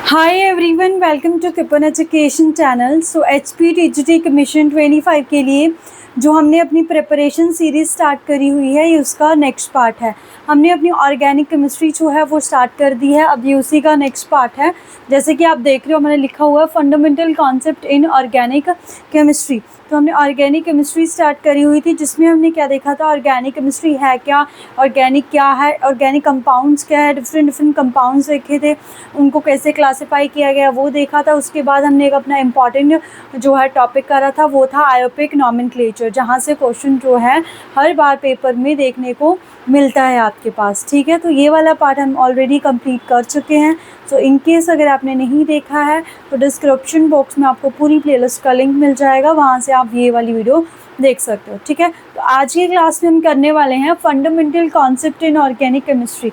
Hi everyone, welcome to Tipan Education channel. So HPTGT commission 25 के लिए जो हमने अपनी प्रिपरेशन सीरीज़ स्टार्ट करी हुई है, ये उसका नेक्स्ट पार्ट है। हमने अपनी ऑर्गेनिक केमिस्ट्री जो है वो स्टार्ट कर दी है, अब ये उसी का नेक्स्ट पार्ट है। जैसे कि आप देख रहे हो, मैंने लिखा हुआ है fundamental concept in organic chemistry. तो हमने ऑर्गेनिक केमिस्ट्री स्टार्ट करी हुई थी, जिसमें हमने क्या देखा था, ऑर्गेनिक केमिस्ट्री है क्या, ऑर्गेनिक क्या है, ऑर्गेनिक कंपाउंड्स क्या है, डिफरेंट कंपाउंड्स देखे थे, उनको कैसे क्लासिफाई किया गया वो देखा था। उसके बाद हमने एक अपना इम्पॉर्टेंट जो है टॉपिक करा था, वो था आयोपिक नॉमेनक्लेचर, जहाँ से क्वेश्चन जो है हर बार पेपर में देखने को मिलता है आपके पास। ठीक है, तो ये वाला पार्ट हम ऑलरेडी कंप्लीट कर चुके हैं। सो इन केस अगर आपने नहीं देखा है तो डिस्क्रिप्शन बॉक्स में आपको पूरी प्लेलिस्ट का लिंक मिल जाएगा, वहाँ से आप ये वाली वीडियो देख सकते हो। ठीक है, तो आज की क्लास में हम करने वाले हैं fundamental concept in organic chemistry.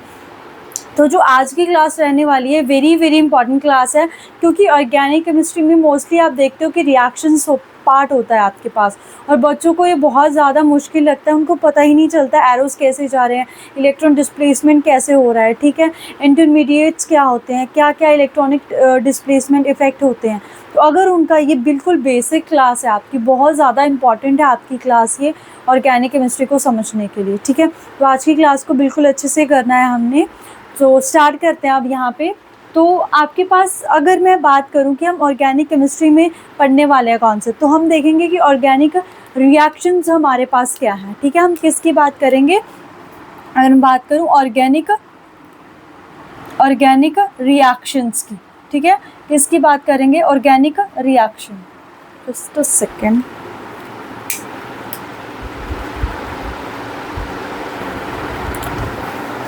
तो जो आज की क्लास रहने वाली है, वेरी इंपॉर्टेंट क्लास है, क्योंकि ऑर्गेनिक केमिस्ट्री में मोस्टली आप देखते हो कि रिएक्शंस पार्ट होता है आपके पास, और बच्चों को ये बहुत ज़्यादा मुश्किल लगता है, उनको पता ही नहीं चलता एरोस कैसे जा रहे हैं, इलेक्ट्रॉन डिस्प्लेसमेंट कैसे हो रहा है। ठीक है, इंटरमीडिएट्स क्या होते हैं, क्या क्या इलेक्ट्रॉनिक डिस्प्लेसमेंट इफ़ेक्ट होते हैं। तो अगर उनका ये बिल्कुल बेसिक क्लास है आपकी, बहुत ज़्यादा इंपॉर्टेंट है आपकी क्लास ये ऑर्गेनिक केमिस्ट्री को समझने के लिए। ठीक है, तो आज की क्लास को बिल्कुल अच्छे से करना है हमने। तो स्टार्ट करते हैं अब यहाँ पे। तो आपके पास अगर मैं बात करूँ कि हम ऑर्गेनिक केमिस्ट्री में पढ़ने वाले हैं कॉन्सेप्ट, तो हम देखेंगे कि ऑर्गेनिक रिएक्शंस हमारे पास क्या है। ठीक है, हम किसकी बात करेंगे, अगर मैं बात करूँ ऑर्गेनिक रिएक्शंस की। ठीक है, किसकी बात करेंगे, organic reaction. Just a second.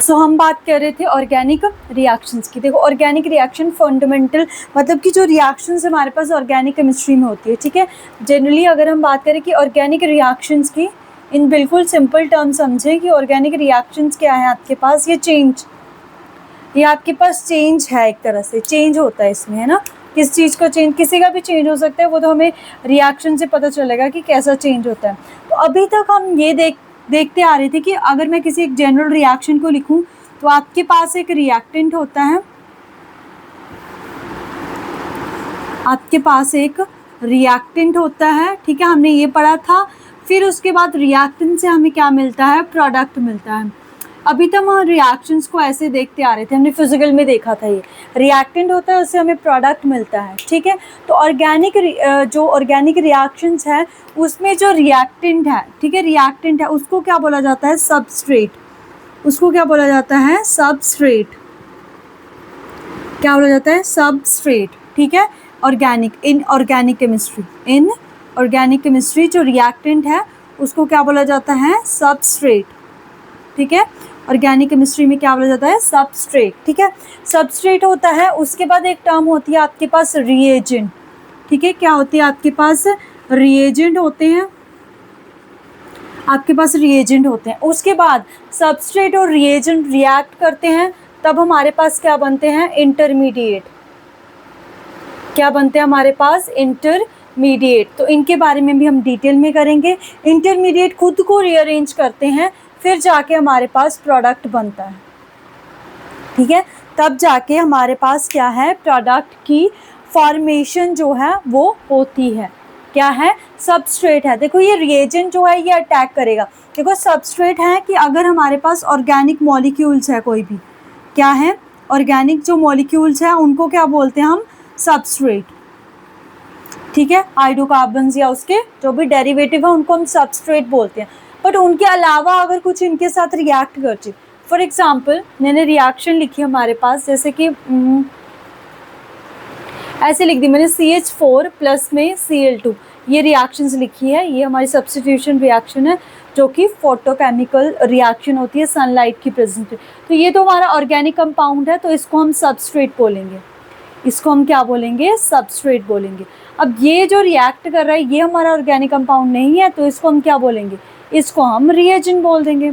So हम बात कर रहे थे ऑर्गेनिक रिएक्शंस की। देखो, ऑर्गेनिक रिएक्शन फंडामेंटल मतलब कि जो रिएक्शंस हमारे पास ऑर्गेनिक केमिस्ट्री में होती है। ठीक है, जनरली अगर हम बात करें कि ऑर्गेनिक रिएक्शंस की, इन बिल्कुल सिंपल टर्म समझें कि ऑर्गेनिक रिएक्शंस क्या है आपके पास, ये चेंज, ये आपके पास चेंज है, एक तरह से चेंज होता है इसमें, है ना। किस चीज़ का चेंज, किसी का भी चेंज हो सकता है, वो तो हमें रिएक्शन से पता चलेगा कि कैसा चेंज होता है। तो अभी तक हम ये देखते आ रहे थे कि अगर मैं किसी एक जनरल रिएक्शन को लिखूं, तो आपके पास एक रिएक्टेंट होता है, आपके पास एक रिएक्टेंट होता है। ठीक है, हमने ये पढ़ा था। फिर उसके बाद रिएक्टेंट से हमें क्या मिलता है, प्रोडक्ट मिलता है। अभी तक हम रिएक्शंस को ऐसे देखते आ रहे थे, हमने फिजिकल में देखा था, ये रिएक्टेंट होता है, उससे हमें प्रोडक्ट मिलता है। ठीक है, तो जो ऑर्गेनिक रिएक्शंस है उसमें जो रिएक्टेंट है, ठीक है, रिएक्टेंट है, उसको क्या बोला जाता है, सबस्ट्रेट। उसको क्या बोला जाता है, सबस्ट्रेट। क्या बोला जाता है, सबस्ट्रेट। ठीक है, इन ऑर्गेनिक केमिस्ट्री जो रिएक्टेंट है उसको क्या बोला जाता है, सबस्ट्रेट। ठीक है, ऑर्गेनिक केमिस्ट्री में क्या बोला जाता है, सबस्ट्रेट। ठीक है, सबस्ट्रेट होता है। उसके बाद एक टर्म होती है आपके पास, रिएजेंट। ठीक है, क्या होती है आपके पास, रिएजेंट होते हैं, आपके पास रिएजेंट होते हैं। उसके बाद सबस्ट्रेट और रिएजेंट रिएक्ट करते हैं, तब हमारे पास क्या बनते हैं, इंटरमीडिएट। क्या बनते हैं हमारे पास, इंटरमीडिएट। तो इनके बारे में भी हम डिटेल में करेंगे। इंटरमीडिएट खुद को रीअरेंज करते हैं, फिर जाके हमारे पास प्रोडक्ट बनता है। ठीक है, तब जाके हमारे पास क्या है, प्रोडक्ट की फॉर्मेशन जो है वो होती है। क्या है, सबस्ट्रेट है। देखो, ये रिएजेंट जो है ये अटैक करेगा। देखो, सबस्ट्रेट है कि अगर हमारे पास ऑर्गेनिक मॉलिक्यूल्स है, कोई भी, क्या है, ऑर्गेनिक जो मॉलिक्यूल्स हैं उनको क्या बोलते हैं हम, सबस्ट्रेट। ठीक है, हाइड्रोकार्बन्स या उसके जो भी डेरिवेटिव है उनको हम सबस्ट्रेट बोलते हैं। बट उनके अलावा अगर कुछ इनके साथ रिएक्ट करते, फॉर एग्जाम्पल मैंने रिएक्शन लिखी हमारे पास, जैसे कि ऐसे लिख दी मैंने, CH4 प्लस में Cl2, ये रिएक्शंस लिखी है। ये हमारी सब्स्टिट्यूशन रिएक्शन है, जो कि फोटोकेमिकल रिएक्शन होती है सनलाइट की प्रेजेंस में। तो ये तो हमारा ऑर्गेनिक कंपाउंड है, तो इसको हम सबस्ट्रेट बोलेंगे। इसको हम क्या बोलेंगे, सबस्ट्रेट बोलेंगे। अब ये जो रिएक्ट कर रहा है ये हमारा ऑर्गेनिक कंपाउंड नहीं है, तो इसको हम क्या बोलेंगे, इसको हम रिएजेंट बोल देंगे।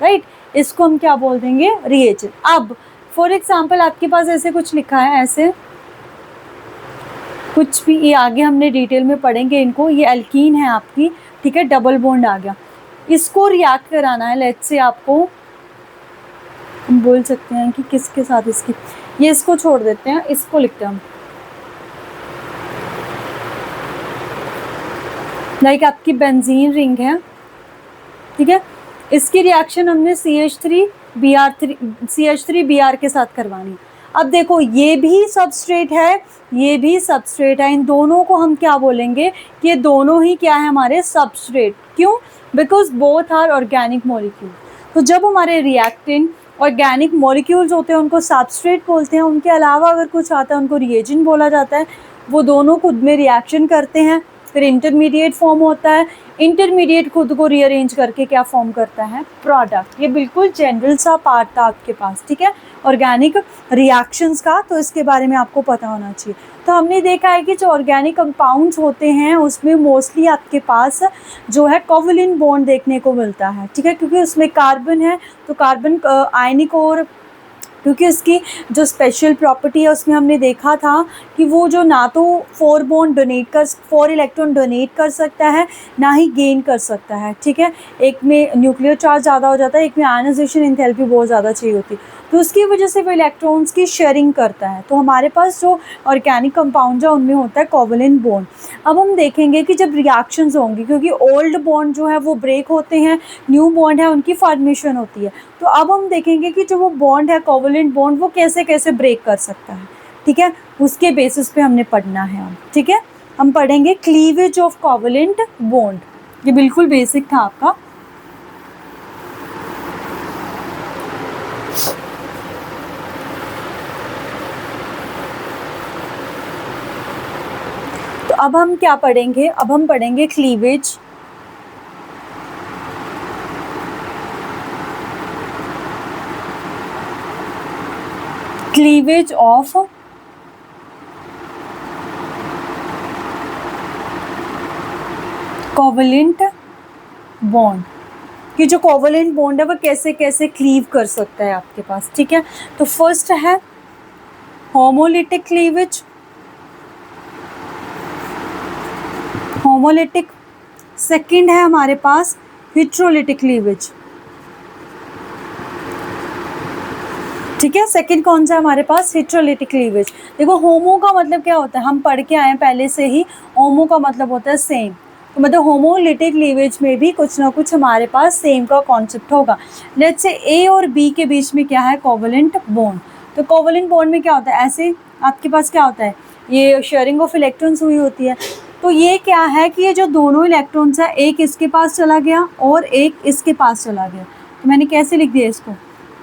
राइट, इसको हम क्या बोल देंगे, रिएजेंट। अब फॉर एग्जांपल आपके पास ऐसे कुछ लिखा है, ऐसे कुछ भी, ये आगे हमने डिटेल में पढ़ेंगे इनको। ये एल्कीन है आपकी, ठीक है, डबल बॉन्ड आ गया, इसको रिएक्ट कराना है। लेट्स से आपको हम बोल सकते हैं कि किसके साथ इसकी, ये इसको छोड़ देते हैं, इसको लिखते हैं हम। लाइक आपकी बेंजीन रिंग है, ठीक है, इसकी रिएक्शन हमने CH3Br के साथ करवानी। अब देखो ये भी सबस्ट्रेट है, ये भी सबस्ट्रेट है, इन दोनों को हम क्या बोलेंगे कि ये दोनों ही क्या है हमारे सबस्ट्रेट। क्यों? Because both are organic molecule. तो जब हमारे रिएक्टेंट ऑर्गेनिक मॉलिक्यूल्स होते हैं उनको सबस्ट्रेट बोलते हैं, उनके अलावा अगर कुछ आता है उनको रिएजेंट बोला जाता है। वो दोनों खुद में रिएक्शन करते हैं, फिर इंटरमीडिएट फॉर्म होता है, इंटरमीडिएट खुद को रीअरेंज करके क्या फॉर्म करता है, प्रोडक्ट। ये बिल्कुल जनरल सा पार्ट था आपके पास, ठीक है, ऑर्गेनिक रिएक्शंस का, तो इसके बारे में आपको पता होना चाहिए। तो हमने देखा है कि जो ऑर्गेनिक कंपाउंड्स होते हैं उसमें मोस्टली आपके पास जो है कोवैलेंट बॉन्ड देखने को मिलता है, ठीक है, क्योंकि उसमें कार्बन है, तो कार्बन आयनिक, और क्योंकि उसकी जो स्पेशल प्रॉपर्टी है उसमें हमने देखा था कि वो जो ना तो 4 इलेक्ट्रॉन डोनेट कर सकता है, ना ही गेन कर सकता है, ठीक है। एक में न्यूक्लियर चार्ज ज़्यादा हो जाता है, एक में आयनाइजेशन एंथैल्पी बहुत ज़्यादा चाहिए होती है, तो उसकी वजह से वो इलेक्ट्रॉन्स की शेयरिंग करता है। तो हमारे पास जो ऑर्गेनिक कंपाउंड है उनमें होता है कोवैलेंट बॉन्ड। अब हम देखेंगे कि जब रिएक्शंस होंगी, क्योंकि ओल्ड बॉन्ड जो है वो ब्रेक होते हैं, न्यू बॉन्ड है उनकी फॉर्मेशन होती है। तो अब हम देखेंगे कि जो वो बॉन्ड है कोवैलेंट बॉन्ड वो कैसे कैसे ब्रेक कर सकता है, ठीक है, उसके बेसिस पे हमने पढ़ना है हम, ठीक है। हम पढ़ेंगे क्लीवेज ऑफ कोवैलेंट बॉन्ड, ये बिल्कुल बेसिक था आपका। तो अब हम क्या पढ़ेंगे, अब हम पढ़ेंगे क्लीवेज ऑफ कोवैलेंट बॉन्ड, कि जो कोवैलेंट बॉन्ड है वो कैसे कैसे क्लीव कर सकता है आपके पास, ठीक है। तो फर्स्ट है होमोलिटिक क्लीवेज, होमोलिटिक। सेकंड है हमारे पास हेटेरोलिटिक क्लीवेज, ठीक है। सेकंड कौन सा है हमारे पास, हेटेरोलिटिक क्लीवेज। देखो होमो का मतलब क्या होता है, हम पढ़ के आए हैं पहले से ही, होमो का मतलब होता है सेम, तो मतलब होमोलिटिक क्लीवेज में भी कुछ ना कुछ हमारे पास सेम का कॉन्सेप्ट होगा। लेट्स से ए और बी के बीच में क्या है, कोवैलेंट बॉन्ड। तो कोवैलेंट बॉन्ड में क्या होता है, ऐसे आपके पास क्या होता है, ये शेयरिंग ऑफ इलेक्ट्रॉन्स हुई होती है। तो ये क्या है कि ये जो दोनों इलेक्ट्रॉन्स है, एक इसके पास चला गया और एक इसके पास चला गया, तो मैंने कैसे लिख दिया इसको,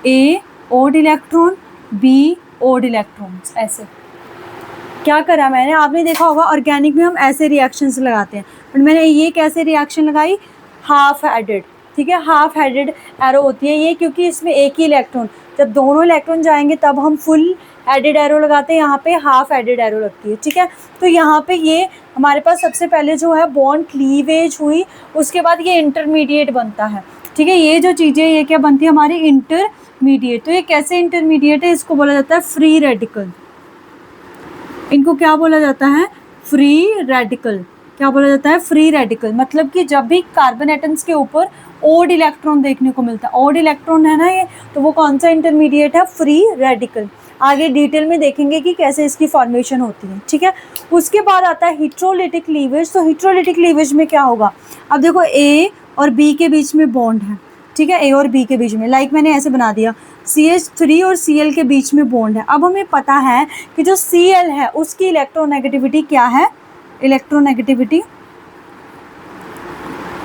A odd electron, B odd electrons. ऐसे क्या करा मैंने, आपने देखा होगा ऑर्गेनिक में हम ऐसे रिएक्शंस लगाते हैं, बट मैंने ये कैसे रिएक्शन लगाई, हाफ हेडेड, ठीक है, हाफ हेडेड एरो होती है ये, क्योंकि इसमें एक ही इलेक्ट्रॉन, जब दोनों इलेक्ट्रॉन जाएंगे तब हम फुल हेडेड एरो लगाते हैं, यहाँ पे हाफ हेडेड एरो लगती है, ठीक है। तो यहाँ पे ये हमारे पास सबसे पहले जो है बॉन्ड क्लीवेज हुई, उसके बाद ये इंटरमीडिएट बनता है, ठीक है। ये जो चीज़ें ये क्या बनती है हमारी, इंटरमीडिएट। तो ये कैसे इंटरमीडिएट है, इसको बोला जाता है फ्री रेडिकल, इनको क्या बोला जाता है, फ्री रेडिकल। क्या बोला जाता है, फ्री रेडिकल। मतलब कि जब भी कार्बन एटम्स के ऊपर ओड इलेक्ट्रॉन देखने को मिलता है, ओड इलेक्ट्रॉन है ना ये, तो वो कौन सा इंटरमीडिएट है, फ्री रेडिकल। आगे डिटेल में देखेंगे कि कैसे इसकी फॉर्मेशन होती है, ठीक है। उसके बाद आता है हेटेरोलिटिक क्लीवेज। तो हेटेरोलिटिक क्लीवेज में क्या होगा, अब देखो ए और बी के बीच में बॉन्ड है, ठीक है, ए और बी के बीच में, लाइक मैंने ऐसे बना दिया, CH3 और Cl के बीच में बॉन्ड है। अब हमें पता है कि जो Cl है उसकी इलेक्ट्रोनेगेटिविटी क्या है, इलेक्ट्रोनेगेटिविटी,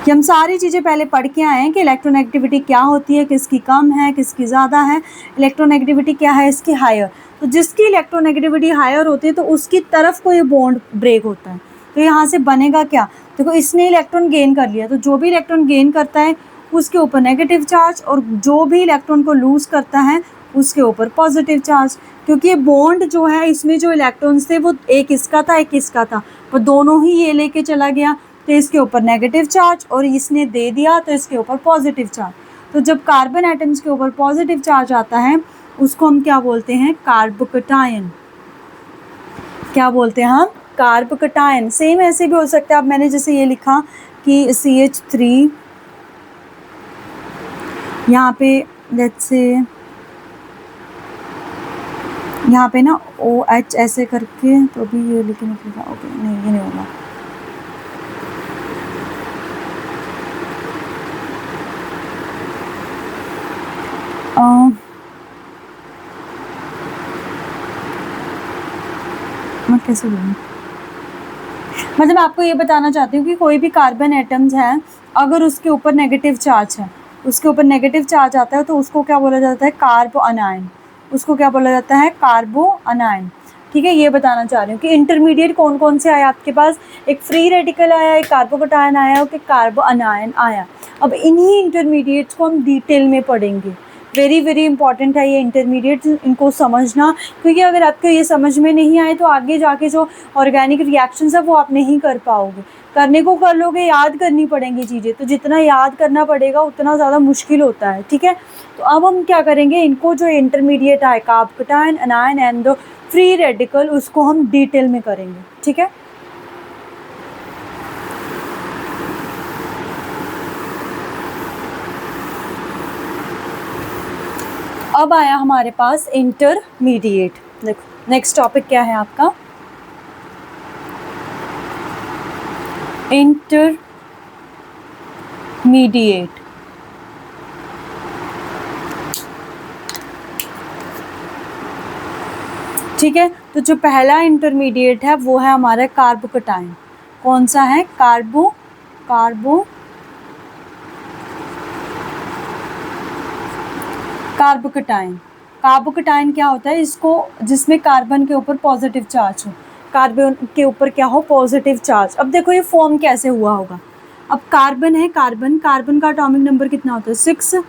कि हम सारी चीज़ें पहले पढ़ के आए हैं कि इलेक्ट्रोनेगेटिविटी क्या होती है, किसकी कम है, किसकी ज़्यादा है, इलेक्ट्रोनेगेटिविटी क्या है इसकी, हायर। तो जिसकी इलेक्ट्रोनेगेटिविटी हायर होती है तो उसकी तरफ को ये बॉन्ड ब्रेक होता है। तो यहाँ से बनेगा क्या, देखो इसने इलेक्ट्रॉन गेन कर लिया, तो जो भी इलेक्ट्रॉन गेन करता है उसके ऊपर नेगेटिव चार्ज, और जो भी इलेक्ट्रॉन को लूज़ करता है उसके ऊपर पॉजिटिव चार्ज। क्योंकि ये बॉन्ड जो है इसमें जो इलेक्ट्रॉन्स थे वो एक इसका था एक इसका था, पर दोनों ही ये लेके चला गया, तो इसके ऊपर नेगेटिव चार्ज, और इसने दे दिया तो इसके ऊपर पॉजिटिव चार्ज। तो जब कार्बन एटम्स के ऊपर पॉजिटिव चार्ज आता है उसको हम क्या बोलते हैं, कार्बोकटायन। क्या बोलते हैं हम, कार्बोकटायन। सेम ऐसे भी हो सकता है, अब मैंने जैसे ये लिखा कि CH3, यहाँ पे लेट्स से यहाँ पे ना OH ऐसे करके तो भी ये लेकिन निकलेगा। ओके नहीं, ये नहीं होगा। मैं कैसे बोलूँ, मतलब आपको ये बताना चाहती हूँ कि कोई भी कार्बन एटम्स है, अगर उसके ऊपर नेगेटिव चार्ज है, उसके ऊपर नेगेटिव चार्ज आता है तो उसको क्या बोला जाता है, कार्बो अनायन। उसको क्या बोला जाता है, कार्बो अनायन। ठीक है, ये बताना चाह रही हूँ कि इंटरमीडिएट कौन कौन से आए आपके पास। एक फ्री रेडिकल आया, एक कार्बोकटायन आया और एक कार्बो अनायन आया। अब इन्हीं इंटरमीडिएट्स को हम डिटेल में पढ़ेंगे। वेरी वेरी इंपॉर्टेंट है ये इंटरमीडिएट, इनको समझना, क्योंकि अगर आपको ये समझ में नहीं आए तो आगे जाके जो ऑर्गेनिक रिएक्शंस है वो आप नहीं कर पाओगे। करने को कर लोगे, याद करनी पड़ेंगी चीज़ें, तो जितना याद करना पड़ेगा उतना ज़्यादा मुश्किल होता है। ठीक है, तो अब हम क्या करेंगे, इनको जो इंटरमीडिएट है carbocation, अनायन and the free radical, उसको हम डिटेल में करेंगे। ठीक है, अब आया हमारे पास इंटरमीडिएट। देखो नेक्स्ट टॉपिक क्या है आपका, इंटरमीडिएट। ठीक है, तो जो पहला इंटरमीडिएट है वो है हमारा कार्बोकटायन। कौन सा है, कार्बोकटायन। कार्बोकटायन क्या होता है, इसको जिसमें कार्बन के ऊपर पॉजिटिव चार्ज हो, कार्बन के ऊपर क्या हो, पॉजिटिव चार्ज। अब देखो ये फॉर्म कैसे हुआ होगा। अब कार्बन है, कार्बन का एटॉमिक नंबर कितना होता है, 6।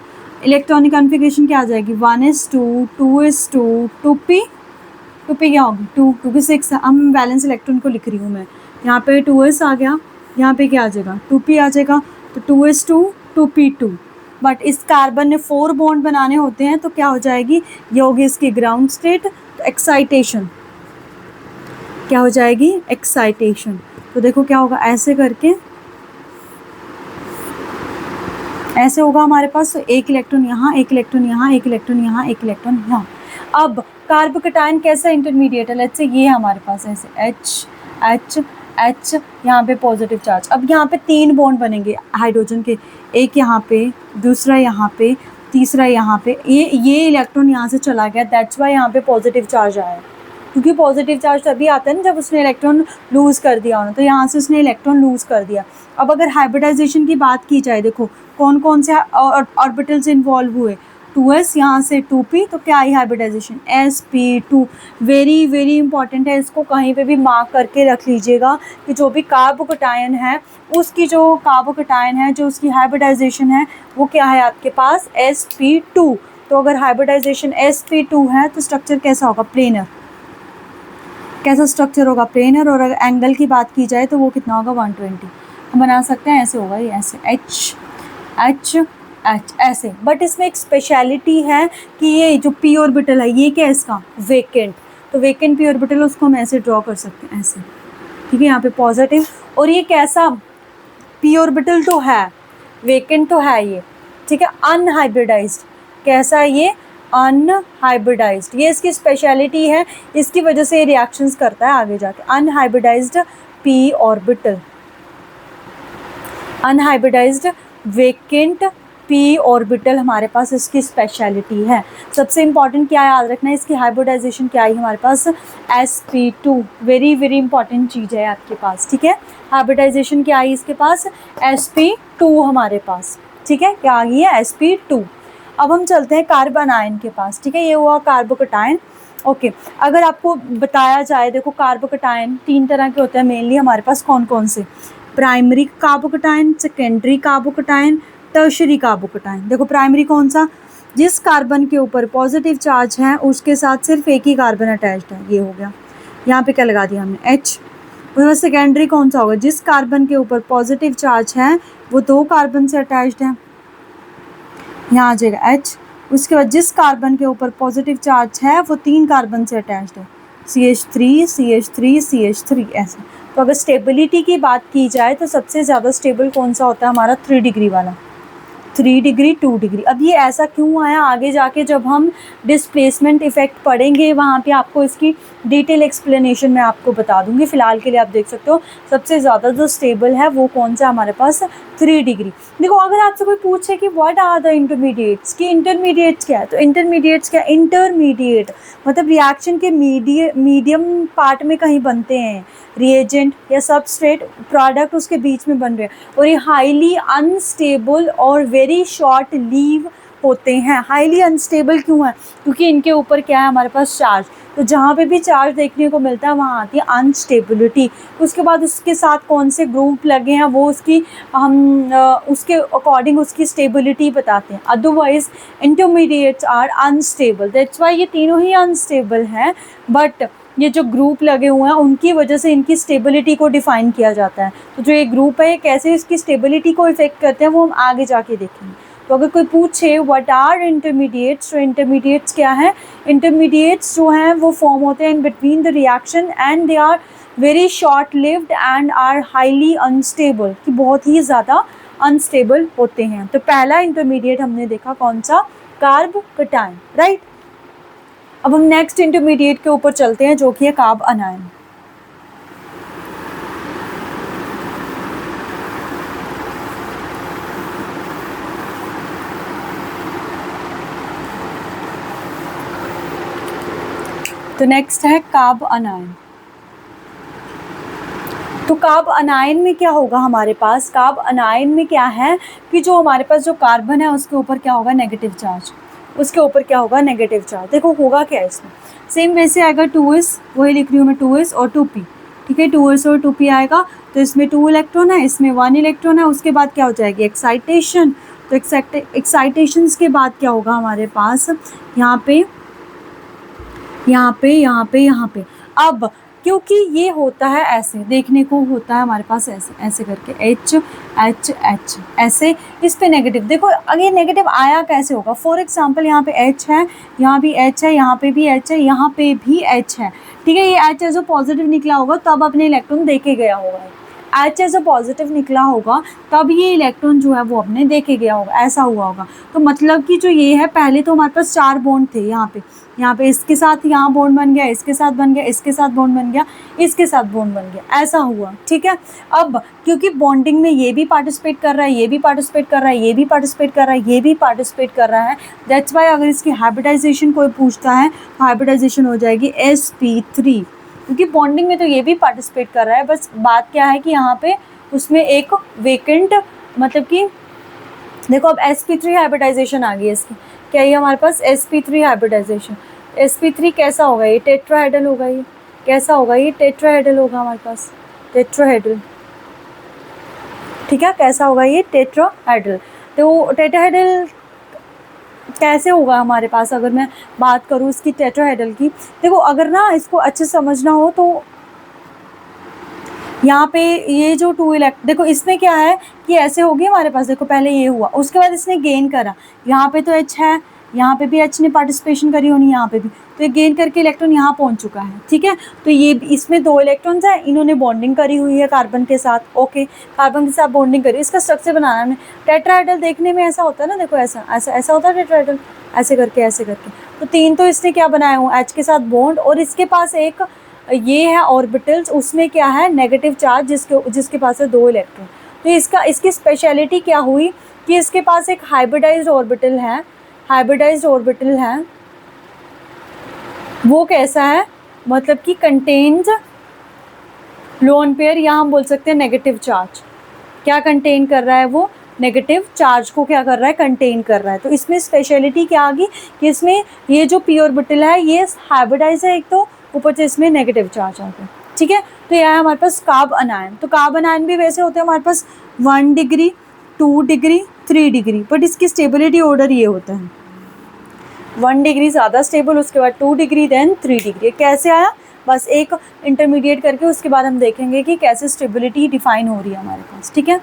इलेक्ट्रॉनिक कॉन्फ़िगरेशन क्या आ जाएगी, 1s2 2s2 2p क्या होगी 2, क्योंकि 6 है। हम बैलेंस इलेक्ट्रॉन को लिख रही हूँ मैं, यहाँ पे 2s आ गया, यहाँ पे क्या आ जाएगा, 2p आ जाएगा, तो 2s2 2p2। बट इस कार्बन ने 4 बॉन्ड बनाने होते हैं, तो क्या हो जाएगी, ये होगी इसकी ग्राउंड स्टेट। तो एक्साइटेशन क्या हो जाएगी, एक्साइटेशन। तो देखो क्या होगा, ऐसे करके ऐसे होगा हमारे पास। तो एक इलेक्ट्रॉन यहाँ, एक इलेक्ट्रॉन यहाँ, एक इलेक्ट्रॉन यहाँ, एक इलेक्ट्रॉन यहाँ। अब कार्बोकटायन कैसा इंटरमीडिएट है, लेट्स से ये है हमारे पास ऐसे H H H, यहाँ पे पॉजिटिव चार्ज। अब यहाँ पे 3 बॉन्ड बनेंगे हाइड्रोजन के, एक यहाँ पे, दूसरा यहाँ पे, तीसरा यहाँ पे। ये इलेक्ट्रॉन यहाँ से चला गया, दैट्स वाई यहाँ पे पॉजिटिव चार्ज आया, क्योंकि पॉजिटिव चार्ज तभी आता है ना जब उसने इलेक्ट्रॉन लूज़ कर दिया होना। तो यहाँ से उसने इलेक्ट्रॉन लूज़ कर दिया। अब अगर हाइब्रिडाइजेशन की बात की जाए, देखो कौन कौन से ऑर्बिटल्स इन्वॉल्व हुए, 2s यहाँ से 2p, तो क्या आई hybridization, sp2। Very very important है, इसको कहीं पे भी मार्क करके रख लीजिएगा कि जो भी कार्बोकटायन है, उसकी जो कार्बोकटायन है, जो उसकी हाइब्रिडाइजेशन है वो क्या है आपके पास, sp2। तो अगर हाइब्रिडाइजेशन sp2 है तो स्ट्रक्चर कैसा होगा, प्लेनर। कैसा स्ट्रक्चर होगा, प्लेनर। और अगर एंगल की बात की जाए तो वो कितना होगा, 120। हम बना सकते हैं, ऐसे होगा ये, ऐसे H H H ऐसे। बट इसमें एक स्पेशलिटी है कि ये जो p ऑर्बिटल है ये क्या है इसका, वेकेंट। तो वेकेंट p ऑर्बिटल उसको हम ऐसे ड्रॉ कर सकते हैं, ऐसे। ठीक है, यहाँ पे पॉजिटिव, और ये कैसा, p ऑर्बिटल तो है, वेकेंट तो है ये। ठीक है, अनहाइब्रिडाइज्ड। कैसा है ये, अनहाइब्रिडाइज्ड। ये इसकी स्पेशलिटी है, इसकी वजह से ये रिएक्शंस करता है आगे जाके। Unhybridised p orbital, unhybridised vacant p orbital हमारे पास इसकी स्पेशलिटी है। सबसे इंपॉर्टेंट क्या याद रखना है, इसकी हाइब्रिडाइजेशन क्या आई हमारे पास, sp2। वेरी वेरी इंपॉर्टेंट चीज़ है आपके पास। ठीक है, हाइब्रिडाइजेशन क्या आई इसके पास, sp2 हमारे पास। ठीक है, क्या आ गई है, sp2। अब हम चलते हैं कार्बन आयन के पास। ठीक है, ये हुआ कार्बोकटायन। ओके, अगर आपको बताया जाए, देखो कार्बोकटायन 3 तरह के होते हैं मेनली हमारे पास, कौन कौन से, primary carbocation, secondary carbocation, tertiary carbocation. देखो प्राइमरी कौन सा, जिस कार्बन के ऊपर पॉजिटिव चार्ज है उसके साथ सिर्फ एक ही कार्बन अटैच्ड है, ये हो गया। यहाँ पे क्या लगा दिया हमने, H। उसके बाद सेकेंडरी कौन सा होगा, जिस कार्बन के ऊपर पॉजिटिव चार्ज है वो 2 कार्बन से अटैच्ड है, यहाँ आ जाएगा H। उसके बाद जिस कार्बन के ऊपर पॉजिटिव चार्ज है वो 3 कार्बन से अटैच्ड है, CH3 CH3 CH3 ऐसे। तो अगर स्टेबिलिटी की बात की जाए तो सबसे ज़्यादा स्टेबल कौन सा होता है हमारा, 3 डिग्री वाला। 3 डिग्री 2 डिग्री। अब ये ऐसा क्यों आया, आगे जाके जब हम डिस्प्लेसमेंट इफ़ेक्ट पढ़ेंगे वहाँ पे आपको इसकी डिटेल एक्सप्लेनेशन मैं आपको बता दूंगी। फ़िलहाल के लिए आप देख सकते हो सबसे ज़्यादा जो स्टेबल है वो कौन सा हमारे पास 3 डिग्री। देखो अगर आपसे कोई पूछे कि व्हाट आर द इंटरमीडिएट्स, कि इंटरमीडिएट्स क्या है, तो इंटरमीडिएट्स क्या, इंटरमीडिएट मतलब रिएक्शन के मीडियम पार्ट में कहीं बनते हैं, रिएजेंट या सबस्ट्रेट प्रोडक्ट उसके बीच में बन रहे हैं, और ये हाईली अनस्टेबल और वेरी शॉर्ट लीव होते हैं। हाईली अनस्टेबल क्यों है, क्योंकि इनके ऊपर क्या है हमारे पास चार्ज, तो जहाँ पे भी चार्ज देखने को मिलता है वहाँ आती है अनस्टेबिलिटी। उसके बाद उसके साथ कौन से ग्रुप लगे हैं वो उसकी हम उसके अकॉर्डिंग उसकी स्टेबिलिटी बताते हैं। Otherwise intermediates are unstable, that's why ये तीनों ही अनस्टेबल हैं, बट ये जो ग्रुप लगे हुए हैं उनकी वजह से इनकी स्टेबिलिटी को डिफ़ाइन किया जाता है। तो जो ये ग्रुप है ये कैसे इसकी स्टेबिलिटी को इफ़ेक्ट करते हैं वो हम आगे जाके देखेंगे। तो अगर कोई पूछे व्हाट आर इंटरमीडिएट्स, तो इंटरमीडिएट्स क्या है, इंटरमीडिएट्स जो हैं वो फॉर्म होते हैं in between the reaction and they are very short lived and are highly unstable, कि बहुत ही ज़्यादा अनस्टेबल होते हैं। तो पहला इंटरमीडिएट हमने देखा कौन सा, कार्ब कटायन, राइट। अब हम नेक्स्ट इंटरमीडिएट के ऊपर चलते हैं जो कि है कार्ब अनायन। तो नेक्स्ट है कार्ब अनायन। तो कार्ब अनायन में क्या होगा हमारे पास, कार्ब अनायन में क्या है कि जो हमारे पास जो कार्बन है उसके ऊपर क्या होगा, नेगेटिव चार्ज, उसके ऊपर क्या होगा, नेगेटिव चार्ज। देखो होगा क्या इसमें, सेम वैसे आएगा 2s, वही लिख रही हूँ मैं 2s और 2p, ठीक है, 2s और 2p आएगा। तो इसमें 2 इलेक्ट्रॉन है, इसमें 1 इलेक्ट्रॉन है, उसके बाद क्या हो जाएगी, एक्साइटेशन। तो एक्साइटेशन के बाद क्या होगा हमारे पास, यहाँ पे यहाँ पे यहाँ पे यहाँ पे। अब क्योंकि ये होता है ऐसे, देखने को होता है हमारे पास ऐसे ऐसे करके H H H ऐसे, इस पे नेगेटिव। देखो अगर नेगेटिव आया कैसे होगा, फॉर एग्जांपल यहाँ पे H है, यहाँ भी H है, यहाँ पे भी H है, यहाँ पे भी H है, ठीक है। ये H जो पॉजिटिव निकला होगा तब अपने इलेक्ट्रॉन देके गया होगा, H जो पॉजिटिव निकला होगा तब ये इलेक्ट्रॉन जो है वो अपने देके गया होगा, ऐसा हुआ होगा। तो मतलब कि जो ये है, पहले तो हमारे पास 4 बॉन्ड थे, यहाँ पे इसके साथ यहाँ बॉन्ड बन गया, इसके साथ बन गया, इसके साथ बॉन्ड बन गया, इसके साथ बॉन्ड बन गया, ऐसा हुआ, ठीक है। अब क्योंकि बॉन्डिंग में ये भी पार्टिसिपेट कर रहा है, ये भी पार्टिसिपेट कर रहा है, ये भी पार्टिसिपेट कर रहा है, ये भी पार्टिसिपेट कर रहा है, दैट्स वाई अगर इसकी हाइब्रिडाइजेशन कोई पूछता है तो हाइब्रिडाइजेशन हो जाएगी sp3, क्योंकि बॉन्डिंग में तो ये भी पार्टिसिपेट कर रहा है। बस बात क्या है कि यहाँ पे उसमें एक वेकेंट, मतलब कि देखो अब sp3 हाइब्रिडाइजेशन आ गई है इसकी, क्या ये हमारे पास sp3 हाइब्रिडाइजेशन, sp3 कैसा होगा, ये टेट्राहेड्रल होगा, ये कैसा होगा, ये टेट्राहेड्रल होगा हमारे पास, टेट्राहेड्रल, ठीक है, कैसा होगा ये, टेट्राहेड्रल। तो टेट्राहेड्रल कैसे होगा हमारे पास, अगर मैं बात करूँ इसकी टेट्राहेड्रल की, देखो अगर ना इसको अच्छे समझना हो तो यहाँ पे ये जो 2 देखो इसमें क्या है कि ऐसे होगी हमारे पास, देखो पहले ये हुआ, उसके बाद इसने गेन करा, यहाँ पे तो H है, यहाँ पे भी H ने पार्टिसिपेशन करी होनी, यहाँ पे भी, तो ये गेन करके इलेक्ट्रॉन यहाँ पहुँच चुका है, ठीक है। तो ये इसमें 2 इलेक्ट्रॉन्स हैं, इन्होंने बॉन्डिंग करी हुई है कार्बन के साथ, ओके, कार्बन के साथ बॉन्डिंग करी, इसका स्ट्रक्चर बनाना है। टेट्राहेड्रल देखने में ऐसा होता है ना, देखो ऐसा ऐसा ऐसा होता है टेट्राहेड्रल, ऐसे करके ऐसे करके। तो 3 तो इसने क्या बनाया हुआ, H के साथ बॉन्ड, और इसके पास एक ये है ऑर्बिटल्स, उसमें क्या है, नेगेटिव चार्ज, जिसके पास है 2 इलेक्ट्रॉन। तो इसकी स्पेशलिटी क्या हुई कि इसके पास एक हाइब्रिडाइज्ड ऑर्बिटल है, वो कैसा है, मतलब कि कंटेन्स लोन पेयर, या हम बोल सकते हैं नेगेटिव चार्ज। क्या कंटेन कर रहा है वो, नेगेटिव चार्ज को क्या कर रहा है, कंटेन कर रहा है। तो इसमें स्पेशलिटी क्या आ गई कि इसमें ये जो पी ऑर्बिटल है ये हाइब्रिडाइज है, एक तो ऊपर से इसमें नेगेटिव चार्ज आ गया, ठीक है। तो यह है हमारे पास कार्ब अनायन। तो कार्ब अनायन भी वैसे होते हैं हमारे पास 1 डिग्री 2 डिग्री 3 डिग्री, बट इसकी स्टेबिलिटी ऑर्डर ये होता है, 1 डिग्री ज़्यादा स्टेबल, उसके बाद 2 डिग्री देन 3 डिग्री। कैसे आया, बस एक इंटरमीडिएट करके उसके बाद हम देखेंगे कि कैसे स्टेबिलिटी डिफाइन हो रही है हमारे पास, ठीक है।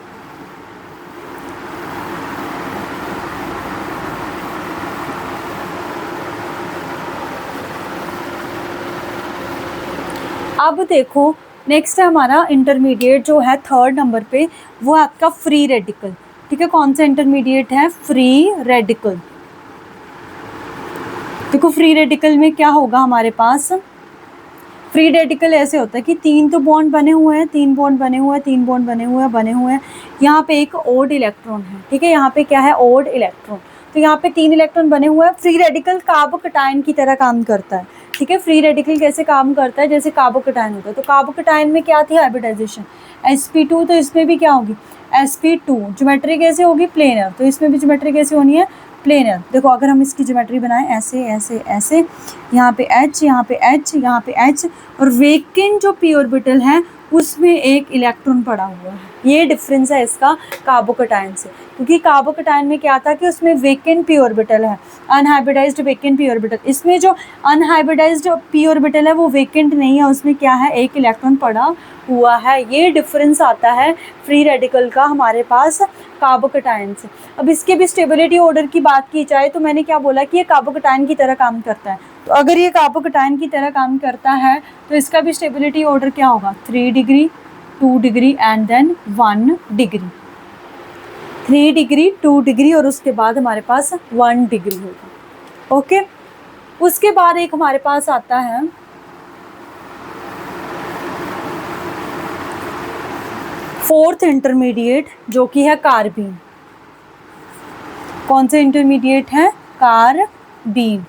अब देखो नेक्स्ट है हमारा इंटरमीडिएट जो है 3rd नंबर पे, वो है आपका फ्री रेडिकल। ठीक है। कौन सा इंटरमीडिएट है? Free radical. देखो फ्री रेडिकल में क्या होगा हमारे पास, फ्री रेडिकल ऐसे होता है कि 3 तो बॉन्ड बने हुए हैं, 3 बॉन्ड बने हुए हैं, 3 बॉन्ड बने हुए हैं। यहाँ पे एक ओड इलेक्ट्रॉन है, ठीक है, यहाँ पे क्या है? Odd electron. तो यहाँ पे 3 इलेक्ट्रॉन बने हुए हैं। फ्री रेडिकल कार्बोकैटायन की तरह काम करता है, ठीक है। फ्री रेडिकल कैसे काम करता है? जैसे कार्बोकैटायन होता है, तो कार्बोकैटायन में क्या थी? हाइब्रिडाइजेशन sp2, तो इसमें भी क्या होगी? sp2। ज्योमेट्री कैसे होगी? प्लेनर। तो इसमें भी ज्योमेट्री कैसे होनी है? प्लेनर। देखो अगर हम इसकी ज्योमेट्री बनाएं ऐसे ऐसे ऐसे, यहाँ पे H, यहाँ पे H, यहाँ पे H, और वेकेंट जो p ऑर्बिटल है उसमें एक इलेक्ट्रॉन पड़ा हुआ है। ये डिफरेंस है इसका कार्बोकैटायन से, क्योंकि कार्बोकैटायन में क्या था कि उसमें वेकेंट p ऑर्बिटल है, अनहाइब्रिडाइज्ड वेकेंट p ऑर्बिटल। इसमें जो अनहाइब्रिडाइज्ड p ऑर्बिटल है वो वेकेंट नहीं है, उसमें क्या है? एक इलेक्ट्रॉन पड़ा हुआ है। ये डिफरेंस आता है फ्री रेडिकल का हमारे पास कार्बोकैटायन से। अब इसके भी स्टेबिलिटी ऑर्डर की बात की जाए तो मैंने क्या बोला कि ये कार्बोकैटायन की तरह काम करता है। तो अगर ये कार्बोकैटायन की तरह काम करता है तो इसका भी स्टेबिलिटी ऑर्डर क्या होगा? 3 degree, 2 degree and then 1 degree. 3 degree, 2 degree और उसके बाद हमारे पास 1 डिग्री होगा। ओके, उसके बाद एक हमारे पास आता है फोर्थ इंटरमीडिएट, जो कि है कार्बीन। कौन से इंटरमीडिएट है? कार्बीन,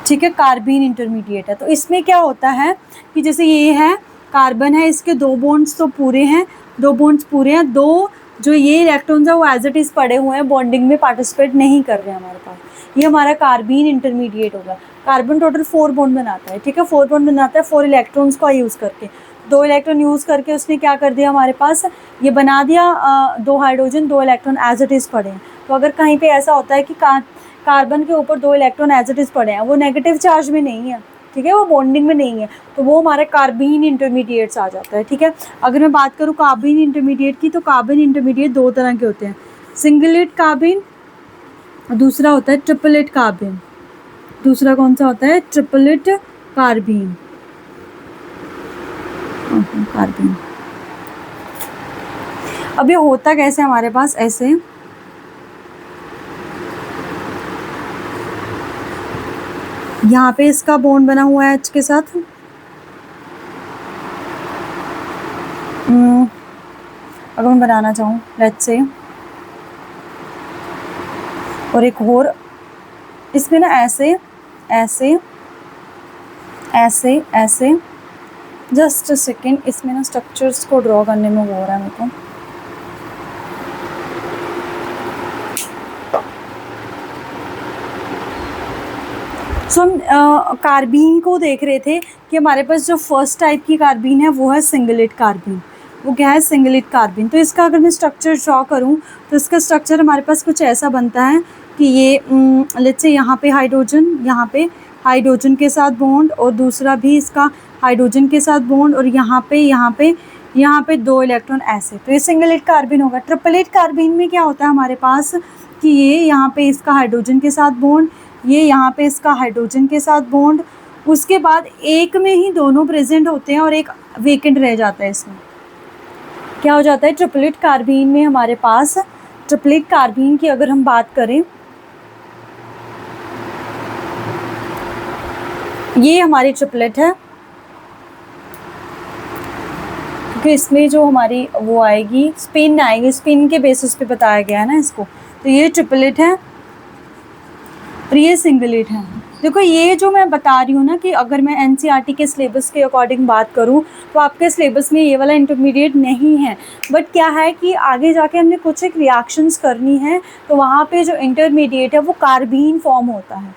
ठीक है, कार्बीन इंटरमीडिएट है। तो इसमें क्या होता है कि जैसे ये है कार्बन है, इसके 2 बॉन्ड्स तो पूरे हैं, 2 बॉन्ड्स पूरे हैं, 2 जो ये इलेक्ट्रॉन्स है वो एज इट इज पड़े हुए हैं, बॉन्डिंग में पार्टिसिपेट नहीं कर रहे हैं हमारे पास। ये हमारा कार्बीन इंटरमीडिएट होगा। कार्बन टोटल 4 बॉन्ड बनाता है, ठीक है, 4 बॉन्ड बनाता है 4 इलेक्ट्रॉन्स का यूज़ करके। 2 इलेक्ट्रॉन यूज़ करके उसने क्या कर दिया हमारे पास? ये बना दिया 2 hydrogen, 2 electron as it is पड़े हैं। तो अगर कहीं पे ऐसा होता है कि कार्बन के ऊपर 2 इलेक्ट्रॉन एज इट इज़ पड़े हैं, वो नेगेटिव चार्ज में नहीं है, ठीक है, वो बॉन्डिंग में नहीं है, तो वो हमारे कार्बीन इंटरमीडिएट्स आ जाता है, ठीक है। अगर मैं बात करूँ कार्बीन इंटरमीडिएट की, तो कार्बन इंटरमीडिएट 2 तरह के होते हैं, सिंगलेट कार्बीन, दूसरा होता है ट्रिपलेट कार्बीन। दूसरा कौन सा होता है? Triplet carbene. कार्बीन अब ये होता कैसे हमारे पास? ऐसे यहाँ पे इसका बॉन्ड बना हुआ है H के साथ, अगर मैं बनाना चाहूँ लेट्स से, और एक और इसमें ना ऐसे ऐसे ऐसे ऐसे, जस्ट सेकेंड, इसमें ना स्ट्रक्चर्स को ड्रॉ करने में वो हो रहा है मेरे को। सो हम कार्बीन को देख रहे थे कि हमारे पास जो फर्स्ट टाइप की कार्बीन है वो है सिंगलेट कार्बीन। वो क्या है? Singlet carbene. तो इसका अगर मैं स्ट्रक्चर ड्रॉ करूँ तो इसका स्ट्रक्चर हमारे पास कुछ ऐसा बनता है कि ये लेट्स से यहाँ पे हाइड्रोजन के साथ बॉन्ड, और दूसरा भी इसका हाइड्रोजन के साथ बॉन्ड, और यहाँ पे 2 इलेक्ट्रॉन ऐसे। तो ये सिंगलेट कार्बीन होगा। ट्रिपलेट कार्बीन में क्या होता है हमारे पास कि ये यहाँ पे इसका हाइड्रोजन के साथ बॉन्ड, ये यहाँ पे इसका हाइड्रोजन के साथ बॉन्ड, उसके बाद एक में ही दोनों प्रेजेंट होते हैं और एक वेकेंट रह जाता है। इसमें क्या हो जाता है? ट्रिपलेट कार्बीन में हमारे पास, ट्रिपलेट कार्बीन की अगर हम बात करें, ये हमारी ट्रिपलेट है, क्योंकि इसमें जो हमारी वो आएगी स्पिन आएगी, स्पिन के बेसिस पे बताया गया है ना इसको। तो ये ट्रिपलेट है और ये सिंगलेट है। देखो ये जो मैं बता रही हूँ ना कि अगर मैं एनसीईआरटी के सिलेबस के अकॉर्डिंग बात करूँ तो आपके सिलेबस में ये वाला इंटरमीडिएट नहीं है, बट क्या है कि आगे जाके हमने कुछ एक रिएक्शंस करनी है तो वहाँ पे जो इंटरमीडिएट है वो कार्बीन फॉर्म होता है,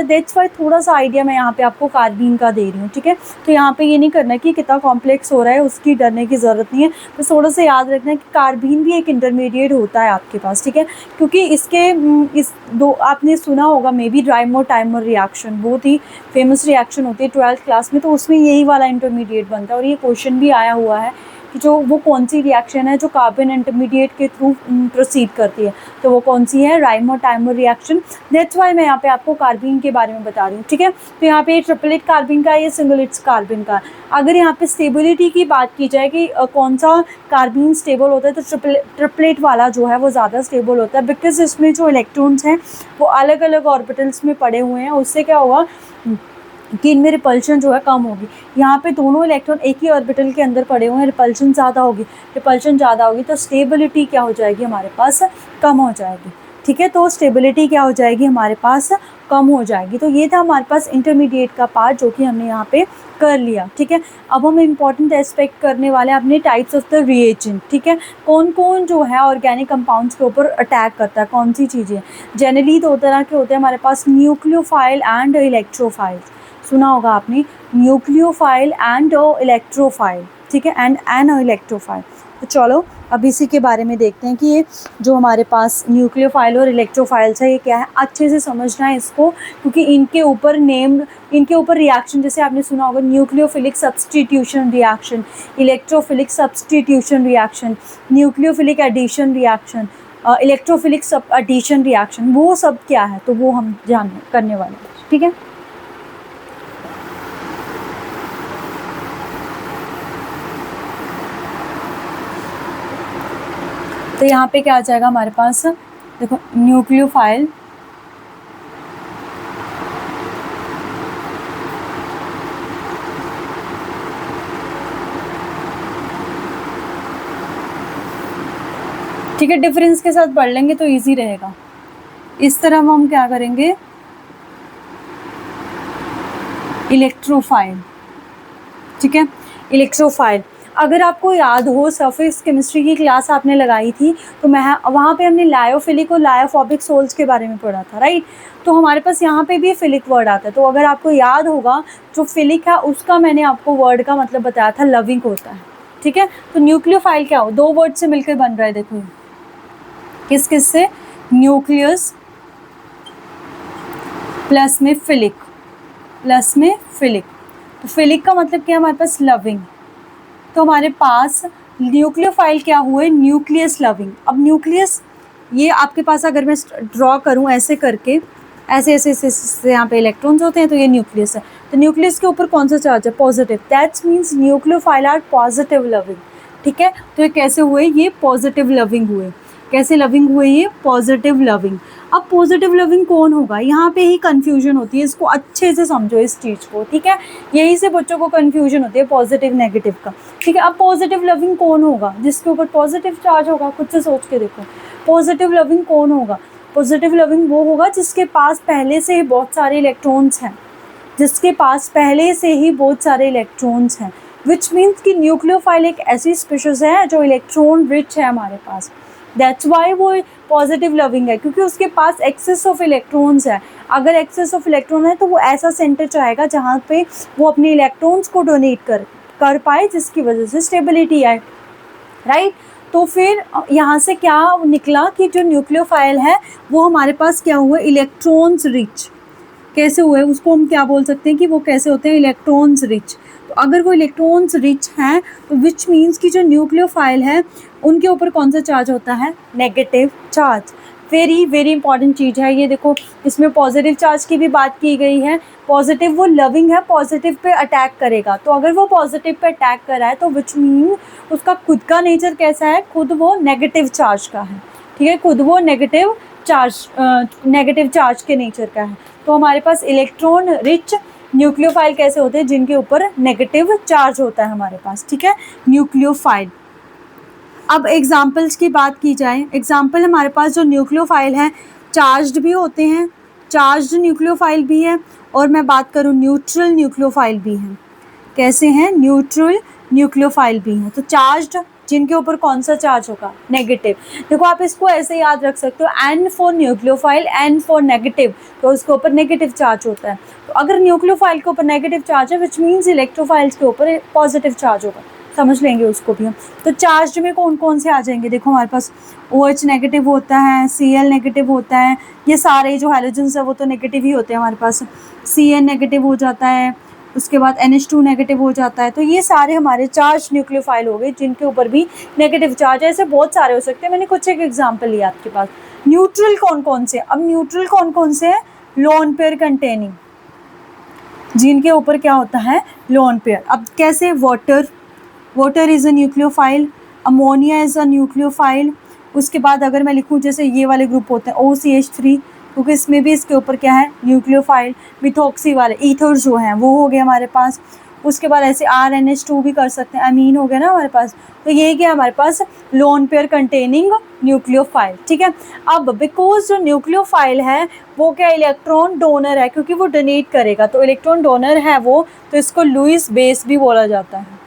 दैट्स वाई थोड़ा सा आइडिया मैं यहाँ पे आपको कार्बीन का दे रही हूँ, ठीक है। तो यहाँ पे ये नहीं करना कि कितना कॉम्प्लेक्स हो रहा है, उसकी डरने की ज़रूरत नहीं है, तो थोड़ा सा याद रखना है कि कार्बीन भी एक इंटरमीडिएट होता है आपके पास, ठीक है। क्योंकि इसके इस दो आपने सुना होगा मे बी ड्राइमर टाइमर रिएक्शन, बहुत ही फेमस रिएक्शन होती है 12th क्लास में, तो उसमें यही वाला इंटरमीडिएट बनता है और ये क्वेश्चन भी आया हुआ है कि जो वो कौन सी रिएक्शन है जो कार्बन इंटरमीडिएट के थ्रू प्रोसीड करती है, तो वो कौन सी है, Rymer timer reaction. That's why मैं यहाँ पे आपको कार्बन के बारे में बता रही हूँ, ठीक है। तो यहाँ पे ट्रिपलेट कार्बन का है, ये सिंगलेट कार्बन का। अगर यहाँ पे स्टेबिलिटी की बात की जाए कि कौन सा कार्बन स्टेबल होता है, तो ट्रिपलेट वाला जो है वो ज़्यादा स्टेबल होता है, बिकॉज इसमें जो इलेक्ट्रॉन्स हैं वो अलग अलग ऑर्बिटल्स में पड़े हुए हैं। उससे क्या होगा कि इनमें रिपल्शन जो है कम होगी। यहाँ पे दोनों इलेक्ट्रॉन एक ही ऑर्बिटल के अंदर पड़े हुए हैं, रिपल्शन ज़्यादा होगी, तो स्टेबिलिटी क्या हो जाएगी हमारे पास, कम हो जाएगी, ठीक है। तो स्टेबिलिटी क्या हो जाएगी हमारे पास, कम हो जाएगी। तो ये था हमारे पास इंटरमीडिएट का पार्ट जो कि हमने यहाँ पे कर लिया, ठीक है। अब हम इम्पॉर्टेंट एस्पेक्ट करने वाले हैं अपने टाइप्स ऑफ द रिएजेंट, ठीक है। कौन कौन जो है ऑर्गेनिक कंपाउंड्स के ऊपर अटैक करता है, कौन सी चीज़ें। जनरली 2 तरह के होते हैं हमारे पास, न्यूक्लियोफाइल एंड इलेक्ट्रोफाइल। सुना होगा आपने, न्यूक्लियोफाइल एंड इलेक्ट्रोफाइल, ठीक है, एंड इलेक्ट्रोफाइल। तो चलो अब इसी के बारे में देखते हैं कि ये जो हमारे पास न्यूक्लियोफाइल और इलेक्ट्रोफाइल्स है ये क्या है। अच्छे से समझना है इसको, क्योंकि इनके ऊपर रिएक्शन, जैसे आपने सुना होगा nucleophilic substitution reaction, electrophilic substitution reaction, nucleophilic addition reaction, electrophilic addition reaction, वो सब क्या है तो वो हम करने वाले हैं, ठीक है। तो यहाँ पे क्या आ जाएगा हमारे पास, देखो न्यूक्लियोफाइल, ठीक है, डिफरेंस के साथ पढ़ लेंगे तो इजी रहेगा। इस तरह हम क्या करेंगे, इलेक्ट्रोफाइल, ठीक है, इलेक्ट्रोफाइल। अगर आपको याद हो सरफेस केमिस्ट्री की क्लास आपने लगाई थी, तो मैं वहाँ पे हमने लायोफिलिक और लायोफोबिक सोल्स के बारे में पढ़ा था, राइट। तो हमारे पास यहाँ पे भी फिलिक वर्ड आता है। तो अगर आपको याद होगा, जो फिलिक है उसका मैंने आपको वर्ड का मतलब बताया था, लविंग होता है, ठीक है। तो न्यूक्लियोफाइल क्या हो, 2 वर्ड से मिलकर बन रहा है, देखो किस किस से, न्यूक्लियस प्लस में फिलिक, तो फिलिक का मतलब क्या है हमारे पास, लविंग। तो हमारे पास न्यूक्लियोफाइल क्या हुए, न्यूक्लियस लविंग। अब न्यूक्लियस, ये आपके पास अगर मैं ड्रॉ करूं ऐसे करके, ऐसे ऐसे ऐसे यहाँ पे इलेक्ट्रॉन्स होते हैं, तो ये न्यूक्लियस है। तो न्यूक्लियस के ऊपर कौन सा चार्ज है, positive. That's means nucleophile are positive loving, ठीक है। तो ये कैसे हुए, ये पॉजिटिव लविंग हुए। कैसे लविंग हुए, ये पॉजिटिव लविंग। अब पॉजिटिव लविंग कौन होगा, यहाँ पे ही कंफ्यूजन होती है, इसको अच्छे से समझो इस चीज़ को, ठीक है। यही से बच्चों को कंफ्यूजन होती है पॉजिटिव नेगेटिव का, ठीक है। अब पॉजिटिव लविंग कौन होगा, जिसके ऊपर पॉजिटिव चार्ज होगा, खुद से सोच के देखो, पॉजिटिव लविंग कौन होगा। पॉजिटिव लविंग वो होगा जिसके पास पहले से ही बहुत सारे इलेक्ट्रॉन्स हैं, विच मीन्स कि न्यूक्लियोफाइल एक ऐसी स्पीशीज है जो इलेक्ट्रॉन रिच है हमारे पास। दैट्स वाई वो पॉजिटिव लविंग है, क्योंकि उसके पास एक्सेस ऑफ इलेक्ट्रॉन्स है। अगर एक्सेस ऑफ इलेक्ट्रॉन है तो वो ऐसा सेंटर चाहेगा जहाँ पे वो अपने इलेक्ट्रॉन्स को डोनेट कर पाए, जिसकी वजह से स्टेबिलिटी आए, राइट। तो फिर यहाँ से क्या निकला कि जो न्यूक्लियोफाइल है वो हमारे पास क्या हुआ, इलेक्ट्रॉन्स रिच। कैसे हुए, उसको हम क्या बोल सकते हैं कि वो कैसे होते हैं, इलेक्ट्रॉन्स रिच। तो अगर वो इलेक्ट्रॉन्स रिच हैं तो विच मीन्स कि जो न्यूक्लियोफाइल है उनके ऊपर कौन सा चार्ज होता है, negative charge. Very very important चीज़ है ये। देखो इसमें पॉजिटिव चार्ज की भी बात की गई है। पॉजिटिव वो लविंग है, पॉजिटिव पे अटैक करेगा। तो अगर वो पॉजिटिव पे अटैक कर रहा है तो विच मीन उसका खुद का नेचर कैसा है, खुद वो नेगेटिव चार्ज का है, ठीक है, खुद वो नेगेटिव चार्ज के नेचर का है। तो हमारे पास इलेक्ट्रॉन रिच न्यूक्लियोफाइल कैसे होते हैं, जिनके ऊपर नेगेटिव चार्ज होता है हमारे पास, ठीक है, न्यूक्लियोफाइल। अब एग्जाम्पल्स की बात की जाए, एग्जाम्पल हमारे पास जो न्यूक्लियोफाइल है चार्ज्ड भी होते हैं, चार्ज्ड न्यूक्लियोफाइल भी है, और मैं बात करूँ न्यूट्रल न्यूक्लियोफाइल भी हैं। कैसे हैं, न्यूट्रल न्यूक्लियोफाइल भी हैं। तो चार्ज्ड जिनके ऊपर कौन सा चार्ज होगा, नेगेटिव। देखो आप इसको ऐसे याद रख सकते हो, N for nucleophile, N for negative, तो उसके ऊपर नेगेटिव चार्ज होता है। तो अगर न्यूक्लियोफाइल के ऊपर नेगेटिव चार्ज है विच मीन्स इलेक्ट्रोफाइल्स के ऊपर पॉजिटिव चार्ज होगा, समझ लेंगे उसको भी हम। तो चार्ज में कौन कौन से आ जाएंगे, देखो हमारे पास OH नेगेटिव होता है, Cl नेगेटिव होता है, ये सारे जो हैलोजेंस है वो तो नेगेटिव ही होते हैं हमारे पास। Cn नेगेटिव हो जाता है, उसके बाद NH2 नेगेटिव हो जाता है। तो ये सारे हमारे चार्ज न्यूक्लियोफाइल हो गए जिनके ऊपर भी नेगेटिव चार्ज है। ऐसे बहुत सारे हो सकते हैं, मैंने कुछ एक एग्जाम्पल लिया आपके पास। न्यूट्रल कौन कौन से? अब न्यूट्रल कौन कौन से हैं? लोन पेयर कंटेनिंग, जिनके ऊपर क्या होता है? Lone pair. अब कैसे? Water is a nucleophile, ammonia is a nucleophile. उसके बाद अगर मैं लिखूँ जैसे ये वाले ग्रुप होते हैं OCH3, क्योंकि इसमें भी इसके ऊपर क्या है? न्यूक्लियोफाइल। मिथॉक्सी वाले ईथर जो हैं वो हो गए हमारे पास। उसके बाद ऐसे RNH2 भी कर सकते हैं, अमीन हो गया ना हमारे पास। तो ये क्या हमारे पास? लोन पेयर कंटेनिंग न्यूक्लियोफाइल, ठीक है। अब बिकॉज जो न्यूक्लियोफाइल है वो क्या? इलेक्ट्रॉन डोनर है, क्योंकि वो डोनेट करेगा, तो इलेक्ट्रॉन डोनर है वो, तो इसको लुईस बेस भी बोला जाता है।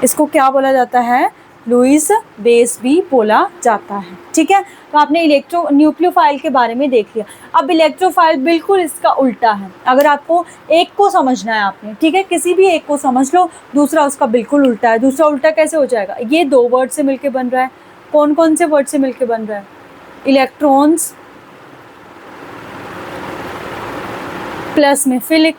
इसको क्या बोला जाता है? लुईस बेस भी बोला जाता है, ठीक है। तो आपने न्यूक्लियोफाइल के बारे में देख लिया। अब इलेक्ट्रोफाइल बिल्कुल इसका उल्टा है। अगर आपको एक को समझना है आपने, ठीक है, किसी भी एक को समझ लो, दूसरा उसका बिल्कुल उल्टा है। दूसरा उल्टा कैसे हो जाएगा? ये दो वर्ड से मिलके बन रहा है। कौन कौन से वर्ड से मिलके बन रहा है? इलेक्ट्रॉन्स प्लस में फिलिक।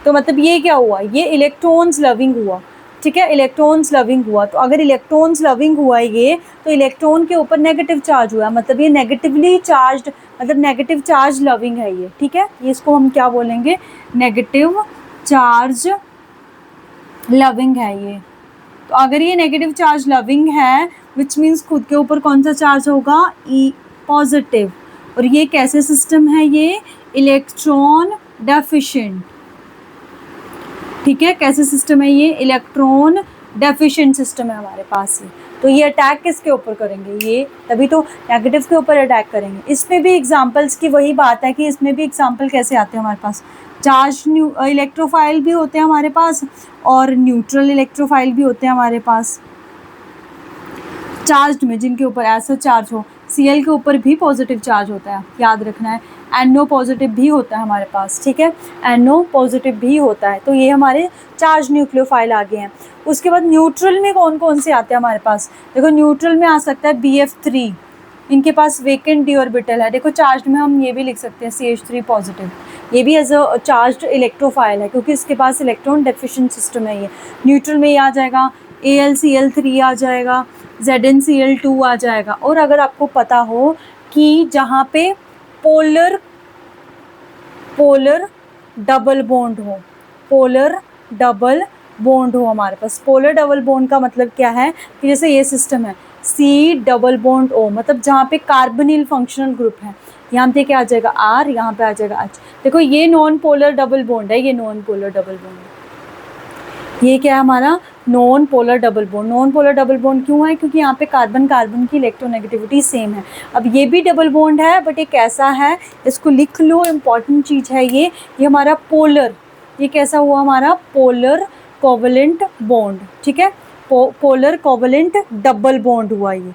तो मतलब ये क्या हुआ? ये इलेक्ट्रॉन्स लविंग हुआ, ठीक है, इलेक्ट्रॉन्स लविंग हुआ। तो अगर इलेक्ट्रॉन्स लविंग हुआ ये, तो इलेक्ट्रॉन के ऊपर नेगेटिव चार्ज हुआ, मतलब ये नेगेटिवली चार्ज, मतलब नेगेटिव चार्ज लविंग है ये, ठीक है। ये इसको हम क्या बोलेंगे? नेगेटिव चार्ज लविंग है ये। तो अगर ये नेगेटिव चार्ज लविंग है, विच मीन्स खुद के ऊपर कौन सा चार्ज होगा? ई पॉजिटिव। और ये कैसे सिस्टम है? ये इलेक्ट्रॉन डेफिशिएंट, ठीक है। कैसे सिस्टम है ये? इलेक्ट्रॉन डेफिशिएंट सिस्टम है हमारे पास ये। तो ये अटैक किसके ऊपर करेंगे? ये तभी तो नेगेटिव के ऊपर अटैक करेंगे। इसमें भी एग्जांपल्स की वही बात है कि इसमें भी एग्जांपल कैसे आते हैं हमारे पास? चार्ज इलेक्ट्रोफाइल भी होते हैं हमारे पास और न्यूट्रल इलेक्ट्रोफाइल भी होते हैं हमारे पास। चार्ज में जिनके ऊपर ऐसा चार्ज हो, Cl के ऊपर भी पॉजिटिव चार्ज होता है, याद रखना है। NO पॉजिटिव भी होता है हमारे पास, ठीक है, NO पॉजिटिव भी होता है। तो ये हमारे चार्ज न्यूक्लियोफाइल आ गए हैं। उसके बाद न्यूट्रल में कौन कौन से आते हैं हमारे पास? देखो न्यूट्रल में आ सकता है BF3, इनके पास वेकेंट डी ऑर्बिटल है। देखो चार्ज में हम ये भी लिख सकते हैं CH3 पॉजिटिव, ये भी एज अ चार्ज इलेक्ट्रोफाइल है क्योंकि इसके पास इलेक्ट्रॉन डेफिशिएंट सिस्टम है ये। न्यूट्रल में ये आ जाएगा AlCl3 आ जाएगा, ZnCl2 आ जाएगा। और अगर आपको पता हो कि जहाँ पे पोलर डबल बॉन्ड हो, पोलर डबल बॉन्ड हो हमारे पास, पोलर डबल बॉन्ड का मतलब क्या है कि जैसे ये सिस्टम है C डबल बॉन्ड O, मतलब जहाँ पे कार्बोनिल फंक्शनल ग्रुप है, यहाँ पे क्या आ जाएगा R, यहाँ पे आ जाएगा H। देखो ये नॉन पोलर डबल बॉन्ड है, ये नॉन पोलर डबल बॉन्ड है। ये क्या है हमारा? Non polar double bond. Non polar double bond क्यों है? क्योंकि यहाँ पे कार्बन कार्बन की इलेक्ट्रोनेगेटिविटी सेम है। अब ये भी डबल बॉन्ड है बट ये कैसा है, इसको लिख लो, इम्पॉर्टेंट चीज़ है ये हमारा पोलर। ये कैसा हुआ हमारा? पोलर कोवलेंट बॉन्ड, ठीक है, पोलर कोवलेंट डबल बॉन्ड हुआ ये,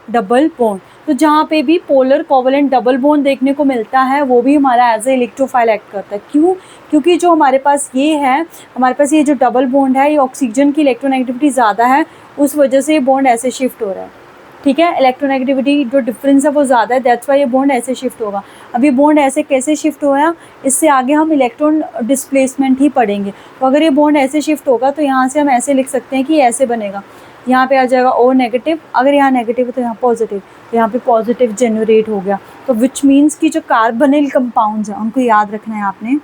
डबल बॉन्ड। तो जहाँ पे भी पोलर कोवलेंट डबल बॉन्ड देखने को मिलता है वो भी हमारा एज ए इलेक्ट्रोफाइल एक्ट करता है। क्यों? क्योंकि जो हमारे पास ये है, हमारे पास ये जो डबल बॉन्ड है, ये ऑक्सीजन की इलेक्ट्रोनेगेटिविटी ज़्यादा है, उस वजह से ये बॉन्ड ऐसे शिफ्ट हो रहा है, ठीक है। इलेक्ट्रोनेगेटिविटी जो डिफरेंस है वो ज़्यादा है, दैट्स वाई ये बॉन्ड ऐसे शिफ्ट होगा। अब ये बॉन्ड ऐसे कैसे शिफ्ट होया, इससे आगे हम इलेक्ट्रॉन डिस्प्लेसमेंट ही पढ़ेंगे। तो अगर ये बॉन्ड ऐसे शिफ्ट होगा तो यहाँ से हम ऐसे लिख सकते हैं कि ऐसे बनेगा, यहाँ पे आ जाएगा O नेगेटिव, अगर यहाँ नेगेटिव है तो यहाँ पॉजिटिव, तो यहाँ पे पॉजिटिव जनरेट हो गया। तो विच मीन्स कि जो कार्बोनिल कंपाउंड्स हैं उनको याद रखना है आपने।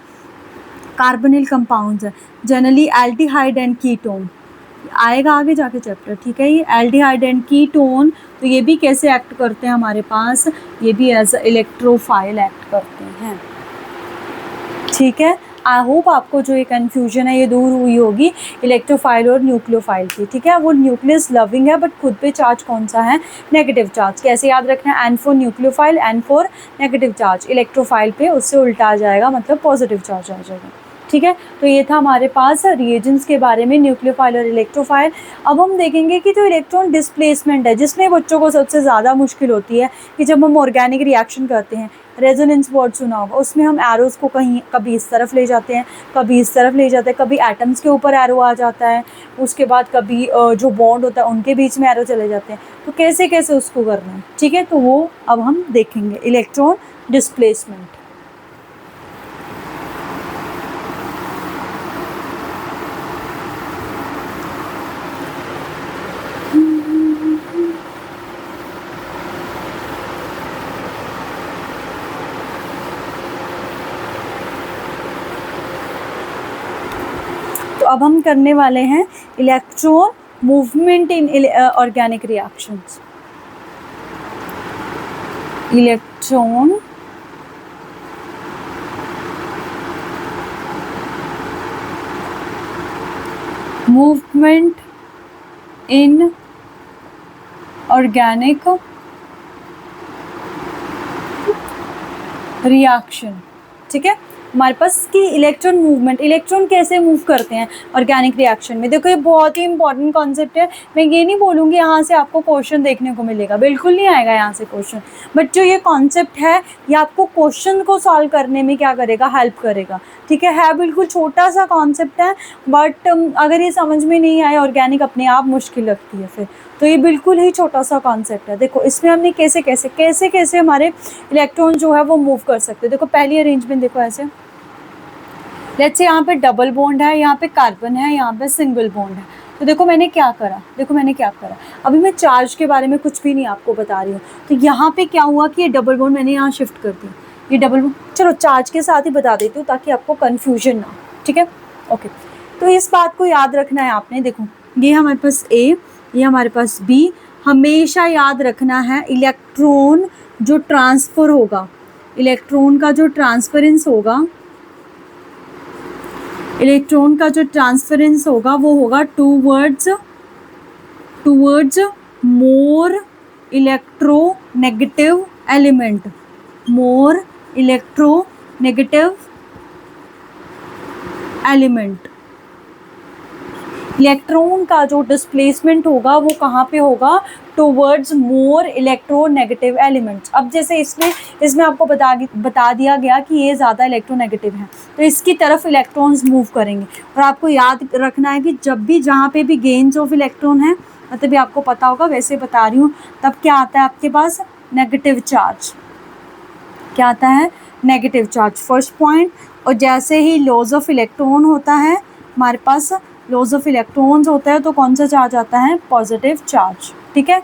कार्बोनिल कंपाउंड्स है जनरली एल्डिहाइड एंड कीटोन, आएगा आगे जाके चैप्टर, ठीक है। ये एल्डिहाइड एंड कीटोन, तो ये भी कैसे एक्ट करते हैं हमारे पास? ये भी एज इलेक्ट्रोफाइल एक्ट करते हैं, ठीक है। आई होप आपको जो ये कन्फ्यूजन है ये दूर हुई होगी इलेक्ट्रोफाइल और न्यूक्लियोफाइल की, ठीक है। वो न्यूक्लियस लविंग है बट खुद पे चार्ज कौन सा है? Negative charge. कैसे याद रखना है? N for nucleophile, N for negative charge. Electrophile पे उससे उल्टा आ जाएगा, मतलब पॉजिटिव चार्ज आ जाएगा, ठीक है। तो ये था हमारे पास रिएजेंट्स के बारे में, न्यूक्लियोफाइल और इलेक्ट्रोफाइल। अब हम देखेंगे कि जो इलेक्ट्रॉन डिस्प्लेसमेंट है, जिसमें बच्चों को सबसे ज़्यादा मुश्किल होती है कि जब हम ऑर्गेनिक रिएक्शन करते हैं, रेजोनेंस वर्ड सुना होगा, उसमें हम एरोज़ को कहीं कभी इस तरफ ले जाते हैं, कभी इस तरफ ले जाते हैं, कभी एटम्स के ऊपर एरो आ जाता है, उसके बाद कभी जो बॉन्ड होता है उनके बीच में एरो चले जाते हैं। तो कैसे कैसे उसको करना है, ठीक है, तो वो अब हम देखेंगे इलेक्ट्रॉन डिस्प्लेसमेंट। अब हम करने वाले हैं electron movement in organic reactions. Electron movement in organic reaction. ठीक है, हमारे पास की इलेक्ट्रॉन मूवमेंट, इलेक्ट्रॉन कैसे मूव करते हैं ऑर्गेनिक रिएक्शन में। देखो ये बहुत ही इंपॉर्टेंट कॉन्सेप्ट है। मैं ये नहीं बोलूँगी यहाँ से आपको क्वेश्चन देखने को मिलेगा, बिल्कुल नहीं आएगा यहाँ से क्वेश्चन, बट जो ये कॉन्सेप्ट है ये आपको क्वेश्चन को सॉल्व करने में क्या करेगा, हेल्प करेगा। ठीक है बिल्कुल छोटा सा कॉन्सेप्ट है, बट अगर ये समझ में नहीं आए ऑर्गेनिक अपने आप मुश्किल लगती है फिर, तो ये बिल्कुल ही छोटा सा कॉन्सेप्ट है। देखो इसमें हमने कैसे कैसे कैसे कैसे हमारे इलेक्ट्रॉन जो है वो मूव कर सकते हैं। देखो पहली अरेंजमेंट देखो ऐसे, लेट्स से यहाँ पे डबल बॉन्ड है, यहाँ पे कार्बन है, यहाँ पे सिंगल बॉन्ड है। तो देखो मैंने क्या करा, देखो मैंने क्या करा, अभी मैं चार्ज के बारे में कुछ भी नहीं आपको बता रही हूँ। तो यहाँ पे क्या हुआ कि ये डबल बॉन्ड मैंने यहाँ शिफ्ट कर दिया, ये डबल बॉन्ड, चलो चार्ज के साथ ही बता देती हूँ ताकि आपको कन्फ्यूजन ना हो। ठीक है ओके, तो इस बात को याद रखना है आपने। देखो ये हमारे पास ए, ये हमारे पास बी, हमेशा याद रखना है इलेक्ट्रॉन जो ट्रांसफ़र होगा, इलेक्ट्रॉन का जो ट्रांसफरेंस होगा, इलेक्ट्रॉन का जो ट्रांसफरेंस होगा वो होगा towards more electronegative element, more electronegative element. Electron का जो डिस्प्लेसमेंट होगा वो कहाँ पे होगा, टूवर्ड्स मोर इलेक्ट्रोनेगेटिव एलिमेंट्स। अब जैसे इसमें आपको बता दिया गया कि ये ज़्यादा इलेक्ट्रोनेगेटिव है तो इसकी तरफ इलेक्ट्रॉन्स मूव करेंगे। और आपको याद रखना है कि जब भी जहाँ पे भी गेन्स ऑफ इलेक्ट्रॉन है, मतलब भी आपको पता होगा, वैसे बता रही हूँ, तब क्या आता है आपके पास, नेगेटिव चार्ज। क्या आता है, नेगेटिव चार्ज, फर्स्ट पॉइंट। और जैसे ही लॉस ऑफ इलेक्ट्रॉन होता है, हमारे पास लॉस ऑफ इलेक्ट्रॉन्स होता है, तो कौन सा चार्ज आता है, पॉजिटिव चार्ज। ठीक है,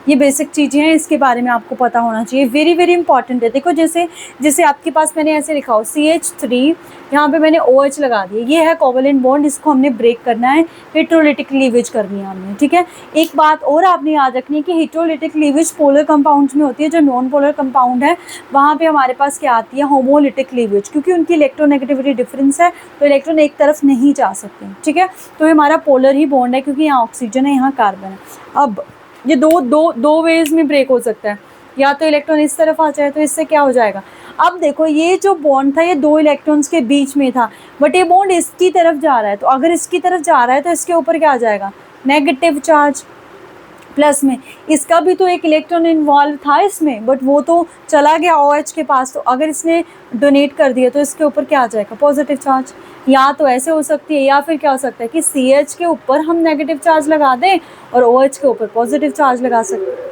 ये बेसिक चीज़ें हैं, इसके बारे में आपको पता होना चाहिए, वेरी वेरी इंपॉर्टेंट है। देखो जैसे आपके पास मैंने ऐसे लिखा हो CH3, यहाँ पे मैंने OH लगा दिया, ये है कोवेलेंट बॉन्ड, इसको हमने ब्रेक करना है, हेटेरोलिटिक क्लीवेज करनी है हमने। ठीक है, एक बात और आपने याद रखनी है कि हेटेरोलिटिक क्लीवेज पोलर कंपाउंड्स में होती है, जो नॉन पोलर कंपाउंड है वहाँ पर हमारे पास क्या आती है, होमोलिटिक क्लीवेज, क्योंकि उनकी इलेक्ट्रोनेगेटिविटी डिफरेंस है, तो इलेक्ट्रॉन एक तरफ नहीं जा सकते। ठीक है, तो ये हमारा पोलर ही बॉन्ड है, क्योंकि यहाँ ऑक्सीजन है, यहाँ कार्बन है। अब ये दो वेज में ब्रेक हो सकता है, या तो इलेक्ट्रॉन इस तरफ आ जाए, तो इससे क्या हो जाएगा। अब देखो ये जो बॉन्ड था ये दो इलेक्ट्रॉन्स के बीच में था, बट ये बॉन्ड इसकी तरफ जा रहा है, तो अगर इसकी तरफ जा रहा है तो इसके ऊपर क्या आ जाएगा, नेगेटिव चार्ज। प्लस में इसका भी तो एक इलेक्ट्रॉन इन्वॉल्व था इसमें, बट वो तो चला गया OH के पास, तो अगर इसने डोनेट कर दिया तो इसके ऊपर क्या आ जाएगा, पॉजिटिव चार्ज। या तो ऐसे हो सकती है, या फिर क्या हो सकता है कि CH के ऊपर हम नेगेटिव चार्ज लगा दें और OH के ऊपर पॉजिटिव चार्ज लगा सकते हैं।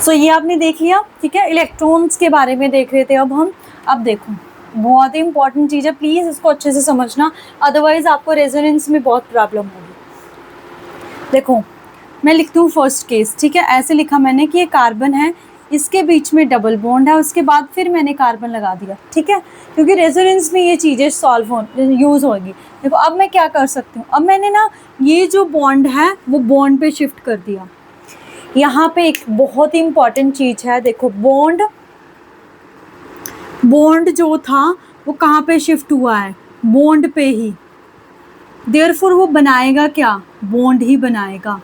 सो ये आपने देख लिया। ठीक है, इलेक्ट्रॉन्स के बारे में देख रहे थे अब हम। अब देखो बहुत ही इंपॉर्टेंट चीज़ है, प्लीज़ इसको अच्छे से समझना, अदरवाइज आपको रेजोनेंस में बहुत प्रॉब्लम होगी। देखो मैं लिखती हूँ फर्स्ट केस। ठीक है, ऐसे लिखा मैंने कि ये कार्बन है, इसके बीच में डबल बॉन्ड है, उसके बाद फिर मैंने कार्बन लगा दिया। ठीक है, क्योंकि रेजोनेंस में ये चीज़ें यूज़ होगी। देखो अब मैं क्या कर सकती हूँ, अब मैंने ना ये जो बॉन्ड है वो बॉन्ड पे शिफ्ट कर दिया। यहाँ पे एक बहुत ही इंपॉर्टेंट चीज़ है, देखो बॉन्ड जो था वो कहाँ पे शिफ्ट हुआ है, बॉन्ड पे ही। देयरफॉर वो बनाएगा क्या, बॉन्ड ही बनाएगा।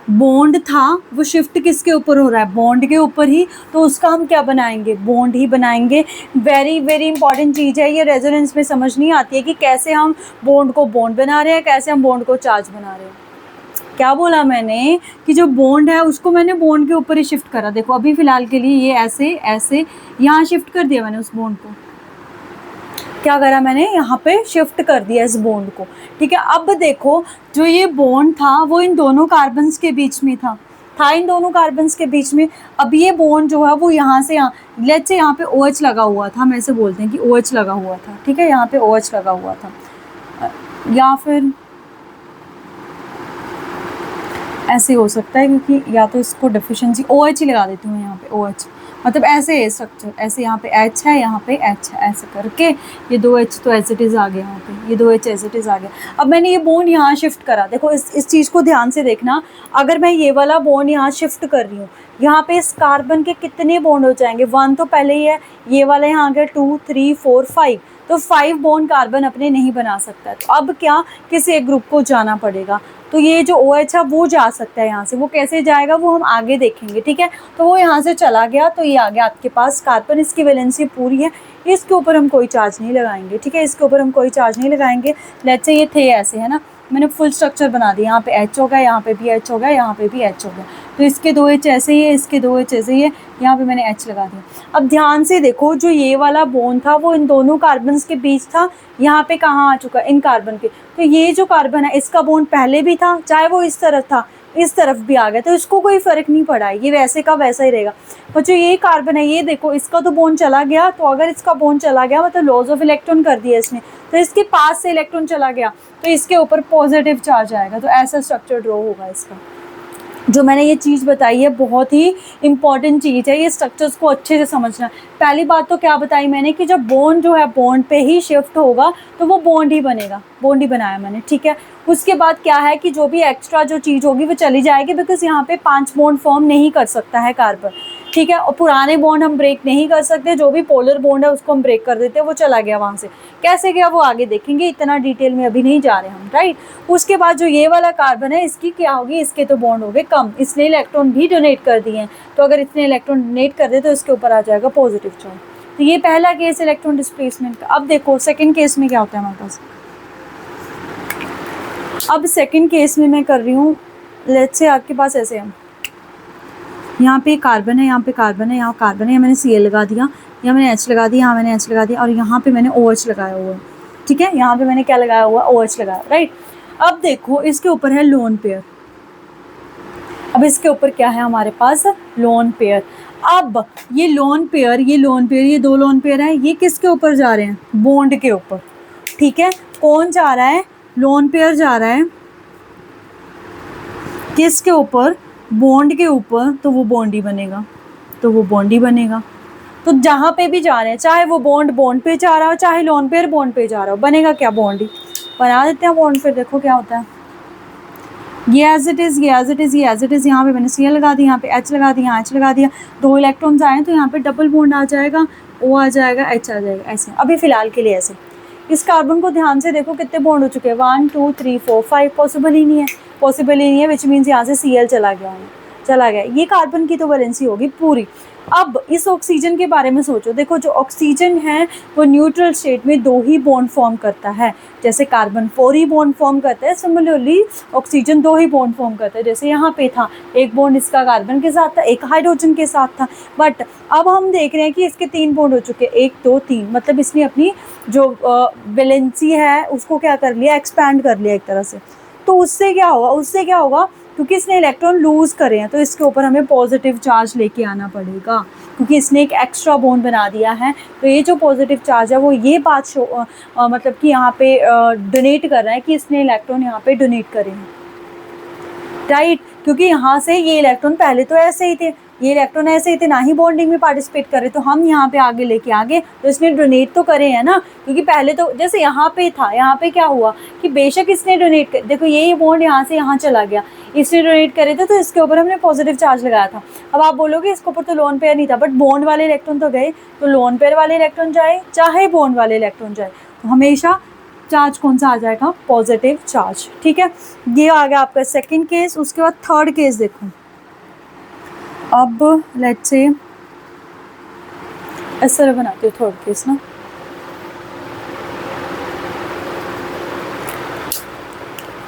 बॉन्ड था वो शिफ्ट किसके ऊपर हो रहा है, बॉन्ड के ऊपर ही, तो उसका हम क्या बनाएंगे, बॉन्ड ही बनाएंगे। वेरी वेरी इंपॉर्टेंट चीज़ है, ये रेजोनेंस में समझ नहीं आती है कि कैसे हम बॉन्ड को बॉन्ड बना रहे हैं, कैसे हम बॉन्ड को चार्ज बना रहे हैं। क्या बोला मैंने कि जो बॉन्ड है उसको मैंने बॉन्ड के ऊपर ही शिफ्ट करा। देखो अभी फ़िलहाल के लिए ये ऐसे यहाँ शिफ्ट कर दिया मैंने उस बॉन्ड को, क्या करा मैंने, यहाँ पे शिफ्ट कर दिया इस बॉन्ड को। ठीक है, अब देखो जो ये बॉन्ड था वो इन दोनों कार्बन्स के बीच में था इन दोनों कार्बन्स के बीच में। अब ये बॉन्ड जो है वो यहाँ से लेट्स से यहाँ पे OH लगा हुआ था, हम ऐसे बोलते हैं कि OH लगा हुआ था। ठीक है, यहाँ पे OH लगा हुआ था, या फिर ऐसे हो सकता है, क्योंकि या तो इसको डेफिशिएंसी OH ही लगा देती हूँ यहाँ पे, OH मतलब ऐसे है स्ट्रक्चर, ऐसे यहाँ पे H है, यहाँ पे H है, ऐसे करके ये 2H तो एज इट इज़ आ गया, यहाँ पे ये 2H एज इट इज़ आ गया। अब मैंने ये बॉन्ड यहाँ शिफ्ट करा, देखो इस चीज़ को ध्यान से देखना, अगर मैं ये वाला बॉन्ड यहाँ शिफ्ट कर रही हूँ, यहाँ पे इस कार्बन के कितने बॉन्ड हो जाएंगे, 1 तो पहले ही है, ये वाला यहाँ आ गया 2 3 4 5, तो 5 बॉन्ड कार्बन अपने नहीं बना सकता है। तो अब क्या, किसी एक ग्रुप को जाना पड़ेगा, तो ये जो OH है वो जा सकता है यहाँ से, वो कैसे जाएगा वो हम आगे देखेंगे, ठीक है। तो वो यहाँ से चला गया, तो ये आ गया आपके पास कार्बन, इसकी वैलेंसी पूरी है, इसके ऊपर हम कोई चार्ज नहीं लगाएंगे, ठीक है, इसके ऊपर हम कोई चार्ज नहीं लगाएंगे। लेट्स से ये थे ऐसे, है ना, मैंने फुल स्ट्रक्चर बना दिया, यहाँ पे H हो गया, यहाँ पे भी H हो गया, यहाँ पे भी H हो गया, तो इसके 2H ऐसे ही है, इसके 2H ऐसे ही है, यहाँ पे मैंने H लगा दिया। अब ध्यान से देखो, जो ये वाला बॉन्ड था वो इन दोनों कार्बन्स के बीच था, यहाँ पे कहाँ आ चुका, इन कार्बन के, तो ये जो कार्बन है इसका बॉन्ड पहले भी था, चाहे वो इस तरफ था, इस तरफ भी आ गया, तो इसको कोई फ़र्क नहीं पड़ा, ये वैसे का वैसा ही रहेगा। और जो ये कार्बन है, ये देखो इसका तो बॉन्ड चला गया, तो अगर इसका बॉन्ड चला गया मतलब लॉस ऑफ इलेक्ट्रॉन कर दिया इसने, तो इसके पास से इलेक्ट्रॉन चला गया, तो इसके ऊपर पॉजिटिव चार्ज आएगा, तो ऐसा स्ट्रक्चर ड्रॉ होगा इसका। जो मैंने ये चीज़ बताई है बहुत ही इंपॉर्टेंट चीज़ है, ये स्ट्रक्चर्स को अच्छे से समझना। पहली बात तो क्या बताई मैंने कि जब बॉन्ड जो है बॉन्ड पे ही शिफ्ट होगा तो वो बॉन्ड ही बनेगा, बॉन्ड ही बनाया मैंने, ठीक है। उसके बाद क्या है कि जो भी एक्स्ट्रा जो चीज़ होगी वो चली जाएगी, बिकॉज यहाँ पे 5 बॉन्ड फॉर्म नहीं कर सकता है कार्बन, ठीक है। और पुराने बॉन्ड हम ब्रेक नहीं कर सकते, जो भी पोलर बॉन्ड है उसको हम ब्रेक कर देते हैं, वो चला गया वहाँ से, कैसे गया वो आगे देखेंगे, इतना डिटेल में अभी नहीं जा रहे हम, राइट। उसके बाद जो ये वाला कार्बन है इसकी क्या होगी, इसके तो बॉन्ड हो गए कम, इसने इलेक्ट्रॉन भी डोनेट कर दिए हैं, तो अगर इसने इलेक्ट्रॉन डोनेट कर दे तो इसके ऊपर आ जाएगा पॉजिटिव चार्ज। तो ये पहला केस इलेक्ट्रॉन डिस्प्लेसमेंट का। अब देखो सेकेंड केस में क्या होता है हमारे पास। अब सेकेंड केस में मैं कर रही हूँ, लेट्स से आपके पास ऐसे है, यहाँ पे कार्बन है, यहाँ पे कार्बन है, यहाँ कार्बन है, मैंने Cl लगा दिया, यहाँ मैंने H लगा दिया, यहाँ मैंने H लगा दिया, और यहाँ पे मैंने OH लगाया हुआ है, ठीक है, यहाँ पे मैंने क्या लगाया हुआ है, OH लगाया, राइट। अब देखो इसके ऊपर है लोन पेयर, अब इसके ऊपर क्या है हमारे पास, लोन पेयर। अब ये लोन पेयर, ये लोन पेयर, ये 2 लोन पेयर है, ये किसके ऊपर जा रहे हैं, बॉन्ड के ऊपर, ठीक है। कौन जा रहा है, लोन पेयर जा रहा है किसके ऊपर, बॉन्ड के ऊपर, तो वो बॉन्ड ही बनेगा, तो वो बॉन्ड ही बनेगा। तो जहाँ पे भी जा रहे हैं, चाहे वो बॉन्ड पे जा रहा हो, चाहे लोन पेयर बॉन्ड पे जा रहा हो, बनेगा क्या, बॉन्ड ही। बना देते हैं बॉन्ड, फिर देखो क्या होता है, ये एज इट इज़, ये एज इट इज़, ये एज इट इज़, यहाँ पे मैंने Cl लगा दी, यहाँ पे H लगा दी, यहाँ H लगा दिया, 2 इलेक्ट्रॉन्स आए तो यहाँ पे डबल बॉन्ड आ जाएगा, O आ जाएगा, H आ जाएगा, ऐसे। अभी फ़िलहाल के लिए ऐसे। इस कार्बन को ध्यान से देखो कितने बॉन्ड हो चुके हैं, 1 2 3 4 5, पॉसिबल ही नहीं है, पॉसिबल ही नहीं है, विच मीन्स यहाँ से Cl चला गया, ये कार्बन की तो वैलेंसी होगी पूरी। अब इस ऑक्सीजन के बारे में सोचो, देखो जो ऑक्सीजन है वो न्यूट्रल स्टेट में 2 ही बॉन्ड फॉर्म करता है, जैसे कार्बन 4 ही बॉन्ड फॉर्म करता है, सिमिलरली ऑक्सीजन 2 ही बॉन्ड फॉर्म करता है। जैसे यहाँ पे था, एक बॉन्ड इसका कार्बन के साथ था, एक हाइड्रोजन के साथ था, बट अब हम देख रहे हैं कि इसके 3 बॉन्ड हो चुके हैं, 1 2 3, मतलब इसने अपनी जो वैलेंसी है उसको क्या कर लिया, एक्सपैंड कर लिया एक तरह से। तो उससे क्या होगा, क्योंकि इसने इलेक्ट्रॉन लूज़ करे हैं, तो इसके ऊपर हमें पॉजिटिव चार्ज लेके आना पड़ेगा, क्योंकि इसने एक एक्स्ट्रा बॉन्ड बना दिया है। तो ये जो पॉजिटिव चार्ज है वो ये बात मतलब कि यहाँ पे डोनेट कर रहा है कि इसने इलेक्ट्रॉन यहाँ पे डोनेट करे हैं, राइट। क्योंकि यहाँ से ये इलेक्ट्रॉन पहले तो ऐसे ही थे, ये इलेक्ट्रॉन ऐसे ही थे, ना ही बॉन्डिंग में पार्टिसिपेट कर रहे, तो हम यहाँ पे आगे लेके आगे, तो इसने डोनेट तो करे हैं ना, क्योंकि पहले तो जैसे यहाँ पे था, यहाँ पे क्या हुआ कि बेशक इसने डोनेट कर, देखो ये बॉन्ड यहाँ से यहाँ चला गया, इसने डोनेट करे थे, तो इसके ऊपर हमने पॉजिटिव चार्ज लगाया था। अब आप बोलोगे इसके ऊपर तो लोन पेयर नहीं था, बट बॉन्ड वाले इलेक्ट्रॉन तो गए, तो लोन पेयर वाले इलेक्ट्रॉन जाए चाहे बॉन्ड वाले इलेक्ट्रॉन जाए, तो हमेशा चार्ज कौन सा आ जाएगा, पॉजिटिव चार्ज, ठीक है। ये आ गया आपका सेकेंड केस। उसके बाद थर्ड केस देखो, अब लेट्स से इस तरह बनाते हो थर्ड केस ना,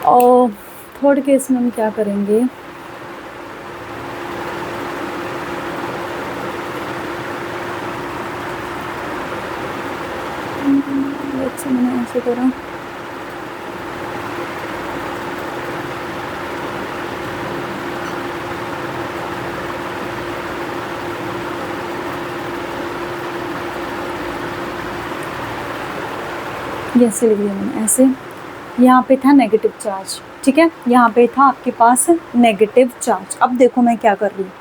और थर्ड केस में हम क्या करेंगे, लेट्स से मैंने ऐसे करा, ऐसे लिख दिया मैंने, ऐसे। यहाँ पे था नेगेटिव चार्ज, ठीक है, यहाँ पे था आपके पास नेगेटिव चार्ज। अब देखो मैं क्या कर रही हूँ,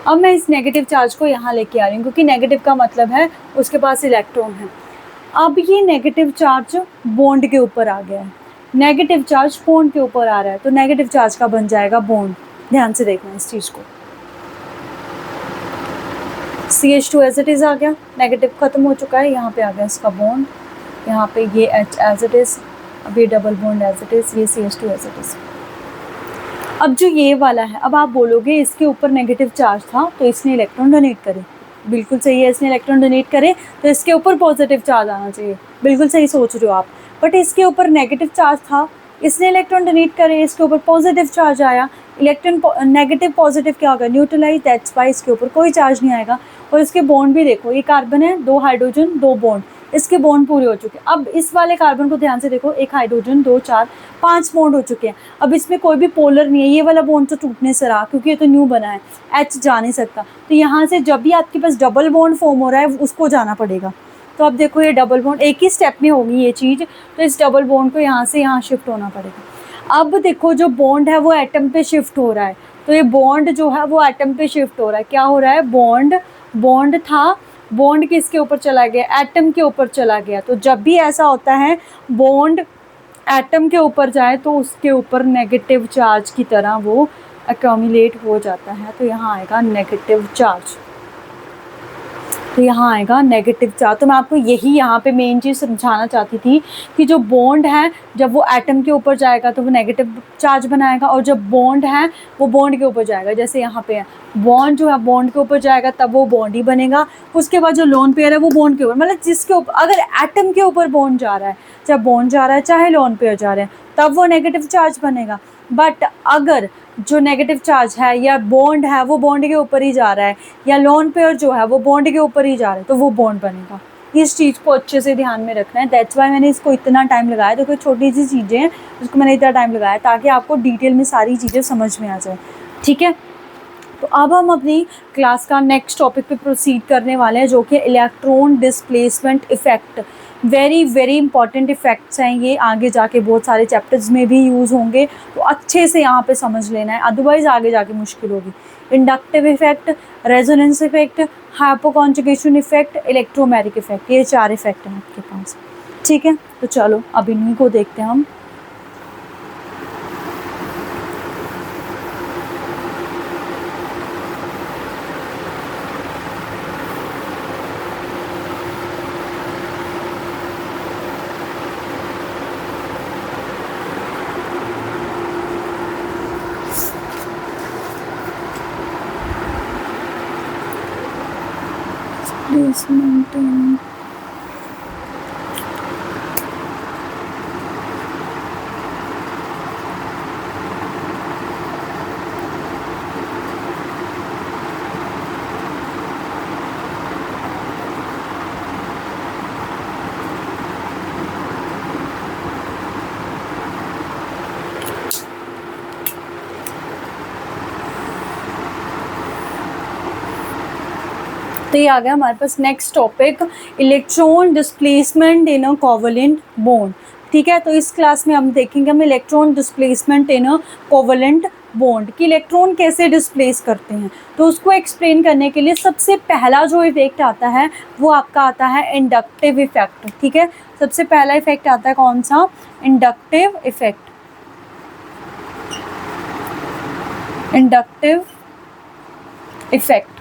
अब मैं इस नेगेटिव चार्ज को यहाँ लेके आ रही हूँ, क्योंकि नेगेटिव का मतलब है उसके पास इलेक्ट्रॉन है। अब ये नेगेटिव चार्ज बॉन्ड के ऊपर आ गया है, नेगेटिव चार्ज बॉन्ड के ऊपर आ रहा है, तो नेगेटिव चार्ज का बन जाएगा बॉन्ड। ध्यान से देखना इस चीज़ को, CH2 एज इट इज़ आ गया, नेगेटिव खत्म हो चुका है, यहाँ पे आ गया इसका बॉन्ड, यहाँ पे ये H एज इट इज़, अब ये double bond as it is, ये CH2 एज इट इज़। अब जो ये वाला है, अब आप बोलोगे इसके ऊपर नेगेटिव चार्ज था तो इसने इलेक्ट्रॉन डोनेट करे, बिल्कुल सही है, इसने इलेक्ट्रॉन डोनेट करे तो इसके ऊपर पॉजिटिव चार्ज आना चाहिए, बिल्कुल सही सोच रहे हो आप। बट इसके ऊपर नेगेटिव चार्ज था, इसने इलेक्ट्रॉन डोनेट करे, इसके ऊपर पॉजिटिव चार्ज आया, इलेक्ट्रॉन नेगेटिव पॉजिटिव क्या होगा, न्यूट्रलाइज, दैट्स वाई इसके ऊपर कोई चार्ज नहीं आएगा। और इसके बॉन्ड भी देखो, ये कार्बन है, 2 हाइड्रोजन 2 बॉन्ड, इसके बॉन्ड पूरे हो चुके हैं। अब इस वाले कार्बन को ध्यान से देखो, 1 हाइड्रोजन 2 4 5 बॉन्ड हो चुके हैं। अब इसमें कोई भी पोलर नहीं है, ये वाला बॉन्ड तो टूटने से रहा, क्योंकि ये तो न्यू बना है, H जा नहीं सकता। तो यहाँ से जब भी आपके पास डबल बॉन्ड फॉर्म हो रहा है उसको जाना पड़ेगा। तो अब देखो ये डबल बॉन्ड एक ही स्टेप में होगी ये चीज़, तो इस डबल बॉन्ड को यहाँ से यहाँ शिफ्ट होना पड़ेगा। अब देखो जो बॉन्ड है वो एटम पे शिफ्ट हो रहा है, तो ये बॉन्ड जो है वो एटम पे शिफ्ट हो रहा है। क्या हो रहा है, बॉन्ड था, बॉन्ड किसके ऊपर चला गया, एटम के ऊपर चला गया। तो जब भी ऐसा होता है बॉन्ड एटम के ऊपर जाए तो उसके ऊपर नेगेटिव चार्ज की तरह वो एक्यूमुलेट हो जाता है, तो यहाँ आएगा नेगेटिव चार्ज, तो यहाँ आएगा नेगेटिव चार्ज। तो मैं आपको यही यहाँ पे मेन चीज़ समझाना चाहती थी कि जो बॉन्ड है जब वो एटम के ऊपर जाएगा तो वो नेगेटिव चार्ज बनाएगा, और जब बॉन्ड है वो बॉन्ड के ऊपर जाएगा, जैसे यहाँ पे है बॉन्ड जो है बॉन्ड के ऊपर जाएगा तब वो बॉन्ड ही बनेगा। उसके बाद जो लोन पेयर है वो बॉन्ड के ऊपर, मतलब जिसके ऊपर अगर एटम के ऊपर बॉन्ड जा रहा है, चाहे बॉन्ड जा रहा है चाहे लोन पेयर जा रहे हैं, तब वो नेगेटिव चार्ज बनेगा। बट अगर जो नेगेटिव चार्ज है या बॉन्ड है वो बॉन्ड के ऊपर ही जा रहा है, या लोन पेयर जो है वो बॉन्ड के ऊपर ही जा रहा है, तो वो बॉन्ड बनेगा। इस चीज़ को अच्छे से ध्यान में रखना है, दैट्स वाई मैंने इसको इतना टाइम लगाया। देखो छोटी सी चीज़ें हैं उसको मैंने इतना टाइम लगाया ताकि आपको डिटेल में सारी चीज़ें समझ में आ जाए, ठीक है। तो अब हम अपनी क्लास का नेक्स्ट टॉपिक पे प्रोसीड करने वाले हैं, जो कि electron displacement effect. Very very important effects हैं ये, आगे जाके बहुत सारे चैप्टर्स में भी यूज़ होंगे, तो अच्छे से यहाँ पे समझ लेना है, अदरवाइज़ आगे जाके मुश्किल होगी। Inductive effect, resonance effect, hyperconjugation effect, electromagnetic effect, ये 4 इफ़ेक्ट हैं आपके पास, ठीक है। तो चलो अब इन्हीं को देखते हैं हम। Dismantling. तो ये आ गया हमारे पास next topic, electron displacement in a covalent bond, ठीक है। तो इस क्लास में हम देखेंगे हम electron displacement in a covalent bond कि इलेक्ट्रॉन कैसे डिस्प्लेस करते हैं। तो उसको एक्सप्लेन करने के लिए सबसे पहला जो इफेक्ट आता है वो आपका आता है इंडक्टिव इफेक्ट, ठीक है। सबसे पहला इफेक्ट आता है कौन सा, इंडक्टिव इफेक्ट। इंडक्टिव इफेक्ट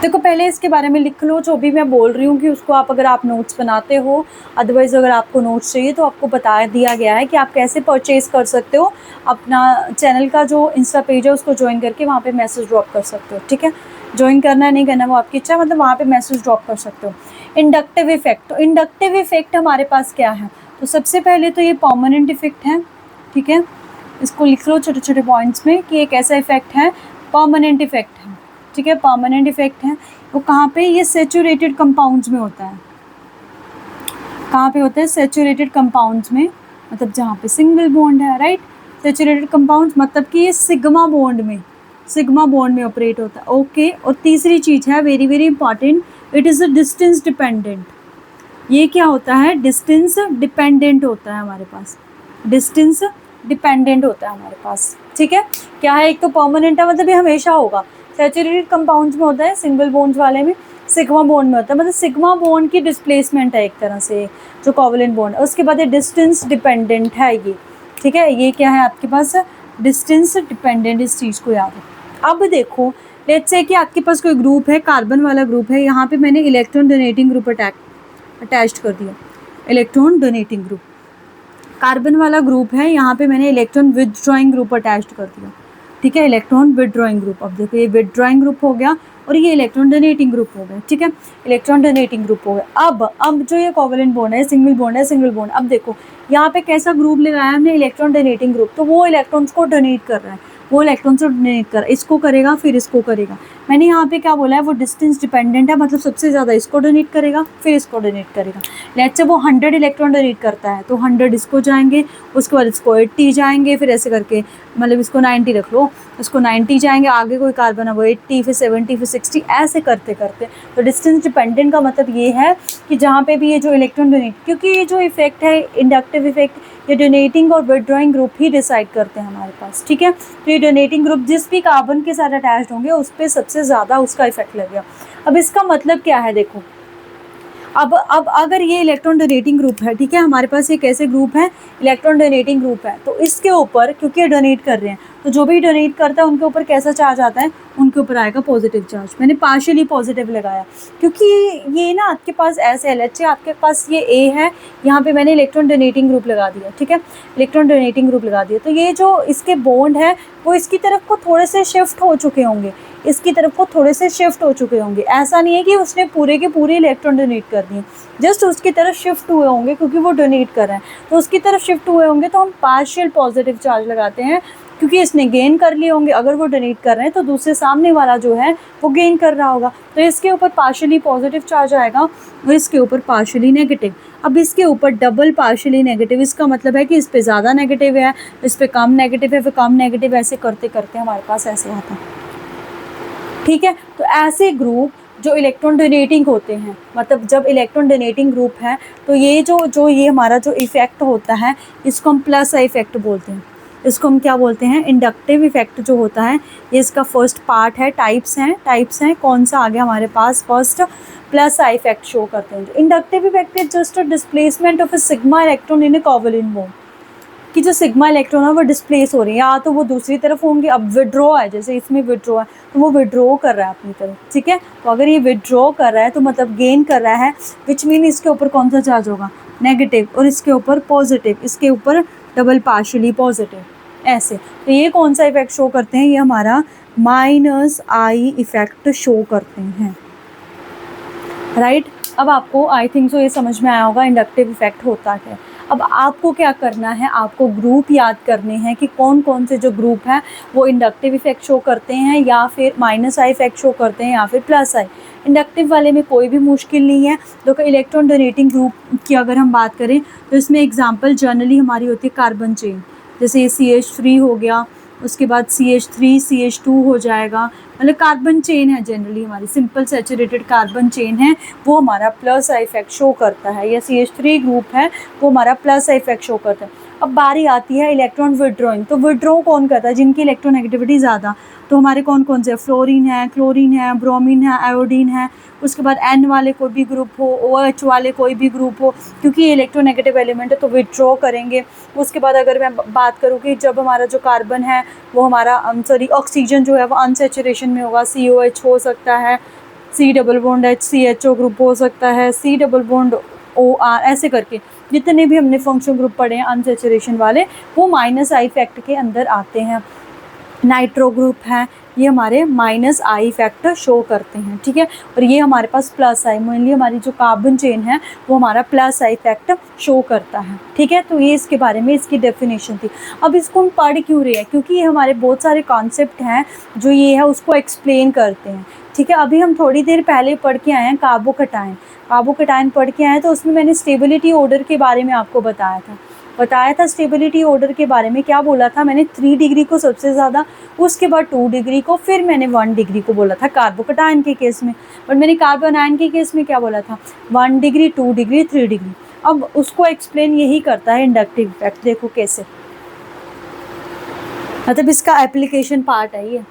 देखो पहले इसके बारे में लिख लो जो भी मैं बोल रही हूँ कि उसको आप अगर आप नोट्स बनाते हो, अदरवाइज़ अगर आपको नोट्स चाहिए तो आपको बता दिया गया है कि आप कैसे परचेज़ कर सकते हो। अपना चैनल का जो इंस्टा पेज है उसको ज्वाइन करके वहाँ पे मैसेज ड्रॉप कर सकते हो, ठीक है। ज्वाइन करना है नहीं करना वो आपकी इच्छा, मतलब वहाँ पे मैसेज ड्रॉप कर सकते हो। इंडक्टिव इफेक्ट, तो इंडक्टिव इफेक्ट हमारे पास क्या है, तो सबसे पहले तो ये परमानेंट इफेक्ट है, ठीक है। इसको लिख लो छोटे छोटे पॉइंट्स में कि एक ऐसा इफेक्ट है, परमानेंट इफेक्ट है, ठीक है। परमानेंट इफेक्ट है वो कहाँ पे, ये सैचुरेटेड कंपाउंड्स में होता है। कहाँ पे होता है, सैचुरेटेड कंपाउंड्स में, मतलब जहाँ पे सिंगल बॉन्ड है, राइट। सैचुरेटेड कंपाउंड्स मतलब कि ये सिग्मा बॉन्ड में ऑपरेट होता है, ओके। और तीसरी चीज़ है very very important, it is a distance dependent. ये क्या होता है, डिस्टेंस डिपेंडेंट होता है हमारे पास, डिस्टेंस डिपेंडेंट होता है हमारे पास, ठीक है। क्या है, एक तो परमानेंट है, मतलब ये हमेशा होगा। सैचुरेटेड कंपाउंड्स में होता है, सिंगल बॉन्ड्स वाले में, सिग्मा बॉन्ड में होता है, मतलब सिग्मा बॉन्ड की डिस्प्लेसमेंट है एक तरह से जो कोवलेंट बॉन्ड है। उसके बाद ये डिस्टेंस डिपेंडेंट है ये, ठीक है। ये क्या है आपके पास, डिस्टेंस डिपेंडेंट, इस चीज़ को याद है। अब देखो, लेट्स से कि आपके पास कोई ग्रुप है, कार्बन वाला ग्रुप है, यहाँ पे मैंने इलेक्ट्रॉन डोनेटिंग ग्रुप अटैच कर दिया, इलेक्ट्रॉन डोनेटिंग ग्रुप। कार्बन वाला ग्रुप है, यहाँ पे मैंने इलेक्ट्रॉन विदड्रॉइंग ग्रुप अटैच कर दिया, ठीक है, इलेक्ट्रॉन विदड्रॉइंग ग्रुप। अब देखो ये विदड्रॉइंग ग्रुप हो गया और ये इलेक्ट्रॉन डोनेटिंग ग्रुप हो गया, ठीक है, इलेक्ट्रॉन डोनेटिंग ग्रुप हो गया। अब जो ये कोवलेंट बॉन्ड है, सिंगल बॉन्ड है, सिंगल बॉन्ड। अब देखो यहाँ पे कैसा ग्रुप लगाया हमने, इलेक्ट्रॉन डोनेटिंग ग्रुप, तो वो इलेक्ट्रॉन्स को डोनेट कर रहा है, वो इलेक्ट्रॉन्स को डोनेट कर, इसको करेगा फिर इसको करेगा। मैंने यहाँ पे क्या बोला है, वो डिस्टेंस डिपेंडेंट है, मतलब सबसे ज़्यादा इसको डोनेट करेगा फिर इसको डोनेट करेगा। लेट्स से वो 100 इलेक्ट्रॉन डोनेट करता है तो 100 इसको जाएंगे, उसके बाद इसको 80 जाएंगे, फिर ऐसे करके, मतलब इसको 90 रख लो, इसको 90 जाएंगे, आगे कोई कार्बन है वो 80, फिर 70, फिर 60, ऐसे करते करते। तो डिस्टेंस डिपेंडेंट का मतलब ये है कि जहाँ पे भी ये जो इलेक्ट्रॉन डोनेट, क्योंकि ये जो इफेक्ट है इंडक्टिव इफेक्ट, ये डोनेटिंग और विदड्रॉइंग ग्रुप ही डिसाइड करते हैं हमारे पास, ठीक है। तो ये डोनेटिंग ग्रुप जिस भी कार्बन के साथ अटैच्ड होंगे उस पर सबसे ज़्यादा उसका इफेक्ट लगेगा। अब इसका मतलब क्या है, देखो अब अगर ये इलेक्ट्रॉन डोनेटिंग ग्रुप है, ठीक है, हमारे पास ये कैसे ग्रुप है, इलेक्ट्रॉन डोनेटिंग ग्रुप है, तो इसके ऊपर क्योंकि ये डोनेट कर रहे हैं तो जो भी डोनेट करता है उनके ऊपर कैसा चार्ज आता है, उनके ऊपर आएगा पॉजिटिव चार्ज। मैंने पार्शियली पॉजिटिव लगाया क्योंकि ये ना आपके पास ऐसे है, आपके पास ये ए है, यहाँ पे मैंने इलेक्ट्रॉन डोनेटिंग ग्रुप लगा दिया, ठीक है, इलेक्ट्रॉन डोनेटिंग ग्रुप लगा दिया। तो ये जो इसके बॉन्ड है वो इसकी तरफ को थोड़े से शिफ्ट हो चुके होंगे, इसकी तरफ को थोड़े से शिफ्ट हो चुके होंगे। ऐसा नहीं है कि उसने पूरे के पूरे इलेक्ट्रॉन डोनेट कर दिए, जस्ट उसकी तरफ शिफ्ट हुए होंगे क्योंकि वो डोनेट कर रहे हैं, तो उसकी तरफ शिफ्ट हुए होंगे तो हम पार्शियल पॉजिटिव चार्ज लगाते हैं क्योंकि इसने गेन कर लिए होंगे। अगर वो डोनेट कर रहे हैं तो दूसरे सामने वाला जो है वो गेन कर रहा होगा, तो इसके ऊपर पार्शियली पॉजिटिव चार्ज आएगा और इसके ऊपर पार्शियली नेगेटिव। अब इसके ऊपर डबल पार्शियली नेगेटिव, इसका मतलब है कि इस पे ज़्यादा नेगेटिव है, इस पे कम नेगेटिव है, फिर कम नेगेटिव, ऐसे करते करते हमारे पास ऐसे आता है, ठीक है। तो ऐसे ग्रुप जो इलेक्ट्रॉन डोनेटिंग होते हैं, मतलब जब इलेक्ट्रॉन डोनेटिंग ग्रुप है तो ये जो ये हमारा जो इफ़ेक्ट होता है इसको हम प्लस आई इफेक्ट बोलते हैं। इसको हम क्या बोलते हैं, इंडक्टिव इफेक्ट जो होता है, ये इसका फर्स्ट पार्ट है। टाइप्स हैं कौन सा आ गया हमारे पास, first plus I effect show करते हैं। Inductive effect is just a displacement of a sigma electron in a covalent bond, कि जो सिग्मा इलेक्ट्रॉन है वो डिस्प्लेस हो रही है, या तो वो दूसरी तरफ होंगे। अब विड्रॉ है, जैसे इसमें विड्रॉ है तो वो विड्रॉ कर रहा है अपनी तरफ, ठीक है। तो अगर ये विड्रॉ कर रहा है तो मतलब गेन कर रहा है, विच मीन इसके ऊपर कौन सा चार्ज होगा, नेगेटिव, और इसके ऊपर पॉजिटिव, इसके ऊपर डबल पार्शियली पॉजिटिव, ऐसे। तो ये कौन सा इफेक्ट शो करते हैं, ये हमारा माइनस आई इफेक्ट शो करते हैं, राइट। अब आपको आई थिंक सो ये समझ में आया होगा इंडक्टिव इफेक्ट होता है। अब आपको क्या करना है, आपको ग्रुप याद करने हैं कि कौन कौन से जो ग्रुप हैं वो इंडक्टिव इफेक्ट शो करते हैं या फिर माइनस आई इफेक्ट शो करते हैं या फिर प्लस आई। इंडक्टिव वाले में कोई भी मुश्किल नहीं है। तो इलेक्ट्रॉन डोनेटिंग ग्रुप की अगर हम बात करें तो इसमें एग्जांपल जनरली हमारी होती है कार्बन चेन, जैसे ये CH3 हो गया, उसके बाद CH3 CH2 हो जाएगा, मतलब कार्बन चेन है जनरली हमारी, सिंपल सैचुरेटेड कार्बन चेन है, वो हमारा प्लस आई इफेक्ट शो करता है, या CH3 ग्रुप है वो हमारा प्लस आई इफेक्ट शो करता है। अब बारी आती है इलेक्ट्रॉन विड्रॉइंग, तो विड्रॉ कौन करता है, जिनकी इलेक्ट्रोनेगेटिविटी ज़्यादा, तो हमारे कौन कौन से, फ्लोरीन है, क्लोरीन है, ब्रोमीन है, आयोडीन है, उसके बाद N वाले कोई भी ग्रुप हो, OH वाले कोई भी ग्रुप हो, क्योंकि ये इलेक्ट्रोनेगेटिव एलिमेंट है तो विड्रॉ करेंगे। उसके बाद अगर मैं बात करूँ कि जब हमारा जो कार्बन है वो हमारा ऑक्सीजन जो है वो अनसैचुरेशन में होगा, COH हो सकता है, C double bond H CHO group हो सकता है, C डबल बॉन्ड OR, ऐसे करके जितने भी हमने फंक्शन ग्रुप पढ़े हैं अनसैचुरेशन वाले वो माइनस आई इफेक्ट के अंदर आते हैं। नाइट्रो ग्रुप है, ये हमारे माइनस आई इफेक्ट शो करते हैं, ठीक है। और ये हमारे पास प्लस आई, मेनली हमारी जो कार्बन चेन है वो हमारा प्लस आई इफेक्ट शो करता है, ठीक है। तो ये इसके बारे में इसकी डेफिनेशन थी। अब इसको हम पढ़ क्यों रहे हैं, क्योंकि ये हमारे बहुत सारे कॉन्सेप्ट हैं जो ये है उसको एक्सप्लेन करते हैं, ठीक है। अभी हम थोड़ी देर पहले पढ़ के आए हैं कार्बोकटायन पढ़ के आए हैं, तो उसमें मैंने स्टेबिलिटी ऑर्डर के बारे में आपको बताया था। बताया था स्टेबिलिटी ऑर्डर के बारे में, क्या बोला था मैंने, 3 डिग्री को सबसे ज़्यादा, उसके बाद 2 डिग्री को, फिर मैंने 1 डिग्री को बोला था कार्बोकटायन के केस में। बट मैंने कार्बन आयन के केस में क्या बोला था, 1 डिग्री, 2 डिग्री, 3 डिग्री। अब उसको एक्सप्लेन यही करता है इंडक्टिव इफेक्ट। देखो कैसे, मतलब इसका एप्लीकेशन पार्ट है ये,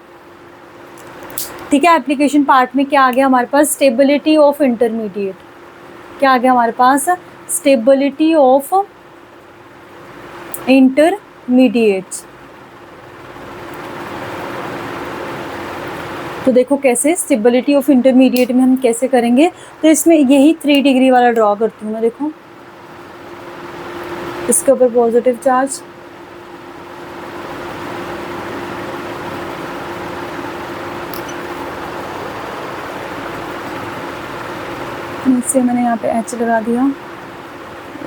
ठीक है। एप्लीकेशन पार्ट में क्या आ गया हमारे पास, स्टेबिलिटी ऑफ इंटरमीडिएट, क्या आ गया हमारे पास, स्टेबिलिटी ऑफ इंटरमीडिएट्स। तो देखो कैसे स्टेबिलिटी ऑफ इंटरमीडिएट में हम कैसे करेंगे, तो इसमें यही 3 डिग्री वाला ड्रॉ करती हूँ मैं। देखो इसके ऊपर पॉजिटिव चार्ज, इससे मैंने यहाँ पे H लगा दिया,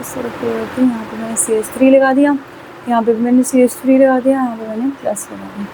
इस तरफ यहाँ पे मैंने CH3 लगा दिया, यहाँ पे भी मैंने CH3 लगा दिया, यहाँ पे मैंने प्लस लगा दिया।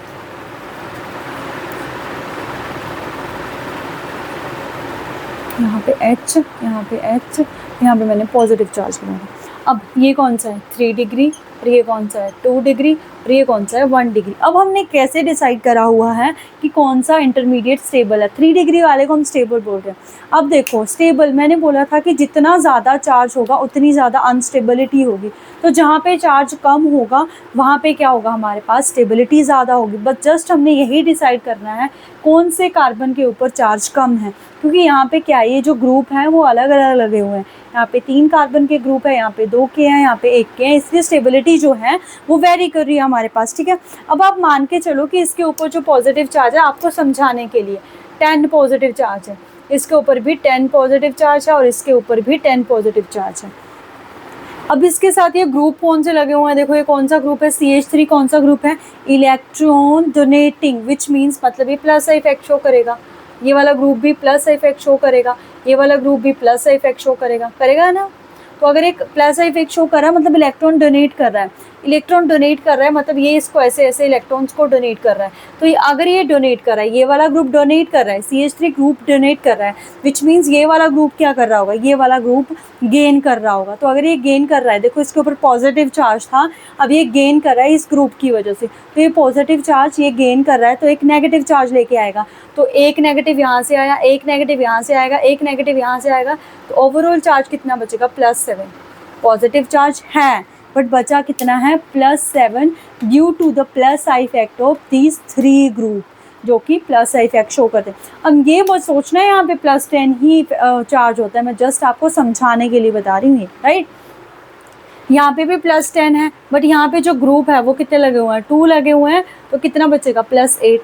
यहाँ पे H, यहाँ पे H, यहाँ पे मैंने पॉजिटिव चार्ज लगा दिया। अब ये कौन सा है, 3 डिग्री, और ये कौन सा है, 2 डिग्री, और ये कौन सा है, 1 डिग्री। अब हमने कैसे डिसाइड करा हुआ है कि कौन सा इंटरमीडिएट स्टेबल है, 3 डिग्री वाले को हम स्टेबल बोल रहे हैं। अब देखो स्टेबल, मैंने बोला था कि जितना ज़्यादा चार्ज होगा उतनी ज़्यादा अनस्टेबिलिटी होगी, तो जहाँ पे चार्ज कम होगा वहाँ पे क्या होगा, हमारे पास स्टेबिलिटी ज़्यादा होगी। बस जस्ट हमने यही डिसाइड करना है कौन से कार्बन के ऊपर चार्ज कम है, क्योंकि यहाँ पे क्या है, ये जो ग्रुप हैं वो अलग अलग लगे हुए हैं। यहाँ पे 3 कार्बन के ग्रुप है, यहाँ पे 2 के हैं, यहाँ पे 1 के हैं, इसलिए स्टेबिलिटी जो है वो वेरी कर रही है हमारे पास, ठीक है। अब आप मान के चलो कि इसके ऊपर जो पॉजिटिव चार्ज है, आपको समझाने के लिए 10 पॉजिटिव चार्ज है, इसके ऊपर भी 10 पॉजिटिव चार्ज है, और इसके ऊपर भी 10 पॉजिटिव चार्ज है। अब इसके साथ ये ग्रुप कौन से लगे हुए हैं, देखो ये कौन सा ग्रुप है, CH3 कौन सा ग्रुप है, इलेक्ट्रॉन डोनेटिंग, विच मीन्स मतलब ये प्लस इफेक्ट शो करेगा, ये वाला ग्रुप भी प्लस इफेक्ट शो करेगा, ये वाला ग्रुप भी प्लस इफेक्ट शो करेगा, करेगा ना। तो अगर एक प्लस इफेक्ट शो कर रहा है मतलब इलेक्ट्रॉन डोनेट कर रहा है, इलेक्ट्रॉन डोनेट कर रहा है मतलब ये इसको ऐसे ऐसे इलेक्ट्रॉन्स को डोनेट कर रहा है। तो ये अगर ये डोनेट कर रहा है, ये वाला ग्रुप डोनेट कर रहा है, CH3 ग्रुप डोनेट कर रहा है, विच मीन्स ये वाला ग्रुप क्या कर रहा होगा, ये वाला ग्रुप गेन कर रहा होगा। तो अगर ये गेन कर रहा है, देखो इसके ऊपर पॉजिटिव चार्ज था, अब ये गेन कर रहा है इस ग्रुप की वजह से, तो ये पॉजिटिव चार्ज ये गेन कर रहा है, तो एक नेगेटिव चार्ज लेके आएगा। तो एक नेगेटिव यहाँ से आया, एक नेगेटिव यहाँ से आएगा, एक नेगेटिव यहाँ से आएगा, तो ओवरऑल चार्ज कितना बचेगा, +7। पॉजिटिव चार्ज है बट बचा कितना है, +7, due to the plus I effect of these 3 group, जो कि प्लस आई इफेक्ट शो करते हैं। अब ये मत सोचना है यहाँ पे +10 ही चार्ज होता है, मैं जस्ट आपको समझाने के लिए बता रही हूँ, राइट। यहाँ पे भी +10 है, बट यहाँ पे जो ग्रुप है वो कितने लगे हुए हैं, 2 लगे हुए हैं, तो कितना बचेगा, +8।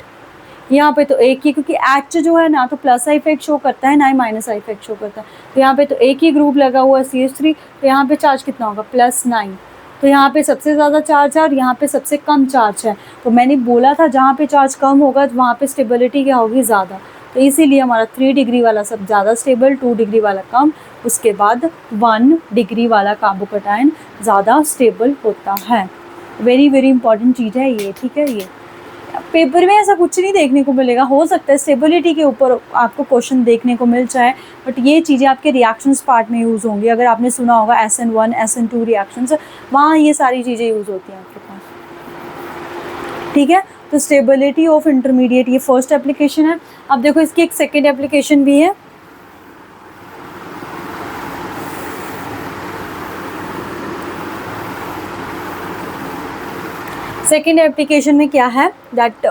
यहाँ पे तो एक ही, क्योंकि H जो है ना तो प्लस आई इफेक्ट शो करता है ना ही माइनस आई इफेक्ट शो करता है, तो यहाँ पे तो एक ही ग्रुप लगा हुआ है CH3, तो यहाँ पे चार्ज कितना होगा, +9। तो यहाँ पे सबसे ज़्यादा चार्ज है और यहाँ पे सबसे कम चार्ज है। तो मैंने बोला था जहाँ पे चार्ज कम होगा वहाँ पे स्टेबिलिटी क्या होगी, ज़्यादा। तो इसीलिए हमारा 3 डिग्री वाला सब ज़्यादा स्टेबल, 2 डिग्री वाला कम, उसके बाद 1 डिग्री वाला कार्बोकटायन ज़्यादा स्टेबल होता है। वेरी वेरी इंपॉर्टेंट चीज़ है ये, ठीक है। ये पेपर में ऐसा कुछ नहीं देखने को मिलेगा, हो सकता है स्टेबिलिटी के ऊपर आपको क्वेश्चन देखने को मिल जाए, बट ये चीज़ें आपके रिएक्शंस पार्ट में यूज़ होंगी। अगर आपने सुना होगा SN1 SN2 रिएक्शंस, वहाँ ये सारी चीज़ें यूज़ होती हैं आपके पास, ठीक है। तो स्टेबिलिटी ऑफ इंटरमीडिएट ये फर्स्ट एप्लीकेशन है। अब देखो इसकी एक सेकेंड एप्लीकेशन भी है। सेकेंड एप्लीकेशन में क्या है दैट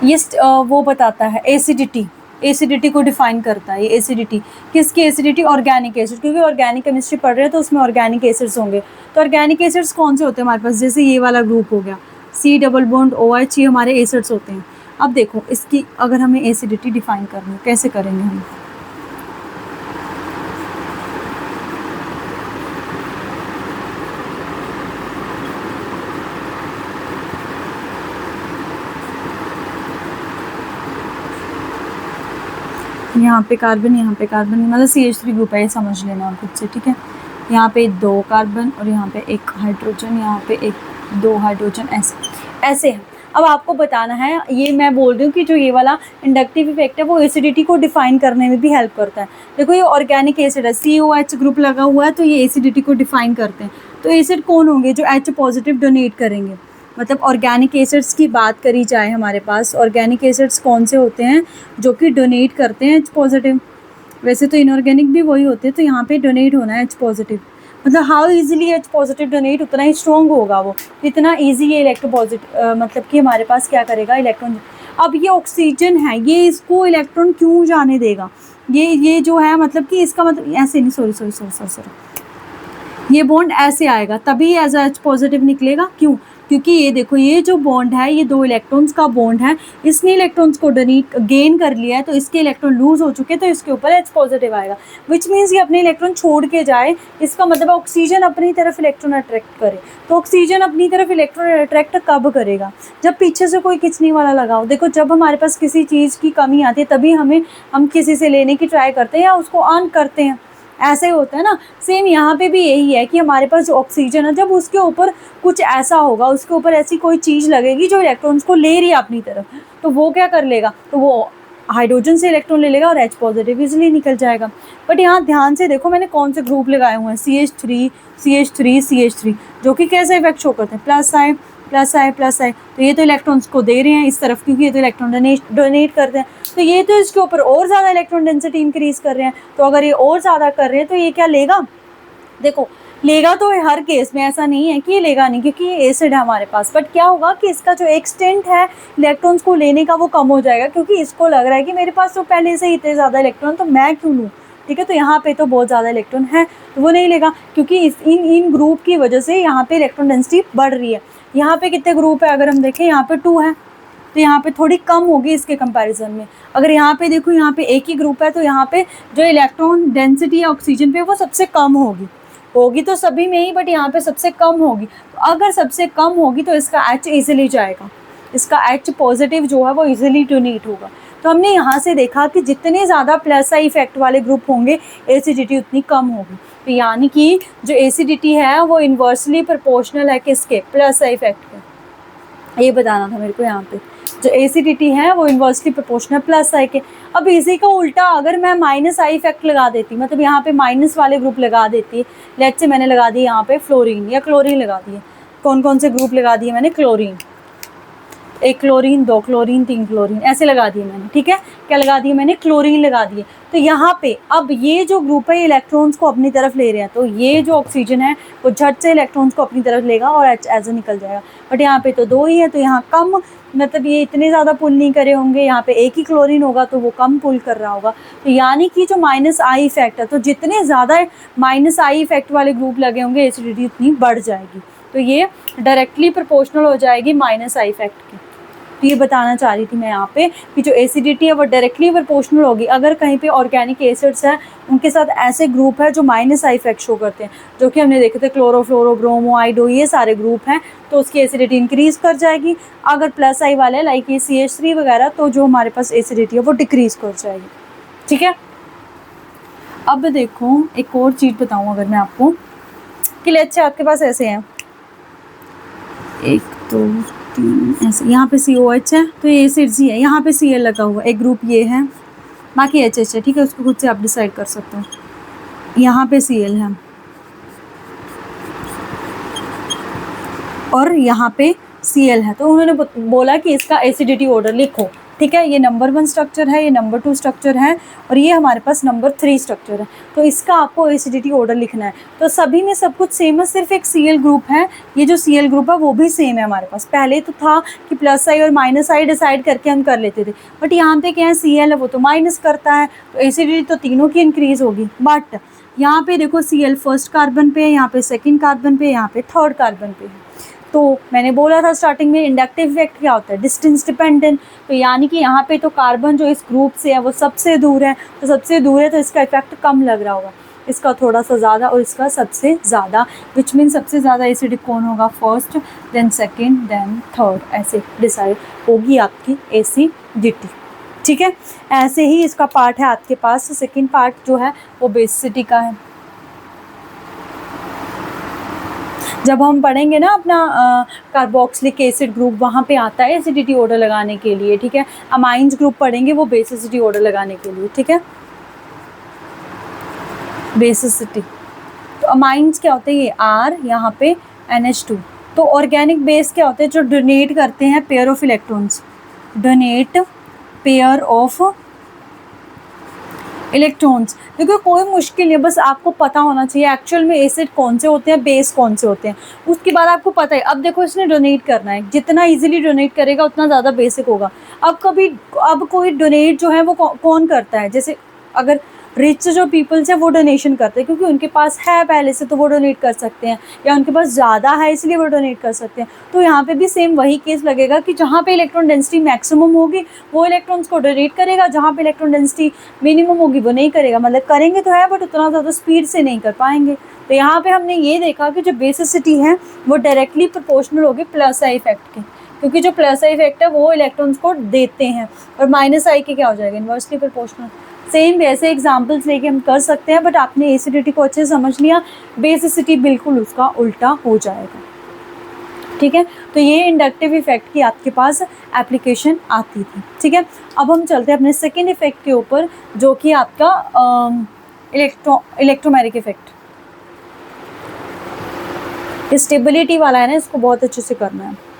ये वो बताता है एसिडिटी को डिफाइन करता है। ये एसिडिटी किसकी, एसिडिटी ऑर्गेनिक एसिड, क्योंकि ऑर्गेनिक केमिस्ट्री पढ़ रहे हैं तो उसमें ऑर्गेनिक एसिड्स होंगे। तो ऑर्गेनिक एसिड्स कौन से होते हैं हमारे पास, जैसे ये वाला ग्रुप हो गया C डबल बॉन्ड OH, ये हमारे एसिड्स होते हैं। अब देखो इसकी अगर हमें एसिडिटी डिफाइन करनी है, कैसे करेंगे हम, यहाँ पे कार्बन मतलब CH3 ग्रुप है, ये समझ लेना आप खुद से, ठीक है। यहाँ पे 2 कार्बन और यहाँ पे 1 हाइड्रोजन, यहाँ पे 2 हाइड्रोजन, ऐसे है। अब आपको बताना है, ये मैं बोल रही हूँ कि जो ये वाला इंडक्टिव इफेक्ट है वो एसिडिटी को डिफाइन करने में भी हेल्प करता है। देखो ये ऑर्गेनिक एसिड है, COH ग्रुप लगा हुआ है, तो ये एसिडिटी को डिफाइन करते हैं। तो एसिड कौन होंगे? जो H पॉजिटिव डोनेट करेंगे। मतलब ऑर्गेनिक एसिड्स की बात करी जाए, हमारे पास ऑर्गेनिक एसिड्स कौन से होते हैं जो कि डोनेट करते हैं H पॉजिटिव। वैसे तो इनऑर्गेनिक भी वही होते हैं, तो यहाँ पे डोनेट होना है H पॉजिटिव। मतलब how easily H positive donate, उतना ही स्ट्रॉन्ग होगा वो, इतना इजी ये इलेक्ट्रो पॉजिटिव मतलब कि हमारे पास क्या करेगा, इलेक्ट्रॉन। अब ये ऑक्सीजन है, ये इसको इलेक्ट्रॉन क्यों जाने देगा? ये जो है मतलब कि इसका मतलब ऐसे नहीं, सॉरी, ये बॉन्ड ऐसे आएगा तभी एज H पॉजिटिव निकलेगा। क्यों? क्योंकि ये देखो, ये जो बॉन्ड है ये 2 इलेक्ट्रॉन्स का बॉन्ड है, इसने इलेक्ट्रॉन्स को डोनेट गेन कर लिया है, तो इसके इलेक्ट्रॉन लूज हो चुके हैं, तो इसके ऊपर H पॉजिटिव आएगा। विच मीन्स ये अपने इलेक्ट्रॉन छोड़ के जाए, इसका मतलब ऑक्सीजन अपनी तरफ इलेक्ट्रॉन अट्रैक्ट करे। तो ऑक्सीजन अपनी तरफ इलेक्ट्रॉन अट्रैक्ट कब करेगा? जब पीछे से कोई खींचने वाला लगा हो। देखो जब हमारे पास किसी चीज़ की कमी आती है तभी हम किसी से लेने की ट्राई करते हैं या उसको अर्न करते हैं, ऐसे ही होता है ना। सेम यहाँ पे भी यही है कि हमारे पास जो ऑक्सीजन है, जब उसके ऊपर कुछ ऐसा होगा, उसके ऊपर ऐसी कोई चीज़ लगेगी जो इलेक्ट्रॉन्स को ले रही है अपनी तरफ, तो वो क्या कर लेगा? तो वो हाइड्रोजन से इलेक्ट्रॉन ले लेगा और H पॉजिटिव इजीली निकल जाएगा। बट यहाँ ध्यान से देखो मैंने कौन से ग्रुप लगाए हुए हैं, CH3 CH3 CH3, जो कि कैसे इफेक्ट शो करते हैं, प्लस आई। तो ये तो इलेक्ट्रॉन्स को दे रहे हैं इस तरफ, क्योंकि ये तो इलेक्ट्रॉन डोनेट करते हैं, तो ये तो इसके ऊपर और ज़्यादा इलेक्ट्रॉन डेंसिटी इंक्रीज कर रहे हैं। तो अगर ये और ज़्यादा कर रहे हैं तो ये क्या लेगा? देखो लेगा तो हर केस में, ऐसा नहीं है कि ये लेगा नहीं, क्योंकि ये एसिड है हमारे पास। बट क्या होगा कि इसका जो एक्सटेंट है इलेक्ट्रॉन्स को लेने का वो कम हो जाएगा, क्योंकि इसको लग रहा है कि मेरे पास तो पहले से ही इतने ज़्यादा इलेक्ट्रॉन, तो मैं क्यों लूँ? ठीक है, तो यहाँ पे तो बहुत ज़्यादा इलेक्ट्रॉन है, तो वो नहीं लेगा, क्योंकि इन ग्रुप की वजह से यहाँ पे इलेक्ट्रॉन डेंसिटी बढ़ रही है। यहाँ पे कितने ग्रुप है अगर हम देखें, यहाँ पे 2 है, तो यहाँ पे थोड़ी कम होगी इसके कंपैरिजन में। अगर यहाँ पे देखो, यहाँ पे एक ही ग्रुप है, तो यहाँ पे जो इलेक्ट्रॉन डेंसिटी है ऑक्सीजन पे वो सबसे कम होगी तो सभी में ही, बट यहाँ पे सबसे कम होगी। तो अगर सबसे कम होगी तो इसका H इजीली जाएगा, इसका H पॉजिटिव जो है वो इजीली डोनेट होगा। तो हमने यहाँ से देखा कि जितने ज़्यादा प्लस आई इफेक्ट वाले ग्रुप होंगे एसिडिटी उतनी कम होगी। तो यानी कि जो एसिडिटी है वो इन्वर्सली प्रोपोर्शनल है किसके? प्लस आई इफेक्ट के। ये बताना था मेरे को, यहाँ पे जो एसिडिटी है वो इन्वर्सली प्रोपोर्शनल प्लस आई के। अब इसी का उल्टा अगर मैं माइनस आई इफेक्ट लगा देती, मतलब यहाँ पे माइनस वाले ग्रुप लगा देती, लेट्स से मैंने लगा दी यहाँ पे फ्लोरीन या क्लोरीन लगा दिए। कौन कौन से ग्रुप लगा दिए मैंने? क्लोरीन, 1 क्लोरीन, 2 क्लोरीन, 3 क्लोरीन, ऐसे लगा दिए मैंने। ठीक है, क्या लगा दिए मैंने? क्लोरीन लगा दिए। तो यहाँ पे अब ये जो ग्रुप है इलेक्ट्रॉन्स को अपनी तरफ ले रहे हैं, तो ये जो ऑक्सीजन है वो झट से इलेक्ट्रॉन्स को अपनी तरफ लेगा और H ऐसे निकल जाएगा। बट यहाँ पे तो 2 ही है, तो यहाँ कम, मतलब ये इतने ज़्यादा पुल नहीं करे होंगे। यहाँ पे 1 ही क्लोरीन होगा तो वो कम पुल कर रहा होगा। तो यानी कि जो माइनस आई इफेक्ट है, तो जितने ज़्यादा माइनस आई इफेक्ट वाले ग्रुप लगे होंगे एसिडिटी उतनी बढ़ जाएगी। तो ये डायरेक्टली प्रोपोर्शनल हो जाएगी माइनस आई इफेक्ट की। तो ये बताना चाह रही थी मैं यहाँ पे कि जो एसिडिटी है वो डायरेक्टली प्रोपोर्शनल होगी। अगर कहीं पे ऑर्गेनिक एसिड्स हैं उनके साथ ऐसे ग्रुप है जो माइनस आई इफेक्ट शो करते हैं, जो कि हमने देखे थे क्लोरो, फ्लोरो, ब्रोमो, आइडो, ये सारे ग्रुप हैं, तो उसकी एसिडिटी इंक्रीज़ कर जाएगी। अगर प्लस आई वाले लाइक ये CH3 वगैरह, तो जो हमारे पास एसिडिटी है वो डिक्रीज़ कर जाएगी। ठीक है, अब देखो एक और चीज़ बताऊँ अगर मैं आपको, कि लेट्स से आपके पास ऐसे हैं 1 2 3 ऐसे, यहाँ पे COH है तो ये एसिड्स ही है, यहाँ पे Cl लगा हुआ, एक ग्रुप ये है, बाकी HH है। ठीक है, उसको खुद से आप डिसाइड कर सकते हो। यहाँ पे Cl है और यहाँ पे Cl है, तो उन्होंने बोला कि इसका एसिडिटी ऑर्डर लिखो। ठीक है, ये नंबर 1 स्ट्रक्चर है, ये नंबर 2 स्ट्रक्चर है और ये हमारे पास नंबर 3 स्ट्रक्चर है। तो इसका आपको एसिडिटी ऑर्डर लिखना है। तो सभी में सब कुछ सेम है, सिर्फ एक Cl ग्रुप है, ये जो Cl ग्रुप है वो भी सेम है हमारे पास। पहले तो था कि प्लस आई और माइनस आई डिसाइड करके हम कर लेते थे, बट यहाँ पे क्या है, Cl है वो तो माइनस करता है, तो एसिडिटी तो तीनों की इंक्रीज़ होगी। बट यहाँ पे देखो Cl फर्स्ट कार्बन पे है, यहाँ पे सेकेंड कार्बन पे, यहाँ पे थर्ड कार्बन पे है। तो मैंने बोला था स्टार्टिंग में इंडक्टिव इफेक्ट क्या होता है, डिस्टेंस डिपेंडेंट। तो यानी कि यहाँ पे तो कार्बन जो इस ग्रुप से है वो सबसे दूर है, तो सबसे दूर है तो इसका इफेक्ट कम लग रहा होगा, इसका थोड़ा सा ज़्यादा और इसका सबसे ज़्यादा, विच मीन सबसे ज़्यादा एसिडिक कौन होगा, first then second then third, ऐसे डिसाइड होगी आपकी एसिडिटी। ठीक है, ऐसे ही इसका पार्ट है आपके पास। सेकेंड पार्ट जो है वो बेसिसिटी का है। जब हम पढ़ेंगे ना अपना कार्बोक्सिलिक एसिड ग्रुप, वहाँ पे आता है एसिडिटी ऑर्डर लगाने के लिए, ठीक है। अमाइंस ग्रुप पढ़ेंगे वो बेसिसिटी ऑर्डर लगाने के लिए, ठीक है। बेसिसिटी, तो अमाइंस क्या होते हैं, ये आर, यहाँ पे NH2। तो ऑर्गेनिक बेस क्या होते हैं, जो डोनेट करते हैं pair of electrons, donate pair of electrons. देखो कोई मुश्किल नहीं, बस आपको पता होना चाहिए एक्चुअल में एसिड कौन से होते हैं, बेस कौन से होते हैं, उसके बाद आपको पता है। अब देखो इसने डोनेट करना है, जितना इजीली डोनेट करेगा उतना ज़्यादा बेसिक होगा। अब कोई डोनेट जो है वो कौन करता है, जैसे अगर रिच जो पीपल्स हैं वो डोनेशन करते हैं क्योंकि उनके पास है पहले से, तो वो डोनेट कर सकते हैं, या उनके पास ज़्यादा है इसलिए वो डोनेट कर सकते हैं। तो यहाँ पे भी सेम वही केस लगेगा कि जहाँ पे इलेक्ट्रॉन डेंसिटी मैक्सिमम होगी वो इलेक्ट्रॉन्स को डोनेट करेगा, जहाँ पे इलेक्ट्रॉन डेंसिटी मिनिमम होगी वो नहीं करेगा। मतलब करेंगे तो है बट उतना ज़्यादा स्पीड से नहीं कर पाएंगे। तो यहाँ पे हमने ये देखा कि जो बेसिसिटी है वो डायरेक्टली प्रोपोर्शनल होगी प्लस आई इफेक्ट के, क्योंकि जो प्लस आई इफेक्ट है वो इलेक्ट्रॉन्स को देते हैं, और माइनस आई के क्या हो जाएगा, इन्वर्सली प्रोपोर्शनल। सेम वैसे एग्जाम्पल्स लेके हम कर सकते हैं, बट आपने एसिडिटी को अच्छे से समझ लिया, बेसिसिटी बिल्कुल उसका उल्टा हो जाएगा, ठीक है। तो ये इंडक्टिव इफेक्ट की आपके पास एप्लीकेशन आती थी, ठीक है। अब हम चलते हैं अपने सेकेंड इफेक्ट के ऊपर, जो कि आपका इलेक्ट्रोमैग्नेटिक इफेक्ट। स्टेबिलिटी वाला है ना, इसको बहुत अच्छे से करना है।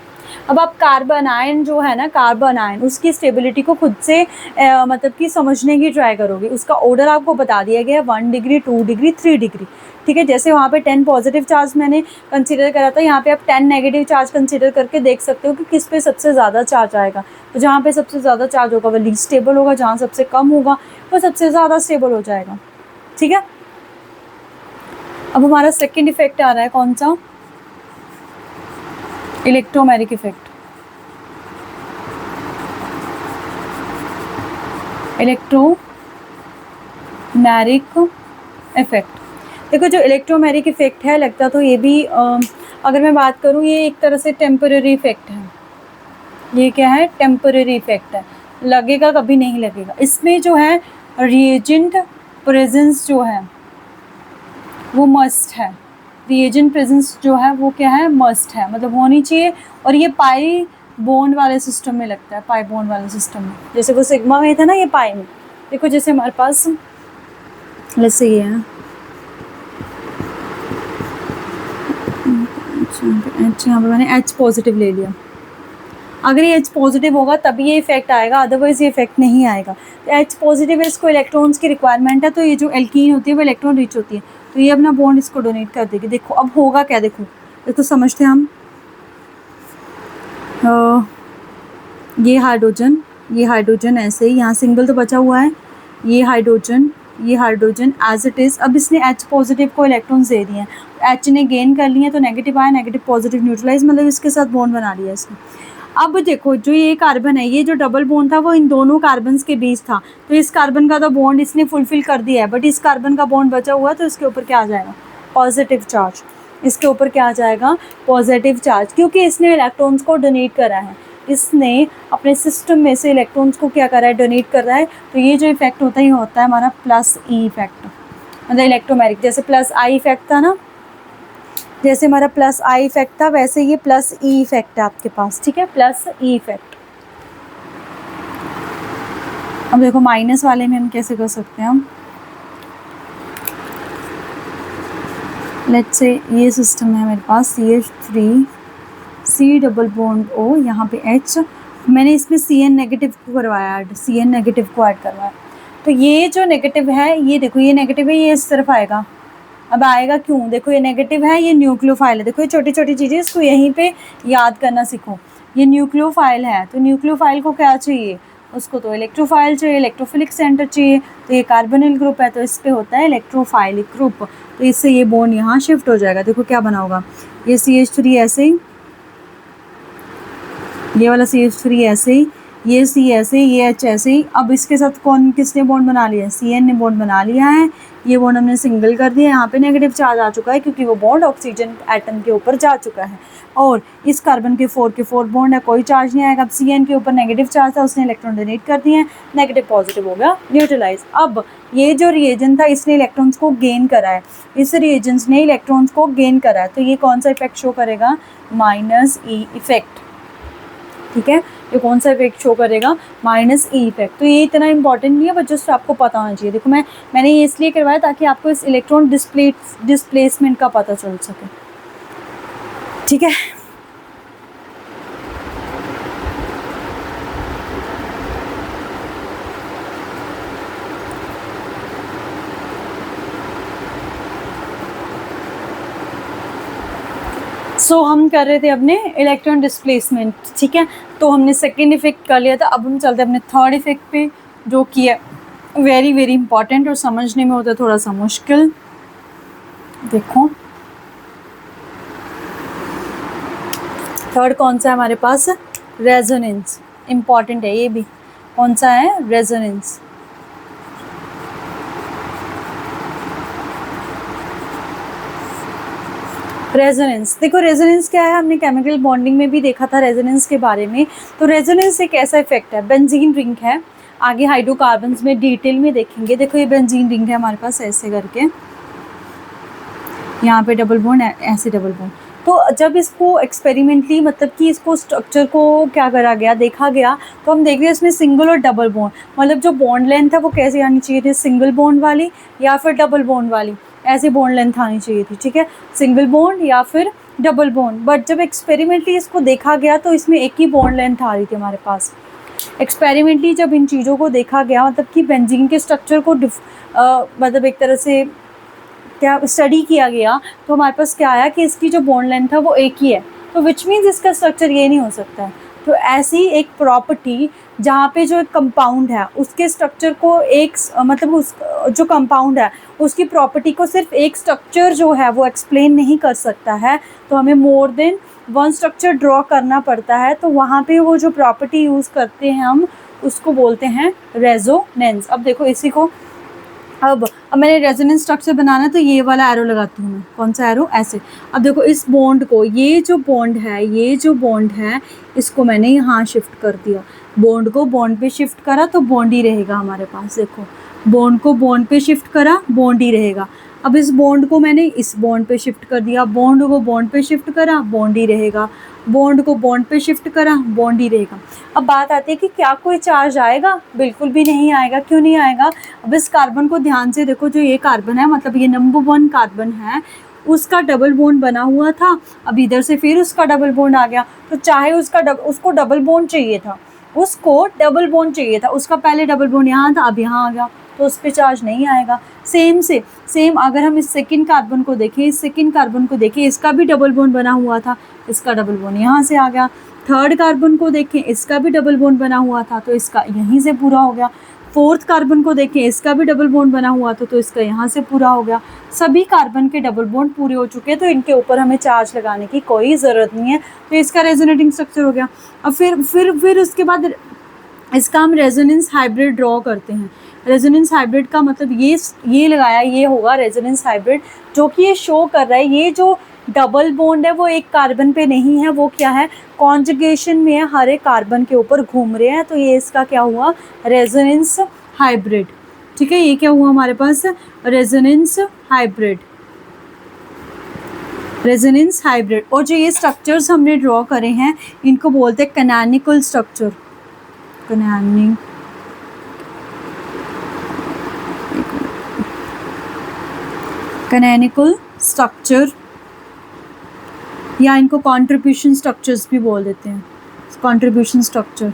अब आप कार्बन आयन जो है ना, कार्बन आयन, उसकी स्टेबिलिटी को खुद से मतलब कि समझने की ट्राई करोगे। उसका ऑर्डर आपको बता दिया गया है, 1 डिग्री, 2 डिग्री, 3 डिग्री, ठीक है। जैसे वहाँ पे 10 पॉजिटिव चार्ज मैंने कंसीडर करा था, यहाँ पे आप 10 नेगेटिव चार्ज कंसीडर करके देख सकते हो कि किस पे सबसे ज़्यादा चार्ज आएगा। तो जहाँ पे सबसे ज़्यादा चार्ज होगा वो लीस्ट स्टेबल होगा, जहाँ सबसे कम होगा वो सबसे ज़्यादा स्टेबल हो जाएगा, ठीक है। अब हमारा सेकेंड इफेक्ट आ रहा है, कौन सा, इलेक्ट्रोमैग्नेटिक इफेक्ट। इलेक्ट्रोमैग्नेटिक इफेक्ट, देखो जो इलेक्ट्रोमैग्नेटिक इफेक्ट है, लगता तो ये भी अगर मैं बात करूँ, ये एक तरह से टेम्पररी इफेक्ट है। ये क्या है, टेम्पररी इफेक्ट है, लगेगा कभी नहीं लगेगा। इसमें जो है रिएजेंट प्रेजेंस जो है वो मस्ट है, रिएजेंट प्रेजेंस जो है वो क्या है, मस्ट है, मतलब होनी चाहिए। और ये पाई बॉन्ड वाले सिस्टम में लगता है, पाई बॉन्ड वाले सिस्टम में, जैसे वो सिग्मा में था ना, ये पाई में। देखो जैसे हमारे पास जैसे ये है, अच्छा यहाँ पे मैंने H पॉजिटिव ले लिया। अगर ये H पॉजिटिव होगा तभी ये इफेक्ट आएगा, अदरवाइज ये इफेक्ट नहीं आएगा। तो H पॉजिटिव है, इसको इलेक्ट्रॉन्स की रिक्वायरमेंट है, तो ये जो एल्कीन होती है वो इलेक्ट्रॉन रिच होती है, तो ये अपना बॉन्ड इसको डोनेट कर देगी। देखो अब होगा क्या, देखो समझते हैं हम। ये हाइड्रोजन ऐसे ही, यहाँ सिंगल तो बचा हुआ है, ये हाइड्रोजन एज इट इज़। अब इसने H पॉजिटिव को इलेक्ट्रॉन्स दे दिए हैं, H ने गेन कर लिए, तो नेगेटिव आया, नेगेटिव पॉजिटिव न्यूट्रलाइज, मतलब इसके साथ बॉन्ड बना लिया इसने। अब देखो जो ये कार्बन है, ये जो डबल बॉन्ड था वो इन दोनों कार्बन्स के बीच था, तो इस कार्बन का तो बॉन्ड इसने फुलफिल कर दिया है, बट इस कार्बन का बॉन्ड बचा हुआ है, तो इसके ऊपर क्या आ जाएगा, पॉजिटिव चार्ज। इसके ऊपर क्या आ जाएगा, पॉजिटिव चार्ज, क्योंकि इसने इलेक्ट्रॉन्स को डोनेट करा है, इसने अपने सिस्टम में से इलेक्ट्रॉन्स को क्या करा है, डोनेट कर रहा है। तो ये जो इफेक्ट होता है, ये होता है हमारा प्लस ई इफेक्ट, मतलब इलेक्ट्रोमैग्नेटिक। जैसे प्लस आई इफेक्ट था ना, जैसे हमारा प्लस आई इफेक्ट था, वैसे ये प्लस ई इफेक्ट है आपके पास, ठीक है, प्लस ई इफेक्ट। अब देखो माइनस वाले में हम कैसे कर सकते हैं, हम लेट्स से ये सिस्टम है मेरे पास, CH3 C double bond O, यहाँ पे H, मैंने इसमें CN नेगेटिव को करवाया ऐड, CN नेगेटिव को ऐड करवाया। तो ये जो नेगेटिव है, ये देखो ये नेगेटिव है, ये इस तरफ आएगा। अब आएगा क्यों, देखो ये नेगेटिव है, ये न्यूक्लियोफाइल है। देखो ये छोटी छोटी चीज़ें, इसको यहीं पे याद करना सीखो। ये न्यूक्लियोफाइल है, तो न्यूक्लियोफाइल को क्या चाहिए, उसको तो इलेक्ट्रोफाइल चाहिए, इलेक्ट्रोफिलिक सेंटर चाहिए। तो ये कार्बोनिल ग्रुप है, तो इस पर होता है इलेक्ट्रोफाइलिक ग्रुप, तो इससे ये बॉन्ड यहाँ शिफ्ट हो जाएगा। देखो क्या बना होगा, ये CH3 ऐसे ही, ये वाला CH3 ऐसे ही, ये C ऐसे ही, ये H ऐसे ही। अब इसके साथ किसने बॉन्ड बना लिया है, CN ने बॉन्ड बना लिया है, ये बॉन्ड हमने सिंगल कर दिया, यहाँ पे नेगेटिव चार्ज आ चुका है क्योंकि वो बॉन्ड ऑक्सीजन एटम के ऊपर जा चुका है। और इस कार्बन के 4 बॉन्ड है, कोई चार्ज नहीं आएगा। अब CN के ऊपर नेगेटिव चार्ज था, उसने इलेक्ट्रॉन डोनेट कर दिए हैं, नेगेटिव पॉजिटिव हो गया न्यूट्रलाइज। अब ये जो रिएजेंट था इसने इलेक्ट्रॉन्स को गेन करा है, इस रिएजेंट्स ने इलेक्ट्रॉन्स को गेन करा है, तो ये कौन सा इफेक्ट शो करेगा? -E effect. ठीक है, ये कौन सा इफेक्ट शो करेगा? -E effect. तो ये इतना इंपॉर्टेंट नहीं है, बट जस्ट आपको पता होना चाहिए। देखो मैंने ये इसलिए करवाया ताकि आपको इस इलेक्ट्रॉन डिस्प्लेसमेंट का पता चल सके। ठीक है, सो हम कर रहे थे अपने इलेक्ट्रॉन डिस्प्लेसमेंट। ठीक है, तो हमने सेकेंड इफेक्ट कर लिया था। अब हम चलते हैं अपने थर्ड इफेक्ट पे, जो कि है वेरी वेरी इंपॉर्टेंट और समझने में होता है थोड़ा सा मुश्किल। देखो थर्ड कौन सा है हमारे पास? रेजोनेंस। इम्पॉर्टेंट है ये भी। कौन सा है? रेजोनेंस। रेजोनेंस, देखो रेजोनेंस क्या है, हमने केमिकल बॉन्डिंग में भी देखा था रेजोनेंस के बारे में। तो रेजोनेंस एक ऐसा इफेक्ट है, बेंजीन रिंग है, आगे हाइड्रोकार्बन्स में डिटेल में देखेंगे। देखो ये बेंजीन रिंग है हमारे पास, ऐसे करके यहाँ पे डबल बॉन्ड, ऐसे डबल बॉन्ड। तो जब इसको एक्सपेरिमेंटली मतलब कि इसको स्ट्रक्चर को क्या करा गया, देखा गया, तो हम देख रहे हैं इसमें सिंगल और डबल बॉन्ड, मतलब जो बॉन्ड लेंथ है वो कैसी आनी चाहिए थी? सिंगल बॉन्ड वाली या फिर डबल बॉन्ड वाली, ऐसी बॉन्ड लेंथ आनी चाहिए थी। ठीक है, सिंगल बॉन्ड या फिर डबल बॉन्ड। बट जब एक्सपेरिमेंटली इसको देखा गया तो इसमें एक ही बॉन्ड लेंथ आ रही थी हमारे पास। एक्सपेरिमेंटली जब इन चीज़ों को देखा गया, मतलब कि बेंजीन के स्ट्रक्चर को मतलब एक तरह से क्या स्टडी किया गया, तो हमारे पास क्या आया कि इसकी जो बॉन्ड लेंथ है वो एक ही है। तो विच मीन्स इसका स्ट्रक्चर ये नहीं हो सकता है। तो ऐसी एक प्रॉपर्टी जहाँ पे जो एक कंपाउंड है उसके स्ट्रक्चर को एक मतलब उस जो कंपाउंड है उसकी प्रॉपर्टी को सिर्फ एक स्ट्रक्चर जो है वो एक्सप्लेन नहीं कर सकता है, तो हमें more than one structure draw करना पड़ता है। तो वहाँ पे वो जो प्रॉपर्टी यूज़ करते हैं हम उसको बोलते हैं रेजोनेंस। अब देखो इसी को अब मैंने रेजोनेंस स्ट्रक्चर बनाना है तो ये वाला एरो लगाती हूँ मैं। कौन सा एरो? ऐसे। अब देखो इस बॉन्ड को, ये जो बॉन्ड है इसको मैंने यहाँ शिफ्ट कर दिया, बॉन्ड को बॉन्ड पे शिफ्ट करा तो बॉन्ड ही रहेगा हमारे पास। देखो बॉन्ड को बॉन्ड पे शिफ्ट करा, बॉन्ड ही रहेगा। अब इस बॉन्ड को मैंने इस बॉन्ड पे शिफ्ट कर दिया, बॉन्ड को बॉन्ड पे शिफ्ट करा, बॉन्ड ही रहेगा, बॉन्ड को बॉन्ड पे शिफ्ट करा, बॉन्ड ही रहेगा। अब बात आती है कि क्या कोई चार्ज आएगा? बिल्कुल भी नहीं आएगा। क्यों नहीं आएगा? अब इस कार्बन को ध्यान से देखो, जो ये कार्बन है मतलब ये नंबर 1 कार्बन है, उसका डबल बॉन्ड बना हुआ था, अब इधर से फिर उसका डबल बॉन्ड आ गया। तो चाहे उसको डबल बॉन्ड चाहिए था, उसका पहले डबल बॉन्ड यहाँ था, अब यहाँ आ गया, तो उस पर चार्ज नहीं आएगा। सेम अगर हम इस सेकंड कार्बन को देखें, इसका भी डबल बॉन्ड बना हुआ था, इसका डबल बॉन्ड यहाँ से आ गया। थर्ड कार्बन को देखें, इसका भी डबल बॉन्ड बना हुआ था, तो इसका यहीं से पूरा हो गया। फोर्थ कार्बन को देखें, इसका भी डबल बॉन्ड बना हुआ था, तो इसका यहाँ से पूरा हो गया। सभी कार्बन के डबल बॉन्ड पूरे हो चुके हैं, तो इनके ऊपर हमें चार्ज लगाने की कोई ज़रूरत नहीं है, तो इसका रेजोनेटिंग स्ट्रक्चर हो गया। अब फिर उसके बाद इसका हम रेजोनेंस हाइब्रिड ड्रॉ करते हैं। रेजोनेंस हाइब्रिड का मतलब ये लगाया, ये होगा रेजोनेंस हाइब्रिड, जो कि ये शो कर रहा है ये जो डबल बॉन्ड है वो एक कार्बन पे नहीं है, वो क्या है? कॉन्जुगेशन में है, हर एक कार्बन के ऊपर घूम रहे हैं, तो ये इसका क्या हुआ? Resonance hybrid. ठीक है, ये क्या हुआ हमारे पास? Resonance hybrid. और जो ये स्ट्रक्चर्स हमने ड्रॉ करे हैं इनको बोलते हैं कैनोनिकल स्ट्रक्चर। कैनोनिकल स्ट्रक्चर या इनको कंट्रीब्यूशन स्ट्रक्चर्स भी बोल देते हैं, कंट्रीब्यूशन स्ट्रक्चर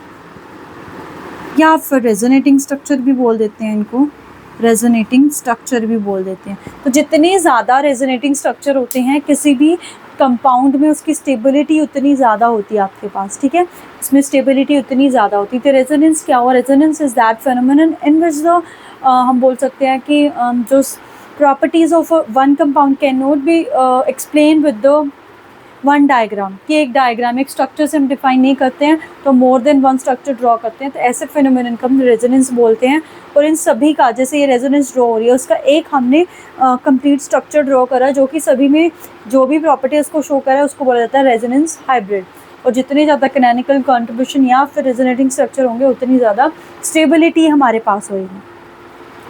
या फिर रेजोनेटिंग स्ट्रक्चर भी बोल देते हैं इनको, रेजोनेटिंग स्ट्रक्चर भी बोल देते हैं। तो जितने ज़्यादा रेजोनेटिंग स्ट्रक्चर होते हैं किसी भी कंपाउंड में, उसकी स्टेबिलिटी उतनी ज़्यादा होती है आपके पास। ठीक है, इसमें स्टेबिलिटी उतनी ज़्यादा होती है। तो रेजोनेंस क्या हुआ? Resonance is that phenomenon in which the हम बोल सकते हैं कि जो properties of one compound cannot be explained with the one diagram, कि एक डायग्राम एक स्ट्रक्चर से हम डिफाइन नहीं करते हैं तो more than one structure draw करते हैं, तो ऐसे फिनोमेनन को हम रेजोनेंस बोलते हैं। और इन सभी का, जैसे ये रेजोनेंस ड्रॉ हो रही है, उसका एक हमने कंप्लीट स्ट्रक्चर ड्रॉ करा जो कि सभी में जो भी प्रॉपर्टी उसको शो करा है उसको बोला जाता है रेजोनेंस हाइब्रिड। और जितने ज़्यादा कैनोनिकल कंट्रीब्यूशन या फिर रेजोनेटिंग स्ट्रक्चर होंगे उतनी ज़्यादा स्टेबिलिटी हमारे पास होगी,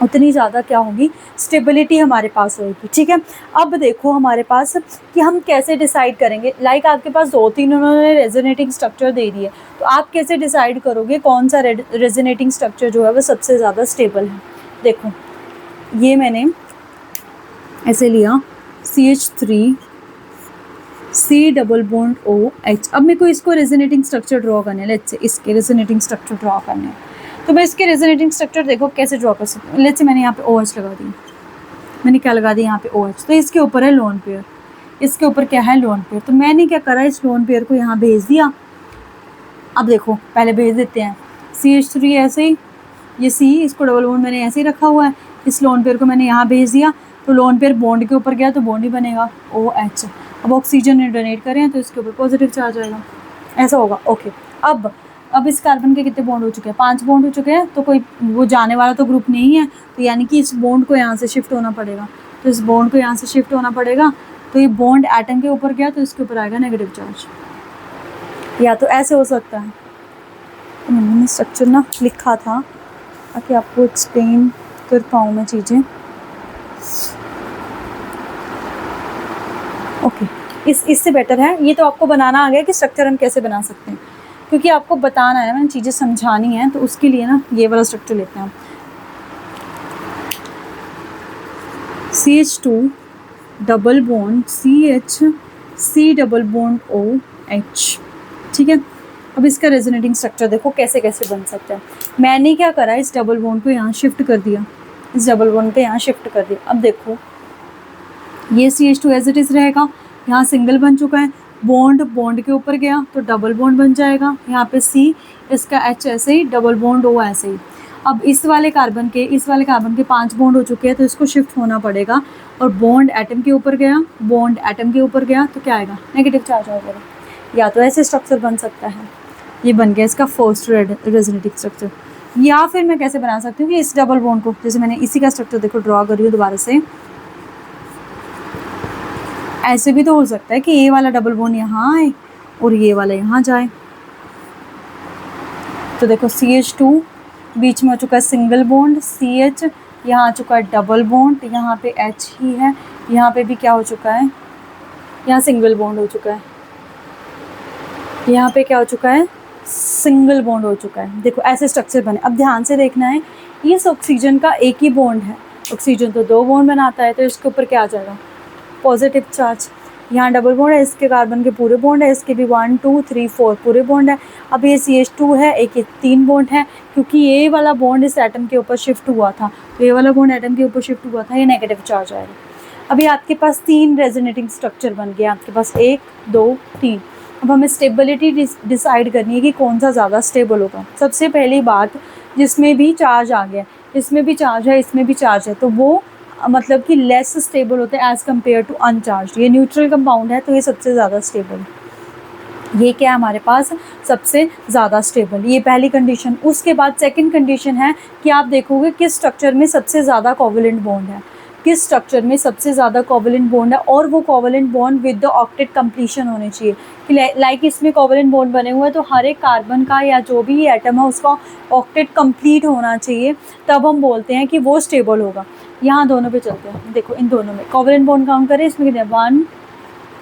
उतनी ज़्यादा क्या होगी, स्टेबिलिटी हमारे पास होगी। ठीक है, अब देखो हमारे पास कि हम कैसे डिसाइड करेंगे। लाइक आपके पास 2-3 उन्होंने रेजोनेटिंग स्ट्रक्चर दे दिए, तो आप कैसे डिसाइड करोगे कौन सा रेजोनेटिंग स्ट्रक्चर जो है वो सबसे ज़्यादा स्टेबल है। देखो ये मैंने ऐसे लिया CH3 C double bond OH। अब मेरे को इसको रेजोनेटिंग स्ट्रक्चर ड्रॉ करने हैं, लेट्स से इसके रेजोनेटिंग स्ट्रक्चर ड्रॉ करने हैं, तो मैं इसके रेजोनेटिंग स्ट्रक्चर देखो कैसे ड्रॉ कर सकती हूँ। लेट्स से मैंने यहाँ पे OH लगा दी, मैंने क्या लगा दी यहाँ पे OH, तो इसके ऊपर है लोन पेयर, इसके ऊपर क्या है लोन पेयर, तो मैंने क्या करा, इस लोन पेयर को यहाँ भेज दिया। अब देखो पहले भेज देते हैं CH3 ऐसे ही, ये C इसको डबल बॉन्ड मैंने ऐसे ही रखा हुआ है, इस लोन पेयर को मैंने यहाँ भेज दिया, तो लोन पेयर बॉन्ड के ऊपर गया तो बॉन्ड ही बनेगा OH। अब ऑक्सीजन डोनेट करें तो इसके ऊपर पॉजिटिव चार्ज आएगा, ऐसा होगा। ओके, अब इस कार्बन के कितने बॉन्ड हो चुके हैं, 5 बॉन्ड हो चुके हैं, तो कोई वो जाने वाला तो ग्रुप नहीं है, तो यानी कि इस बॉन्ड को यहाँ से शिफ्ट होना पड़ेगा, तो इस बॉन्ड को यहाँ से शिफ्ट होना पड़ेगा, तो ये बॉन्ड एटम के ऊपर गया तो इसके ऊपर आएगा नेगेटिव चार्ज, या तो ऐसे हो सकता है। तो मैंने स्ट्रक्चर ना लिखा था ताकि आपको एक्सप्लेन कर पाऊँ मैं चीज़ें। ओके, इससे बेटर है, ये तो आपको बनाना आ गया कि स्ट्रक्चर हम कैसे बना सकते हैं, क्योंकि आपको बताना है, मैंने चीज़ें समझानी है, तो उसके लिए ना ये वाला स्ट्रक्चर लेते हैं। CH2 double bond CH C double bond OH। ठीक है, अब इसका रेजोनेटिंग स्ट्रक्चर देखो कैसे कैसे बन सकता है। मैंने क्या करा, इस डबल बॉन्ड को यहाँ शिफ्ट कर दिया, इस डबल बॉन्ड को यहाँ शिफ्ट कर दिया। अब देखो ये CH2 एज इट इज़ रहेगा, यहाँ सिंगल बन चुका है, बॉन्ड के ऊपर गया तो डबल बॉन्ड बन जाएगा, यहाँ पे C, इसका H ऐसे ही, डबल बॉन्ड O ऐसे ही। अब इस वाले कार्बन के 5 बॉन्ड हो चुके हैं, तो इसको शिफ्ट होना पड़ेगा, और बॉन्ड एटम के ऊपर गया तो क्या आएगा, नेगेटिव चार्ज आएगा। या तो ऐसे स्ट्रक्चर बन सकता है, ये बन गया इसका फर्स्ट रेजोनेटिंग स्ट्रक्चर। या फिर मैं कैसे बना सकती हूँ कि इस डबल बॉन्ड को, जैसे मैंने इसी का स्ट्रक्चर देखो ड्रॉ कर रही हूँ दोबारा से, ऐसे भी तो हो सकता है कि ये वाला डबल बॉन्ड यहाँ आए और ये वाला यहाँ जाए। तो देखो CH2 बीच में हो चुका है सिंगल बॉन्ड, CH यहाँ आ चुका है डबल बॉन्ड, यहाँ पे H ही है, यहाँ पे भी क्या हो चुका है, यहाँ सिंगल बॉन्ड हो चुका है, यहाँ पे क्या हो चुका है, सिंगल बॉन्ड हो चुका है। देखो ऐसे स्ट्रक्चर बने। अब ध्यान से देखना है, इस ऑक्सीजन का एक ही बॉन्ड है, ऑक्सीजन तो 2 बॉन्ड बनाता है, तो इसके ऊपर क्या आ जाएगा, पॉजिटिव चार्ज। यहाँ डबल बॉन्ड है, इसके कार्बन के पूरे बॉन्ड है, इसके भी 1 2 3 4 पूरे बॉन्ड है। अब ये CH2 है, एक 3 बॉन्ड है, क्योंकि ये वाला बॉन्ड इस एटम के ऊपर शिफ्ट हुआ था, तो ये वाला बॉन्ड एटम के ऊपर शिफ्ट हुआ था, ये नेगेटिव चार्ज आएगा। अभी आपके पास 3 रेजोनेटिंग स्ट्रक्चर बन गया, आपके पास 1 2 3। अब हमें स्टेबिलिटी डिसाइड करनी है कि कौन सा ज़्यादा स्टेबल होगा। सबसे पहली बात, जिसमें भी चार्ज आ गया, इसमें भी चार्ज है, इसमें भी चार्ज है, तो वो मतलब कि लेस स्टेबल होते हैं एज़ कम्पेयर टू अनचार्ज। ये न्यूट्रल कंपाउंड है, तो ये सबसे ज़्यादा स्टेबल है। ये क्या है हमारे पास, सबसे ज़्यादा स्टेबल, ये पहली कंडीशन। उसके बाद सेकंड कंडीशन है कि आप देखोगे किस स्ट्रक्चर में सबसे ज़्यादा कोवलेंट बॉन्ड है, किस स्ट्रक्चर में सबसे ज़्यादा कोवलेंट बॉन्ड है, और वो covalent bond with the octet completion होने चाहिए। कि लाइक इसमें कोवलेंट बॉन्ड बने हुए हैं, तो हर एक कार्बन का या जो भी एटम है उसका ऑक्टेट कंप्लीट होना चाहिए, तब हम बोलते हैं कि वो स्टेबल होगा। यहाँ दोनों पे चलते हैं, देखो इन दोनों में कोवलेंट बॉन्ड काउंट करें, इसमें कितने 1,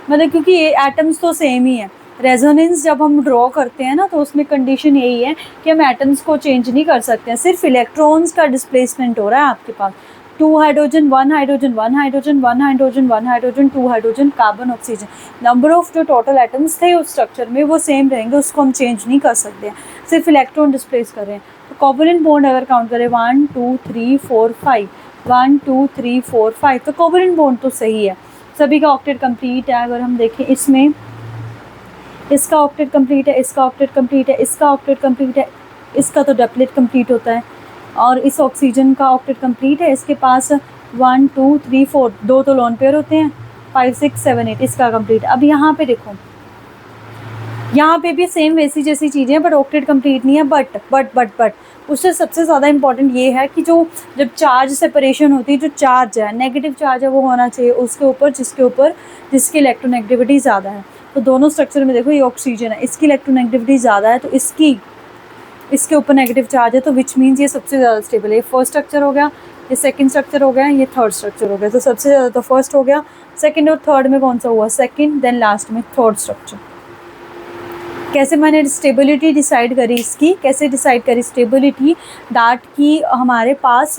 मतलब क्योंकि ये एटम्स तो सेम ही है। रेजोनेंस जब हम ड्रॉ करते हैं ना, तो उसमें कंडीशन यही है कि हम एटम्स को चेंज नहीं कर सकते हैं, सिर्फ इलेक्ट्रॉन्स का डिस्प्लेसमेंट हो रहा है आपके पास। 2 hydrogen 1 hydrogen 1 hydrogen 1 hydrogen 1 hydrogen 2 hydrogen carbon oxygen, number of जो टोटल एटम्स थे उस स्ट्रक्चर में वो सेम रहेंगे, उसको हम चेंज नहीं कर सकते हैं, सिर्फ इलेक्ट्रॉन डिस्प्लेस कर रहे हैं। तो कोवलेंट बॉन्ड अगर काउंट करें 1 2 3 4 5, 1 2 3 4 5, तो कोवलेंट बॉन्ड तो सही है, सभी का ऑक्टेट कंप्लीट है। अगर हम देखें इसमें, इसका ऑक्टेट कंप्लीट है, इसका ऑक्टेट कंप्लीट है, इसका ऑक्टेट कंप्लीट है, इसका तो डबलेट कंप्लीट होता है, और इस ऑक्सीजन का ऑक्टेट कंप्लीट है। इसके पास 1 2 3 4, 2 तो लोन पेयर होते हैं, 5 6 7 8 इसका कंप्लीट। अब यहाँ पे देखो, यहाँ पे भी सेम वैसी जैसी चीज़ें हैं, बट ऑक्टेट कंप्लीट नहीं है। बट उससे सबसे ज़्यादा इंपॉर्टेंट ये है कि जो जब चार्ज सेपरेशन होती है, जो चार्ज है नेगेटिव चार्ज है वो होना चाहिए उसके ऊपर जिसकी इलेक्ट्रोनेगेटिविटी ज़्यादा है। तो दोनों स्ट्रक्चर में देखो, ये ऑक्सीजन है, इसकी इलेक्ट्रोनेगेटिविटी ज़्यादा है, तो इसके ऊपर नेगेटिव चार्ज है, तो विच मीन्स ये सबसे ज़्यादा स्टेबल है। ये फर्स्ट स्ट्रक्चर हो गया, ये सेकंड स्ट्रक्चर हो गया, ये थर्ड स्ट्रक्चर हो गया। तो सबसे ज़्यादा तो फर्स्ट हो गया, सेकंड और थर्ड में कौन सा हुआ? सेकंड, देन लास्ट में थर्ड स्ट्रक्चर। कैसे मैंने स्टेबिलिटी डिसाइड करी इसकी, कैसे डिसाइड करी स्टेबिलिटी? दैट कि हमारे पास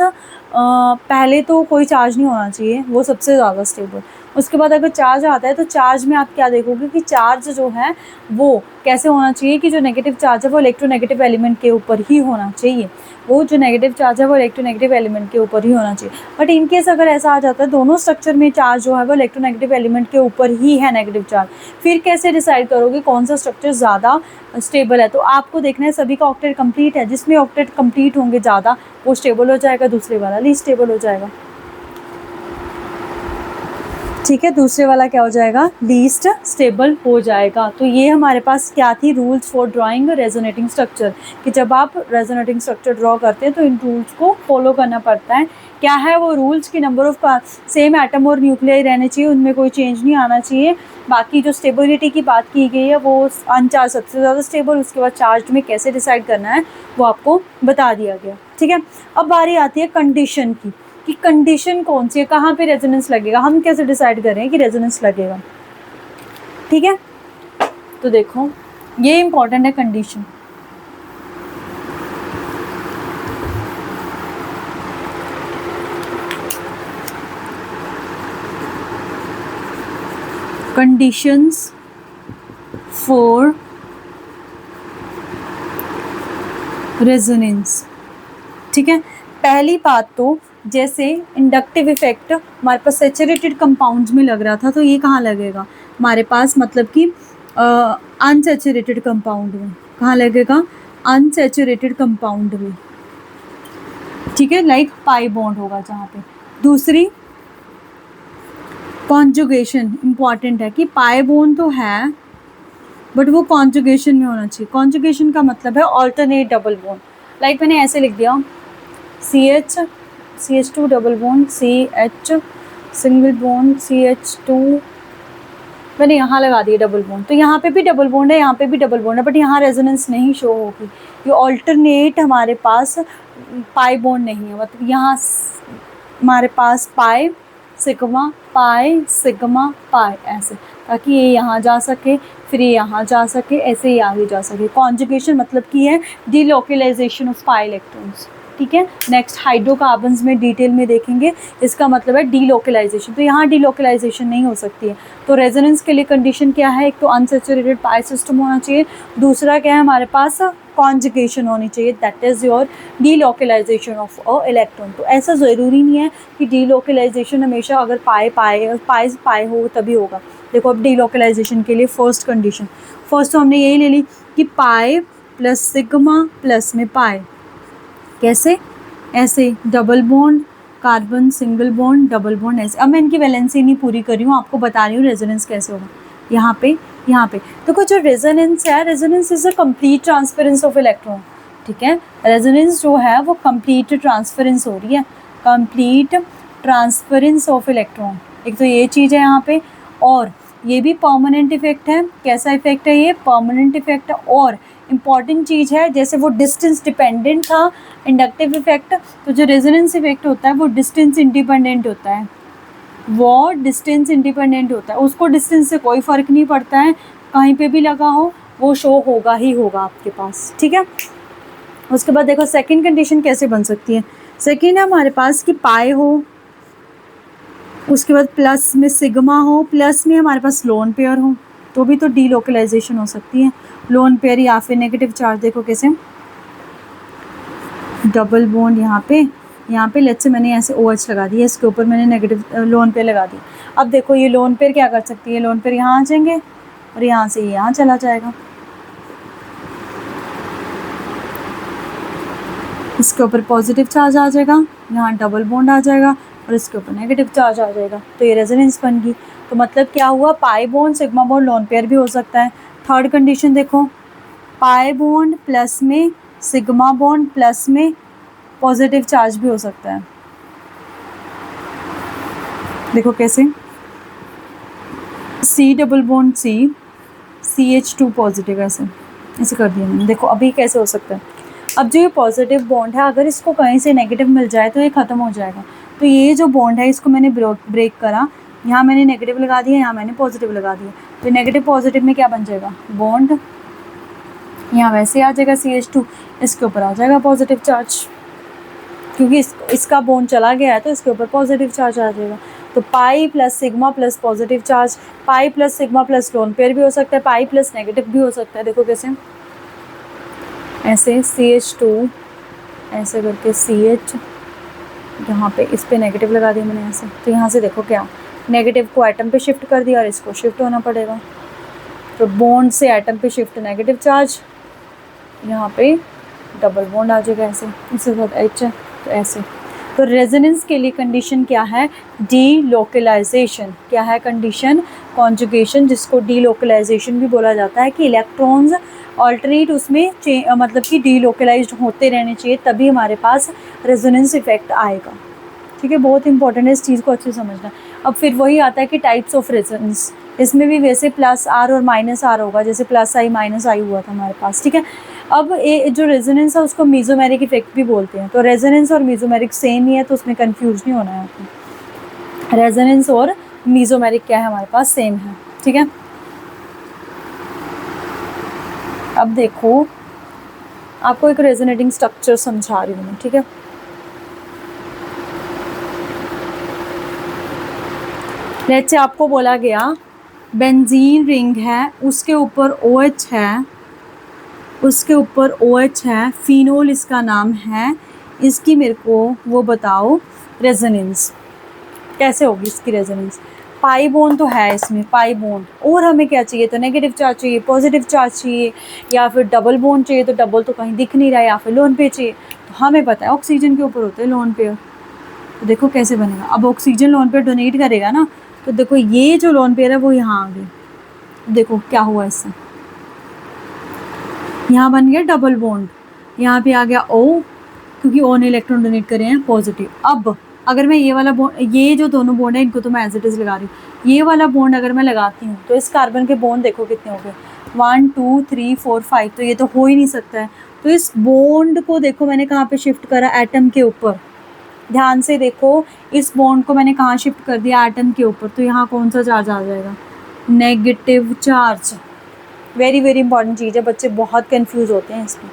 पहले तो कोई चार्ज नहीं होना चाहिए, वो सबसे ज़्यादा स्टेबल। उसके बाद अगर चार्ज आता है तो चार्ज में आप क्या देखोगे कि चार्ज जो है वो कैसे होना चाहिए कि जो नेगेटिव चार्ज है वो इलेक्ट्रोनेगेटिव एलिमेंट के ऊपर ही होना चाहिए, वो जो नेगेटिव चार्ज है वो इलेक्ट्रोनेगेटिव एलिमेंट के ऊपर ही होना चाहिए। बट इन केस अगर ऐसा आ जाता है दोनों स्ट्रक्चर में चार्ज जो है वो इलेक्ट्रोनेगेटिव एलिमेंट के ऊपर ही है नेगेटिव चार्ज, फिर कैसे डिसाइड करोगे कौन सा स्ट्रक्चर ज़्यादा स्टेबल है? तो आपको देखना है सभी का ऑक्टेट कंप्लीट है, जिसमें ऑक्टेट कंप्लीट होंगे ज़्यादा वो स्टेबल हो जाएगा, दूसरे वाला लीस्ट स्टेबल हो जाएगा। ठीक है, दूसरे वाला क्या हो जाएगा? लीस्ट स्टेबल हो जाएगा। तो ये हमारे पास क्या थी? Rules for drawing resonating structure, कि जब आप रेजोनेटिंग स्ट्रक्चर ड्रॉ करते हैं तो इन रूल्स को फॉलो करना पड़ता है। क्या है वो रूल्स? की नंबर ऑफ सेम एटम और न्यूक्लियाई रहने चाहिए, उनमें कोई चेंज नहीं आना चाहिए। बाकी जो स्टेबिलिटी की बात की गई है वो अनचार्ज सबसे ज़्यादा स्टेबल, उसके बाद चार्ज में कैसे डिसाइड करना है वो आपको बता दिया गया। ठीक है, अब बारी आती है कंडीशन की, कि कंडीशन कौन सी है, कहाँ पे रेजोनेंस लगेगा, हम कैसे डिसाइड करें कि रेजोनेंस लगेगा। ठीक है, तो देखो ये इंपॉर्टेंट है कंडीशन। Conditions for resonance. ठीक है, पहली बात तो जैसे इंडक्टिव इफेक्ट हमारे पास सैचुरेटेड कंपाउंड्स में लग रहा था, तो ये कहाँ लगेगा हमारे पास? मतलब कि अनसैचुरेटेड कंपाउंड में। कहाँ लगेगा? अनसैचुरेटेड कंपाउंड में। ठीक है, लाइक पाई बॉन्ड होगा जहाँ पे। दूसरी कॉन्जुगेशन इंपॉर्टेंट है, कि पाई बॉन्ड तो है बट वो कॉन्जुगेशन में होना चाहिए। कॉन्जुगेशन का मतलब है ऑल्टरनेट डबल बॉन्ड। लाइक मैंने ऐसे लिख दिया CH2 double bond CH single bond CH2, मैंने यहाँ लगा दिया डबल बॉन्ड, तो यहाँ पे भी डबल बॉन्ड है, यहाँ पे भी डबल बॉन्ड है, बट यहाँ रेजोनेंस नहीं शो होगी। ये ऑल्टरनेट हमारे पास पाई बॉन्ड नहीं है, मतलब यहाँ हमारे पास पाई सिग्मा पाई ऐसे, ताकि ये यहाँ जा सके, फिर ये यहाँ जा सके, ऐसे ही आगे जा सके। कॉन्जुगेशन मतलब की है डीलोकलाइजेशन ऑफ पाई इलेक्ट्रॉन्स। ठीक है, नेक्स्ट हाइड्रोकार्बन्स में डिटेल में देखेंगे, इसका मतलब है डीलोकलाइजेशन। तो यहाँ डीलोकलाइजेशन नहीं हो सकती है। तो रेजोनेंस के लिए कंडीशन क्या है? एक तो अनसैचुरेटेड पाई सिस्टम होना चाहिए, दूसरा क्या है हमारे पास? कॉन्जुगेशन होनी चाहिए, that is your delocalisation of a electron. तो ऐसा ज़रूरी नहीं है कि डीलोकलाइजेशन हमेशा अगर पाई हो तभी होगा। देखो अब डीलोकलाइजेशन के लिए फर्स्ट कंडीशन, फर्स्ट तो हमने यही ले ली कि पाई प्लस सिग्मा प्लस में पाई, कैसे? ऐसे double bond carbon single bond double bond ऐसे। अब मैं इनकी वैलेंसी नहीं पूरी कर रही हूँ, आपको बता रही हूँ रेजोनेंस कैसे होगा। यहाँ पे देखो जो रेजोनेंस है, resonance is a complete transference of electron. ठीक है, रेजोनेंस जो है वो कंप्लीट ट्रांसफरेंस हो रही है, कंप्लीट ट्रांसफरेंस ऑफ इलेक्ट्रॉन। एक तो ये चीज़ है यहाँ पे, और ये भी परमानेंट इफेक्ट है। कैसा इफेक्ट है ये? परमानेंट इफेक्ट है। और इम्पॉर्टेंट चीज़ है, जैसे वो डिस्टेंस डिपेंडेंट था इंडक्टिव इफेक्ट, तो जो रेजोनेंस इफेक्ट होता है वो डिस्टेंस इंडिपेंडेंट होता है, वो डिस्टेंस इंडिपेंडेंट होता है। उसको डिस्टेंस से कोई फ़र्क नहीं पड़ता है, कहीं पे भी लगा हो वो शो होगा ही होगा आपके पास। ठीक है, उसके बाद देखो सेकंड कंडीशन कैसे बन सकती है। सेकंड है हमारे पास कि पाई हो, उसके बाद प्लस में सिग्मा हो, प्लस में हमारे पास लोन पेयर हो, तो भी तो डीलोकलाइजेशन हो सकती है। लोन पेयर या फिर नेगेटिव चार्ज, देखो कैसे डबल बॉन्ड यहाँ पे लेट्स से मैंने ऐसे OH लगा दिया, इसके ऊपर मैंने नेगेटिव लोन पेयर लगा दी। अब देखो ये लोन पेयर क्या कर सकती है? लोन पेयर यहाँ आ जाएंगे और यहाँ से यहाँ चला जाएगा, इसके ऊपर पॉजिटिव चार्ज आ जाएगा, यहाँ डबल बॉन्ड आ जाएगा और इसके ऊपर नेगेटिव चार्ज आ जाएगा, तो ये रेजोनेंस बन गई। तो मतलब क्या हुआ, pi bond sigma bond lone pair भी हो सकता है। थर्ड कंडीशन देखो, पाई बॉन्ड प्लस में सिग्मा बॉन्ड प्लस में पॉजिटिव चार्ज भी हो सकता है। देखो कैसे, C double bond CH2 positive, ऐसे ऐसे कर दिया मैंने। देखो अभी कैसे हो सकता है, अब जो ये पॉजिटिव बॉन्ड है अगर इसको कहीं से नेगेटिव मिल जाए तो ये ख़त्म हो जाएगा। तो ये जो बॉन्ड है इसको मैंने ब्रेक करा, यहाँ मैंने नेगेटिव लगा दिया, यहाँ मैंने पॉजिटिव लगा दिया। तो नेगेटिव पॉजिटिव में क्या बन जाएगा, बॉन्ड यहाँ वैसे आ जाएगा CH2, इसके ऊपर आ जाएगा पॉजिटिव चार्ज, क्योंकि इसका बॉन्ड चला गया है तो इसके ऊपर पॉजिटिव चार्ज आ जाएगा। तो pi plus sigma plus positive charge, pi plus sigma plus lone pair भी हो सकता है, पाई प्लस नेगेटिव भी हो सकता है। देखो कैसे, ऐसे CH2 ऐसे करके CH, यहाँ पे इस पे नेगेटिव लगा दिया मैंने ऐसे। तो यहाँ से देखो क्या, नेगेटिव को एटम पे शिफ्ट कर दिया और इसको शिफ्ट होना पड़ेगा। तो बॉन्ड से एटम पे शिफ्ट नेगेटिव चार्ज, यहाँ पे डबल बॉन्ड आ जाएगा ऐसे, इसके साथ H है तो ऐसे। तो रेजोनेंस के लिए कंडीशन क्या है, डीलोकलाइजेशन। क्या है कंडीशन, कॉन्जुगेशन, जिसको डीलोकलाइजेशन भी बोला जाता है, कि इलेक्ट्रॉन्स ऑल्टरनेट उसमें मतलब कि डीलोकलाइज्ड होते रहने चाहिए, तभी हमारे पास रेजोनेंस इफेक्ट आएगा। ठीक है, बहुत इंपॉर्टेंट है इस चीज़ को अच्छे से समझना। अब फिर वही आता है कि टाइप्स ऑफ रेजोनेंस, इसमें भी वैसे प्लस आर और माइनस आर होगा, जैसे प्लस आई माइनस आई हुआ था हमारे पास। ठीक है, अब ये जो रेजोनेंस है उसको मीजोमेरिक इफेक्ट भी बोलते हैं। तो रेजोनेंस और मीजोमेरिक सेम ही है, तो उसमें कंफ्यूज नहीं होना है आपको। रेजोनेंस और मीजोमेरिक क्या है हमारे पास, सेम है। ठीक है, अब देखो आपको एक रेजोनेटिंग स्ट्रक्चर समझा रही हूँ मैं। ठीक है, लेट्स से आपको बोला गया बेंजीन रिंग है, उसके ऊपर OH है, उसके ऊपर OH है, फिनोल इसका नाम है, इसकी मेरे को वो बताओ रेजोनेंस कैसे होगी इसकी रेजोनेंस। पाई बॉन्ड तो है इसमें, पाई बॉन्ड, और हमें क्या चाहिए, तो नेगेटिव चार्ज चाहिए, पॉजिटिव चार्ज चाहिए, या फिर डबल बॉन्ड चाहिए, तो डबल तो कहीं दिख नहीं रहा है, या फिर लोन पेयर चाहिए। तो हमें पता है ऑक्सीजन के ऊपर होते हैं लोन पेयर। तो देखो कैसे बनेगा, अब ऑक्सीजन लोन पेयर डोनेट करेगा ना, तो देखो ये जो लोन पेयर है वो यहाँ आ गई। देखो क्या हुआ इससे, यहाँ बन गया डबल बॉन्ड, यहाँ पे आ गया O, क्योंकि O ने इलेक्ट्रॉन डोनेट करे हैं पॉजिटिव। अब अगर मैं ये वाला बॉन्ड, ये जो दोनों बॉन्ड है इनको तो मैं एज इट इज़ लगा रही हूँ, ये वाला बॉन्ड अगर मैं लगाती हूँ तो इस कार्बन के बॉन्ड देखो कितने हो गए, 1 2 3 4 5, तो ये तो हो ही नहीं सकता है। तो इस बॉन्ड को देखो मैंने कहाँ पे शिफ्ट करा, एटम के ऊपर। ध्यान से देखो, इस बॉन्ड को मैंने कहाँ शिफ्ट कर दिया, एटम के ऊपर। तो यहाँ कौन सा चार्ज आ जाएगा, negative charge. Very very important चीज़ है, बच्चे बहुत कंफ्यूज होते हैं इसमें।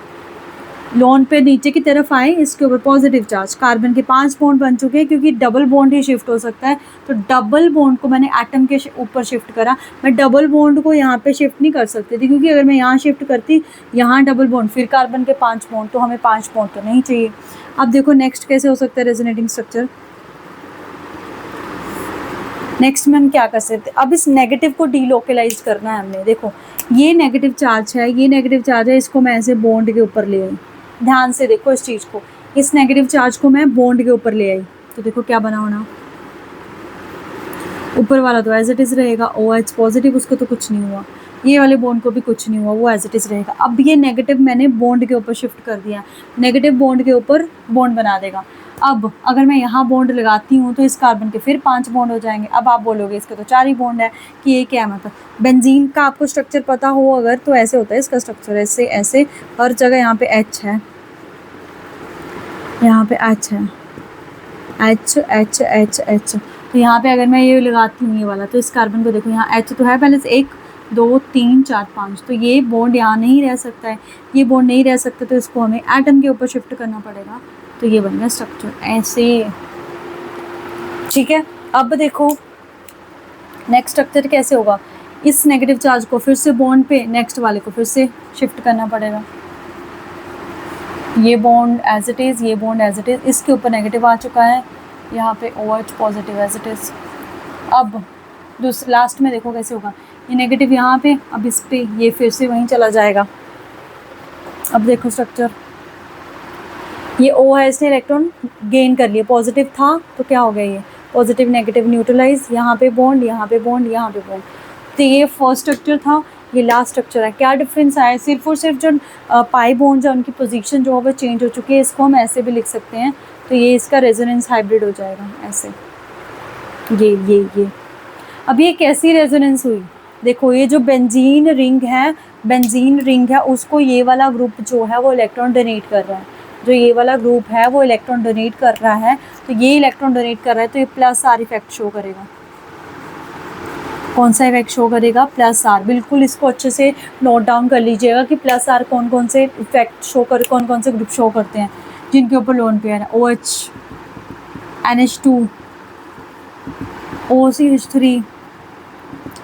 लोन पे नीचे की तरफ आए, इसके ऊपर पॉजिटिव चार्ज, कार्बन के 5 बॉन्ड बन चुके हैं, क्योंकि डबल बॉन्ड ही शिफ्ट हो सकता है। तो डबल बॉन्ड को मैंने एटम के ऊपर शिफ्ट करा, मैं डबल बॉन्ड को यहाँ पे शिफ्ट नहीं कर सकती थी, क्योंकि अगर मैं यहाँ शिफ्ट करती, यहाँ डबल बॉन्ड, फिर कार्बन के 5 बॉन्ड, तो हमें 5 बॉन्ड तो नहीं चाहिए। अब देखो नेक्स्ट कैसे हो सकता है रेजोनेटिंग स्ट्रक्चर। नेक्स्ट में हम क्या कर सकते हैं, अब इस नेगेटिव को डीलोकलाइज करना है हमने। देखो ये नेगेटिव चार्ज है, ये नेगेटिव चार्ज है, इसको मैं ऐसे बॉन्ड के ऊपर ले आई। ध्यान से देखो इस चीज़ को, इस नेगेटिव चार्ज को मैं बॉन्ड के ऊपर ले आई, तो देखो क्या बना होना, ऊपर वाला तो एज इट इज़ रहेगा, OH पॉजिटिव, उसको तो कुछ नहीं हुआ, ये वाले बॉन्ड को भी कुछ नहीं हुआ, वो एज इट इज़ रहेगा। अब ये नेगेटिव मैंने बॉन्ड के ऊपर शिफ्ट कर दिया, नेगेटिव बॉन्ड के ऊपर बॉन्ड बना देगा। अब अगर मैं यहाँ बॉन्ड लगाती हूँ तो इस कार्बन के फिर 5 बॉन्ड हो जाएंगे। अब आप बोलोगे इसके तो 4 ही बॉन्ड है, कि ये क्या मतलब। बेंजीन का आपको स्ट्रक्चर पता हो अगर, तो ऐसे होता है इसका स्ट्रक्चर, ऐसे ऐसे हर जगह। यहाँ पे H है, यहाँ पे H है, H H H H। तो यहाँ पे अगर मैं ये लगाती हूँ ये वाला, तो इस कार्बन को देखो, यहाँ H तो है पहले से, 1 2 3 4 5, तो ये बॉन्ड यहाँ नहीं रह सकता है, ये बॉन्ड नहीं रह सकता, तो इसको हमें एटम के ऊपर शिफ्ट करना पड़ेगा। तो ये बन गया स्ट्रक्चर ऐसे। ठीक है, अब देखो नेक्स्ट स्ट्रक्चर कैसे होगा, इस नेगेटिव चार्ज को फिर से बॉन्ड पे, नेक्स्ट वाले को फिर से शिफ्ट करना पड़ेगा। ये बॉन्ड एज इट इज़, ये बॉन्ड एज इट इज़, इसके ऊपर नेगेटिव आ चुका है, यहाँ पे OH positive as it is. अब लास्ट में देखो कैसे होगा, ये नेगेटिव यहाँ पे, अब इस पे ये फिर से वहीं चला जाएगा। अब देखो स्ट्रक्चर, ये O है, इसने इलेक्ट्रॉन गेन कर लिया, पॉजिटिव था तो क्या हो गया, ये पॉजिटिव नेगेटिव न्यूट्रलाइज, यहाँ पे बॉन्ड, यहाँ पे बॉन्ड, यहाँ पे बॉन्ड। तो ये फर्स्ट स्ट्रक्चर था, ये लास्ट स्ट्रक्चर है। क्या डिफरेंस आया? सिर्फ और सिर्फ जो पाई बॉन्ड है उनकी पोजीशन जो है वो चेंज हो चुकी है। इसको हम ऐसे भी लिख सकते हैं, तो ये इसका रेजोनेंस हाइब्रिड हो जाएगा ऐसे। ये अब ये कैसी रेजोनेंस हुई? देखो ये जो बेंजीन रिंग है उसको ये वाला ग्रुप जो है वो इलेक्ट्रॉन डोनेट कर रहा है। जो ये वाला ग्रुप है वो इलेक्ट्रॉन डोनेट कर रहा है, तो ये इलेक्ट्रॉन डोनेट कर रहा है, तो ये प्लस आर इफेक्ट शो करेगा। कौन सा इफेक्ट शो करेगा? Plus R. बिल्कुल इसको अच्छे से नोट डाउन कर लीजिएगा कि प्लस आर कौन कौन से इफेक्ट शो कर, कौन कौन से ग्रुप शो करते हैं जिनके ऊपर लोन पेयर है। OH, NH2, OCH3,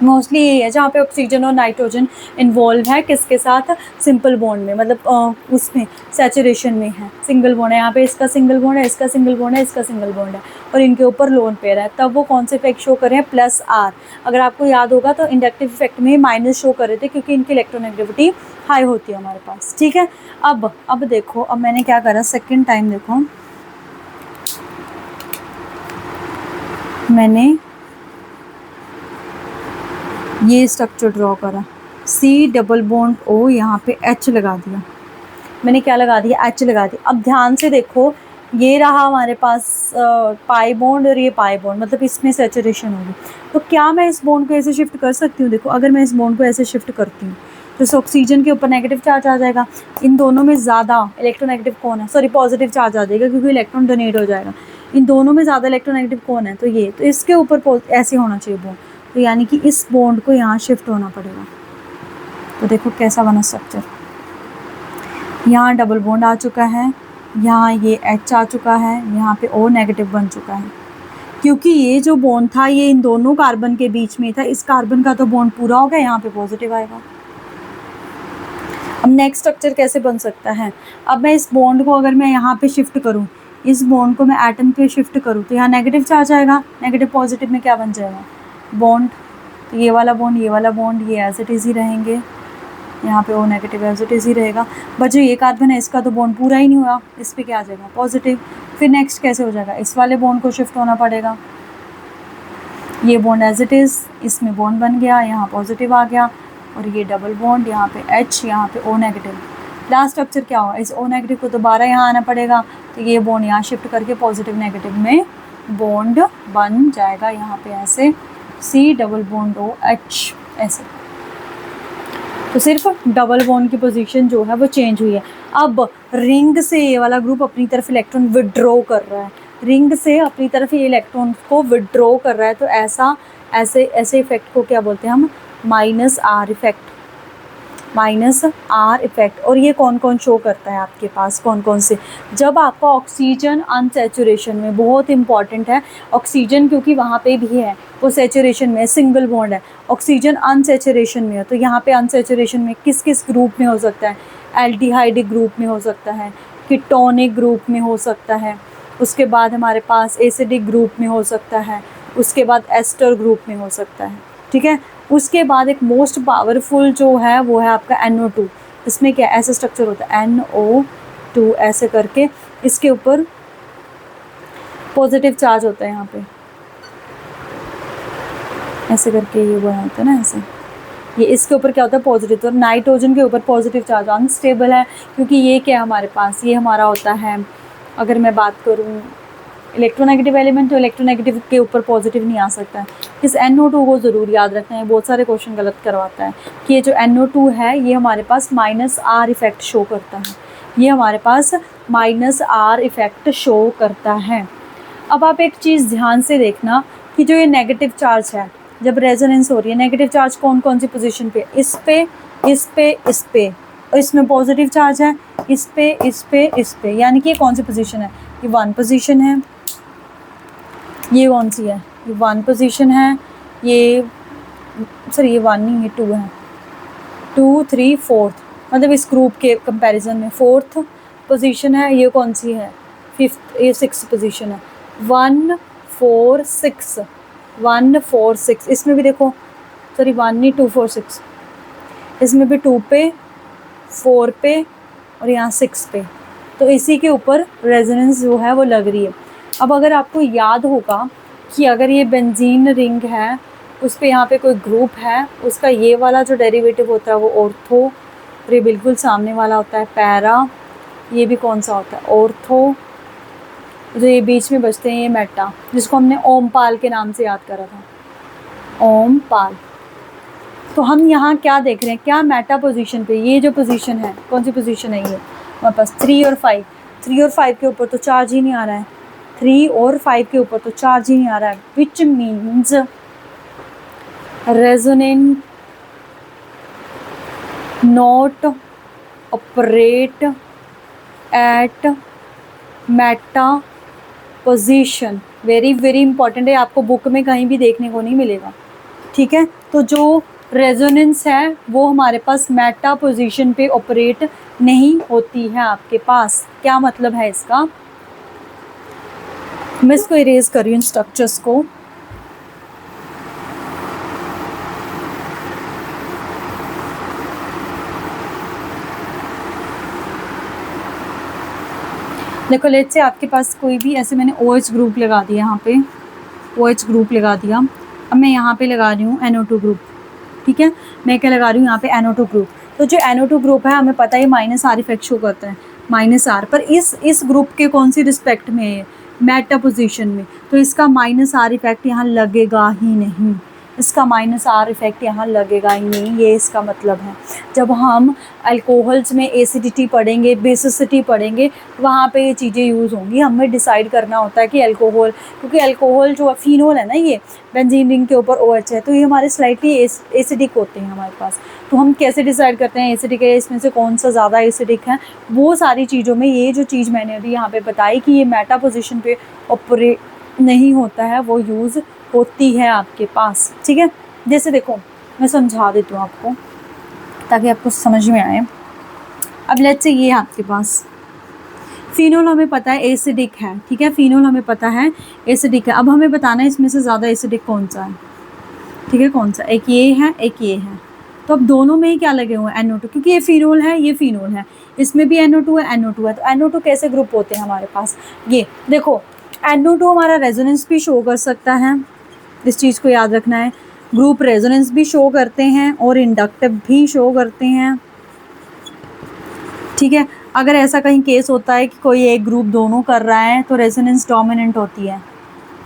मोस्टली ये है जहाँ पे ऑक्सीजन और नाइट्रोजन इन्वॉल्व है। किसके साथ? सिंपल बॉन्ड में, मतलब उसमें सैचुरेशन में है। सिंगल बॉन्ड है, यहाँ पे इसका सिंगल बॉन्ड है, इसका सिंगल बॉन्ड है, इसका सिंगल बॉन्ड है, और इनके ऊपर लोन पेयर है। तब वो कौन से इफेक्ट शो कर रहे हैं? Plus R. अगर आपको याद होगा तो इंडक्टिव इफेक्ट में माइनस शो कर रहे थे क्योंकि इनकी इलेक्ट्रोनेगेटिविटी हाई होती है हमारे पास। ठीक है, अब देखो, अब मैंने क्या करा, सेकेंड टाइम देखो, मैंने ये स्ट्रक्चर ड्रॉ करा, C डबल बॉन्ड O, यहाँ पे H लगा दिया। मैंने क्या लगा दिया? H लगा दिया। अब ध्यान से देखो, ये रहा हमारे पास पाई बॉन्ड और ये पाई बॉन्ड, मतलब इसमें सैचुरेशन होगी। तो क्या मैं इस बॉन्ड को ऐसे शिफ्ट कर सकती हूँ? देखो अगर मैं इस बॉन्ड को ऐसे शिफ्ट करती हूँ तो इस ऑक्सीजन के ऊपर नेगेटिव चार्ज आ जाएगा। इन दोनों में ज़्यादा इलेक्ट्रोनेगेटिव कौन है? सॉरी, पॉजिटिव चार्ज आ जाएगा क्योंकि इलेक्ट्रॉन डोनेट हो जाएगा। इन दोनों में ज़्यादा इलेक्ट्रोनेगेटिव कौन है? तो ये, तो इसके ऊपर ऐसे होना चाहिए बॉन्ड, तो यानी कि इस बॉन्ड को यहाँ शिफ्ट होना पड़ेगा। तो देखो कैसा बना स्ट्रक्चर, यहाँ डबल बॉन्ड आ चुका है, यहाँ ये H आ चुका है, यहाँ पे O नेगेटिव बन चुका है। क्योंकि ये जो बॉन्ड था ये इन दोनों कार्बन के बीच में था, इस कार्बन का तो बॉन्ड पूरा हो गया, यहाँ पे पॉजिटिव आएगा। अब नेक्स्ट स्ट्रक्चर कैसे बन सकता है? अब मैं इस बॉन्ड को अगर मैं यहाँ पे शिफ्ट करूँ, इस बॉन्ड को मैं एटम पे शिफ्ट करूँ, तो यहाँ नेगेटिव चार्ज आएगा। नेगेटिव पॉजिटिव में क्या बन जाएगा? बॉन्ड। तो ये वाला बॉन्ड, ये वाला बॉन्ड, ये एज इट इज़ ही रहेंगे, यहाँ पे O negative as it is ही रहेगा। बट जो ये कार्बन है इसका तो बॉन्ड पूरा ही नहीं हुआ, इस पर क्या आ जाएगा? पॉजिटिव। फिर नेक्स्ट कैसे हो जाएगा? इस वाले बॉन्ड को शिफ्ट होना पड़ेगा। ये बॉन्ड एज इट इज़, इसमें बॉन्ड बन गया, यहाँ पॉजिटिव आ गया, और ये डबल बॉन्ड, यहाँ पे H, यहाँ पे O नेगेटिव। लास्ट स्ट्रक्चर क्या होगा? इस O नेगेटिव को दोबारा यहाँ आना पड़ेगा, तो ये बॉन्ड यहाँ शिफ्ट करके पॉजिटिव नेगेटिव में बॉन्ड बन जाएगा, यहाँ पे ऐसे C double bond O H ऐसे। तो सिर्फ डबल बॉन्ड की पोजीशन जो है वो चेंज हुई है। अब रिंग से ये वाला ग्रुप अपनी तरफ इलेक्ट्रॉन विड्रॉ कर रहा है, रिंग से अपनी तरफ ये इलेक्ट्रॉन को विड्रॉ कर रहा है, तो ऐसे इफेक्ट को क्या बोलते हैं हम? Minus are effect. Minus are effect. और ये कौन कौन शो करता है आपके पास? कौन कौन से? जब आपका ऑक्सीजन अनसैचुरेशन में, बहुत इंपॉर्टेंट है ऑक्सीजन, क्योंकि वहाँ पे भी है वो सैचुरेशन में, सिंगल बॉन्ड है। ऑक्सीजन अनसैचुरेशन में है, तो यहाँ पे अनसैचुरेशन में किस किस ग्रुप में हो सकता है? एल्डिहाइड ग्रुप में हो सकता है, कीटोनिक ग्रुप में हो सकता है, उसके बाद हमारे पास एसिडिक ग्रुप में हो सकता है, उसके बाद एस्टर ग्रुप में हो सकता है। ठीक है, उसके बाद एक मोस्ट पावरफुल जो है वो है आपका NO2। इसमें क्या ऐसा स्ट्रक्चर होता है, NO2 ऐसे करके, इसके ऊपर पॉजिटिव चार्ज होता है, यहाँ पे ऐसे करके ये बना होता है ना, ऐसे। ये इसके ऊपर क्या होता है? पॉजिटिव। तो नाइट्रोजन के ऊपर पॉजिटिव चार्ज अनस्टेबल है, क्योंकि ये क्या है हमारे पास? ये हमारा होता है, अगर मैं बात करूँ इलेक्ट्रोनेगेटिव एलिमेंट, तो इलेक्ट्रोनेगेटिव के ऊपर पॉजिटिव नहीं आ सकता है। इस NO2 को ज़रूर याद रखना है, बहुत सारे क्वेश्चन गलत करवाता है कि ये जो NO2 है ये हमारे पास माइनस आर इफेक्ट शो करता है, ये हमारे पास माइनस आर इफेक्ट शो करता है। अब आप एक चीज़ ध्यान से देखना कि जो ये नेगेटिव चार्ज है, जब रेजोनेंस हो रही है, नेगेटिव चार्ज कौन कौन सी पोजीशन पे? इस पे, इस पे, इस पे, और इसमें पॉजिटिव चार्ज है इस पे, इस पे, इस पे, यानी कि ये कौन सी पोजीशन है? ये 1 पोजीशन है। ये कौन सी है? ये 1 पोजीशन है। ये सर ये 1 नहीं, ये 2 है। 2, 3, 4, मतलब इस ग्रुप के कंपैरिजन में 4th पोजीशन है। ये कौन सी है? 5th, ये 6th पोजीशन है। 1, 4, 6, 1, 4, 6। इसमें भी देखो, सॉरी 1 नहीं, 2, 4, 6, इसमें भी 2 पे, 4 पे, और यहाँ 6 पे। तो इसी के ऊपर रेजोनेंस जो है वो लग रही है। अब अगर आपको याद होगा कि अगर ये बेंजीन रिंग है, उस पे यहाँ पे कोई ग्रुप है, उसका ये वाला जो डेरिवेटिव होता है वो ऑर्थो, और ये बिल्कुल सामने वाला होता है पैरा। ये भी कौन सा होता है? ऑर्थो। जो ये बीच में बचते हैं ये मेटा, जिसको हमने ओमपाल के नाम से याद करा था, ओमपाल। तो हम यहाँ क्या देख रहे हैं? क्या मेटा पोजीशन पे ये जो पोजीशन है, कौन सी पोजीशन है ये? हमारे पास 3 और 5, 3 और 5 के ऊपर तो चार्ज ही नहीं आ रहा है, 3 और 5 के ऊपर तो चार्ज ही नहीं आ रहा है, which means resonant not operate at Meta position. Very very important है, आपको बुक में कहीं भी देखने को नहीं मिलेगा, ठीक है। तो जो रेजोनेंस है वो हमारे पास मेटा पोजीशन पे ऑपरेट नहीं होती है आपके पास। क्या मतलब है इसका? मैं इसको इरेज कर रही हूँ स्ट्रक्चर्स को। देखो लेट से आपके पास कोई भी ऐसे, मैंने OH ग्रुप लगा दिया यहाँ पे, OH ग्रुप लगा दिया। अब मैं यहाँ पे लगा रही हूँ NO2 ग्रुप, ठीक है। मैं क्या लगा रही हूँ यहाँ पे? NO2 group. तो जो NO2 ग्रुप है हमें पता है -R इफेक्ट शो करता है, -R, पर इस ग्रुप के कौन सी रिस्पेक्ट में है? मेटा पोजीशन में। तो इसका -R इफेक्ट यहाँ लगेगा ही नहीं, इसका -R इफेक्ट यहाँ लगेगा ही नहीं, ये इसका मतलब है। जब हम अल्कोहल्स में एसिडिटी पढ़ेंगे, बेसिसिटी पढ़ेंगे, वहाँ पे ये चीज़ें यूज़ होंगी। हमें डिसाइड करना होता है कि अल्कोहल, क्योंकि अल्कोहल जो फिनोल है ना, ये बेंजीन रिंग के ऊपर OH है, तो ये हमारे स्लाइटली एसिडिक होते हैं हमारे पास। तो हम कैसे डिसाइड करते हैं एसिडिक है, इसमें से कौन सा ज़्यादा एसिडिक है? वो सारी चीज़ों में ये जो चीज़ मैंने अभी यहाँ पे बताई कि ये मेटा पोजीशन पे ऑपरेट नहीं होता है, वो यूज़ होती है आपके पास, ठीक है। जैसे देखो मैं समझा देती हूँ आपको ताकि आपको समझ में आए। अब लेट्स से ये आपके पास फिनोल हमें पता है एसिडिक है, ठीक है, फिनोल हमें पता है एसिडिक है। अब हमें बताना है इसमें से ज़्यादा एसिडिक कौन सा है, ठीक है, कौन सा? एक ये है, एक ये है। तो अब दोनों में ही क्या लगे हुए हैं? NO2, क्योंकि ये फिनोल है, ये फिनोल है, इसमें भी NO2 है, NO2 है। तो NO2 कैसे ग्रुप होते हैं हमारे पास? ये देखो, NO2 हमारा रेजोनेंस भी शो कर सकता है, इस चीज़ को याद रखना है। ग्रुप रेजोनेंस भी शो करते हैं और इंडक्टिव भी शो करते हैं, ठीक है। अगर ऐसा कहीं केस होता है कि कोई एक ग्रुप दोनों कर रहा है तो रेजोनेंस डोमिनेंट होती है,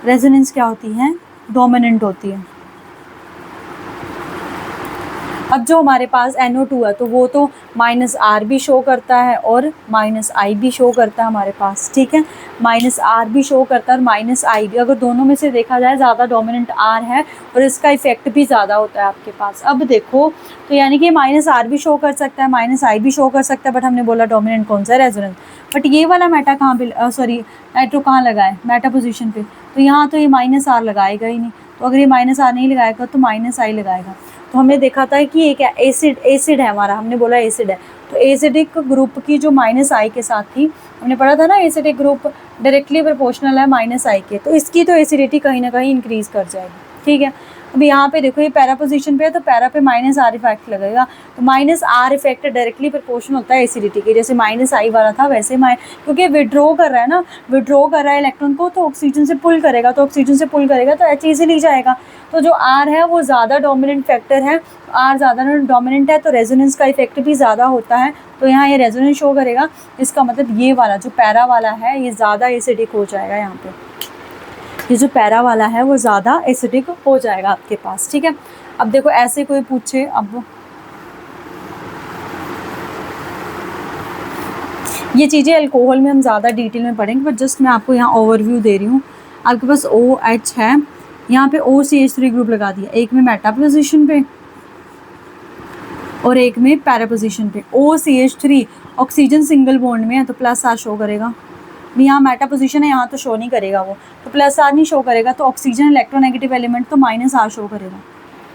रेजोनेंस क्या होती है? डोमिनेंट होती है। अब जो हमारे पास NO2 है तो वो तो -R भी शो करता है और -I भी शो करता है हमारे पास, ठीक है। -R भी शो करता है और -I भी। अगर दोनों में से देखा जाए ज़्यादा डोमिनेंट R है और इसका इफेक्ट भी ज़्यादा होता है आपके पास। अब देखो तो यानी कि -R भी शो कर सकता है, -I भी शो कर सकता है, बट हमने बोला डोमिनेंट कौन सा है? रेजोनेंस। बट ये वाला मेटा कहाँ पे, सॉरी नाइट्रो कहाँ लगा है? मेटा पोजीशन पे। तो यहाँ तो ये -R लगाएगा ही नहीं, तो अगर ये -R नहीं लगाएगा तो -I लगाएगा। तो हमने देखा था कि एक एसिड है हमारा, हमने बोला एसिड है, तो एसिडिक ग्रुप की जो -I के साथ थी, हमने पढ़ा था ना, एसिडिक ग्रुप डायरेक्टली प्रोपोर्शनल है -I के, तो इसकी तो एसिडिटी कहीं ना कहीं इंक्रीज़ कर जाएगी, ठीक है। अब यहाँ पे देखो ये पैरा पोजीशन पे है तो पैरा पे -R इफेक्ट लगेगा, तो -R इफेक्ट डायरेक्टली प्रोपोर्शनल होता है एसिडिटी के, जैसे -I वाला था वैसे क्योंकि विड्रॉ कर रहा है ना, विड्रॉ कर रहा है इलेक्ट्रॉन को, तो ऑक्सीजन से पुल करेगा, तो ऑक्सीजन से पुल करेगा तो H इजीली जाएगा। तो जो R है वो ज़्यादा डोमिनेंट फैक्टर है, R ज़्यादा डोमिनेंट है तो रेजोनेंस का इफेक्ट भी ज़्यादा होता है, तो यहाँ ये रेजोनेंस शो करेगा। इसका मतलब ये वाला जो पैरा वाला है ये ज़्यादा एसिडिक हो जाएगा, यहाँ पे ये जो पैरा वाला है वो ज़्यादा एसिडिक हो जाएगा आपके पास, ठीक है। अब देखो ऐसे कोई पूछे, अब ये चीज़ें अल्कोहल में हम ज़्यादा डिटेल में पढ़ेंगे, बट जस्ट मैं आपको यहाँ ओवरव्यू दे रही हूँ। आपके पास OH है, यहाँ पे OCH3 ग्रुप लगा दिया, एक में मेटा पोजीशन पे और एक में पैरा पोजीशन पे। OCH3 ऑक्सीजन सिंगल बॉन्ड में है तो +R शो करेगा, यहाँ मेटा पोजीशन है, यहाँ तो शो नहीं करेगा वो, तो +R नहीं शो करेगा, तो ऑक्सीजन इलेक्ट्रोनेगेटिव एलिमेंट तो -R शो करेगा।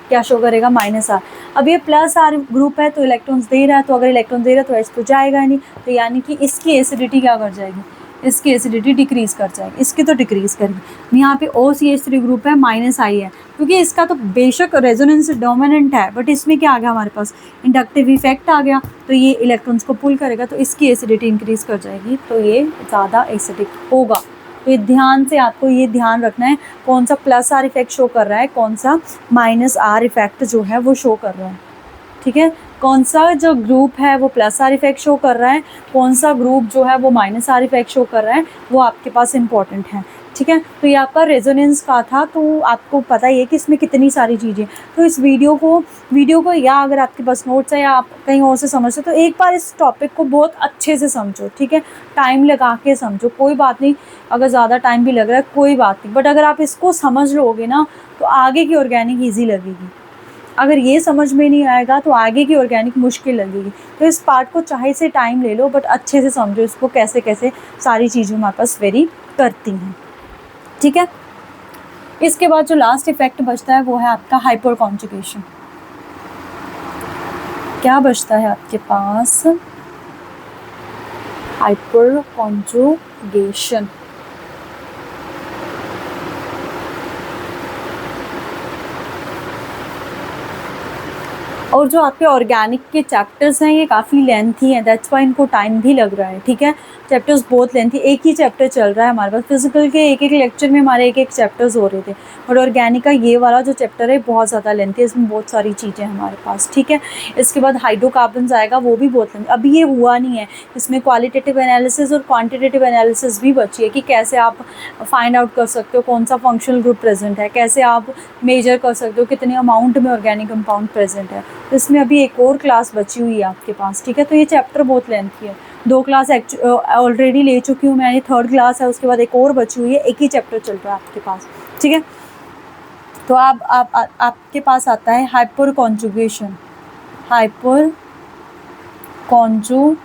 क्या शो करेगा? -R। अब ये +R ग्रुप है तो इलेक्ट्रॉन्स दे रहा है, तो अगर इलेक्ट्रॉन दे रहा है तो H तो जाएगा ही नहीं, तो यानी कि इसकी एसिडिटी क्या कर जाएगी? इसकी एसिडिटी डिक्रीज़ कर जाएगी, इसकी तो डिक्रीज़ करेगी। यहाँ पे OCH3 ग्रुप है, -I है, क्योंकि इसका तो बेशक रेजोनेंस डोमिनेंट है, बट इसमें क्या आ गया हमारे पास? इंडक्टिव इफेक्ट आ गया, तो ये इलेक्ट्रॉन्स को पुल करेगा तो इसकी एसिडिटी इंक्रीज़ कर जाएगी, तो ये ज़्यादा एसिडिक होगा, तो ये ध्यान से आपको ये ध्यान रखना है कौन सा प्लस आर इफेक्ट शो कर रहा है, कौन सा माइनस आर इफेक्ट जो है वो शो कर रहा है। ठीक है, कौन सा जो ग्रुप है वो प्लस आर इफेक्ट शो कर रहा है, कौन सा ग्रुप जो है वो माइनस आर इफेक्ट शो कर रहा है, वो आपके पास इंपॉर्टेंट है। ठीक है, तो ये आपका रेजोनेंस का था, तो आपको पता ही है कि इसमें कितनी सारी चीज़ें। तो इस वीडियो को या अगर आपके पास नोट्स है या आप कहीं और से समझते तो एक बार इस टॉपिक को बहुत अच्छे से समझो। ठीक है, टाइम लगा के समझो, कोई बात नहीं, अगर ज़्यादा टाइम भी लग रहा है कोई बात नहीं, बट अगर आप इसको समझ लोगे ना तो आगे की ऑर्गेनिक ईजी लगेगी। अगर ये समझ में नहीं आएगा तो आगे की ऑर्गेनिक मुश्किल लगेगी। तो इस पार्ट को चाहे से टाइम ले लो, बट अच्छे से समझो इसको, कैसे कैसे सारी चीज़ें हमारे पास वेरी करती हैं। ठीक है, इसके बाद जो लास्ट इफेक्ट बचता है वो है आपका हाइपर कॉन्जुगेशन। क्या बचता है आपके पास? Hyper conjugation. और जो आपके ऑर्गेनिक के चैप्टर्स हैं ये काफ़ी लेंथी हैं, दैट्स वाई इनको टाइम भी लग रहा है। ठीक है, चैप्टर्स बहुत लेंथी, एक ही चैप्टर चल रहा है हमारे पास। फिजिकल के एक एक लेक्चर में हमारे एक एक चैप्टर्स हो रहे थे, और ऑर्गेनिक का ये वाला जो चैप्टर है बहुत ज़्यादा लेंथी है, इसमें बहुत सारी चीज़ें हमारे पास। ठीक है, इसके बाद हाइड्रोकार्बन्स आएगा, वो भी बहुत लेंथी, अभी ये हुआ नहीं है। इसमें क्वालिटेटिव एनालिसिस और क्वान्टिटेटिव एनालिसिस भी बची है कि कैसे आप फाइंड आउट कर सकते हो कौन सा फंक्शनल ग्रुप प्रेजेंट है, कैसे आप मेजर कर सकते हो कितने अमाउंट में ऑर्गेनिक कंपाउंड प्रेजेंट है। तो इसमें अभी एक और क्लास बची हुई है आपके पास। ठीक है, तो ये चैप्टर बहुत लेंथी है, 2 क्लास ऑलरेडी ले चुकी हूँ मैं, ये 3rd क्लास है, उसके बाद एक और बची हुई है, एक ही चैप्टर चल रहा है आपके पास। ठीक है, तो आपके पास आता है hyper conjugation. Hyper conjugation,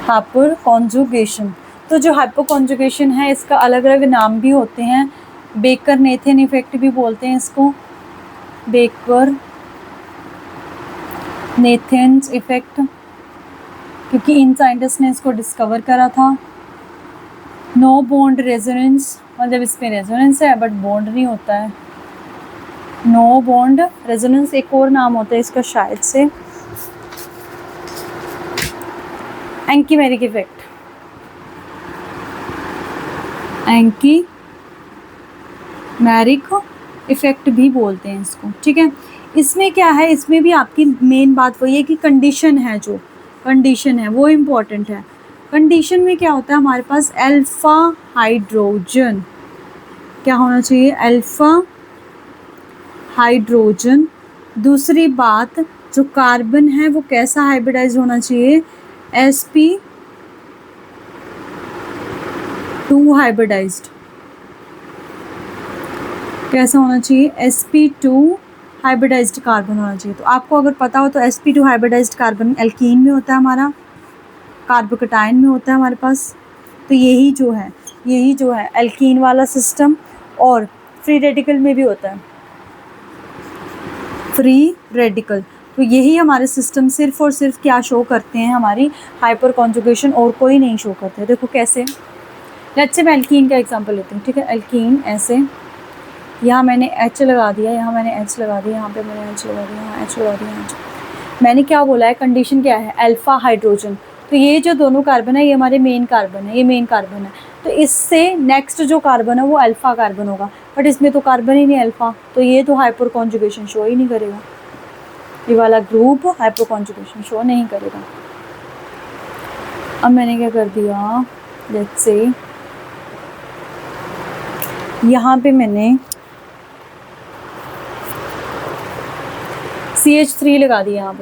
hyper conjugation. तो जो हाइपर कॉन्जुगेशन है इसका अलग अलग नाम भी होते हैं, बेकर नेथन इफेक्ट भी बोलते हैं इसको, बेकर नेथन्स इफेक्ट, क्योंकि इन साइंटिस्ट ने इसको डिस्कवर करा था। नो बॉन्ड रेजोनेंस, मतलब इसमें रेजोनेंस है बट बॉन्ड नहीं होता है। नो बॉन्ड रेजोनेंस, एक और नाम होता है इसका शायद से एंकीमेरिक इफेक्ट, एंकीमेरिक इफेक्ट भी बोलते हैं इसको। ठीक है, इसमें क्या है, इसमें भी आपकी मेन बात वही है कि कंडीशन है, जो कंडीशन है वो इम्पॉर्टेंट है। कंडीशन में क्या होता है हमारे पास, अल्फा हाइड्रोजन, क्या होना चाहिए, अल्फा हाइड्रोजन। दूसरी बात, जो कार्बन है वो कैसा हाइब्रिडाइज होना चाहिए, sp2 हाइब्रिडाइज्ड, कैसा होना चाहिए, sp2 हाइब्रिडाइज्ड कार्बन होना चाहिए। तो आपको अगर पता हो तो sp2 हाइब्रिडाइज्ड कार्बन एल्कीन में होता है हमारा, कार्बोकेटाइन में होता है हमारे पास। तो यही जो है एल्कीन वाला सिस्टम, और फ्री रेडिकल में भी होता है, फ्री रेडिकल। तो यही हमारे सिस्टम सिर्फ और सिर्फ क्या शो करते हैं, हमारी हाइपर कॉन्जुगेशन, और कोई नहीं शो करते। देखो कैसे, लेट्स से मैं एल्कीन का एग्जांपल लेती हूँ। ठीक है, एल्कीन ऐसे, यहाँ मैंने H लगा दिया, यहाँ मैंने H लगा दिया, यहाँ पे मैंने H लगा दिया, यहाँ H लगा दिया, यहाँ मैंने क्या बोला है, कंडीशन क्या है, अल्फा हाइड्रोजन। तो ये जो दोनों कार्बन है ये हमारे मेन कार्बन है, ये मेन कार्बन है। तो इससे नेक्स्ट जो कार्बन है वो अल्फा कार्बन होगा, बट इसमें तो कार्बन ही नहीं अल्फा, तो ये तो हाइपर कॉन्जुगेशन शो ही नहीं करेगा, ये वाला ग्रुप हाइपर कॉन्जुगेशन शो नहीं करेगा। अब मैंने क्या कर दिया, लेट्स से यहाँ पे मैंने CH3 लगा दिया,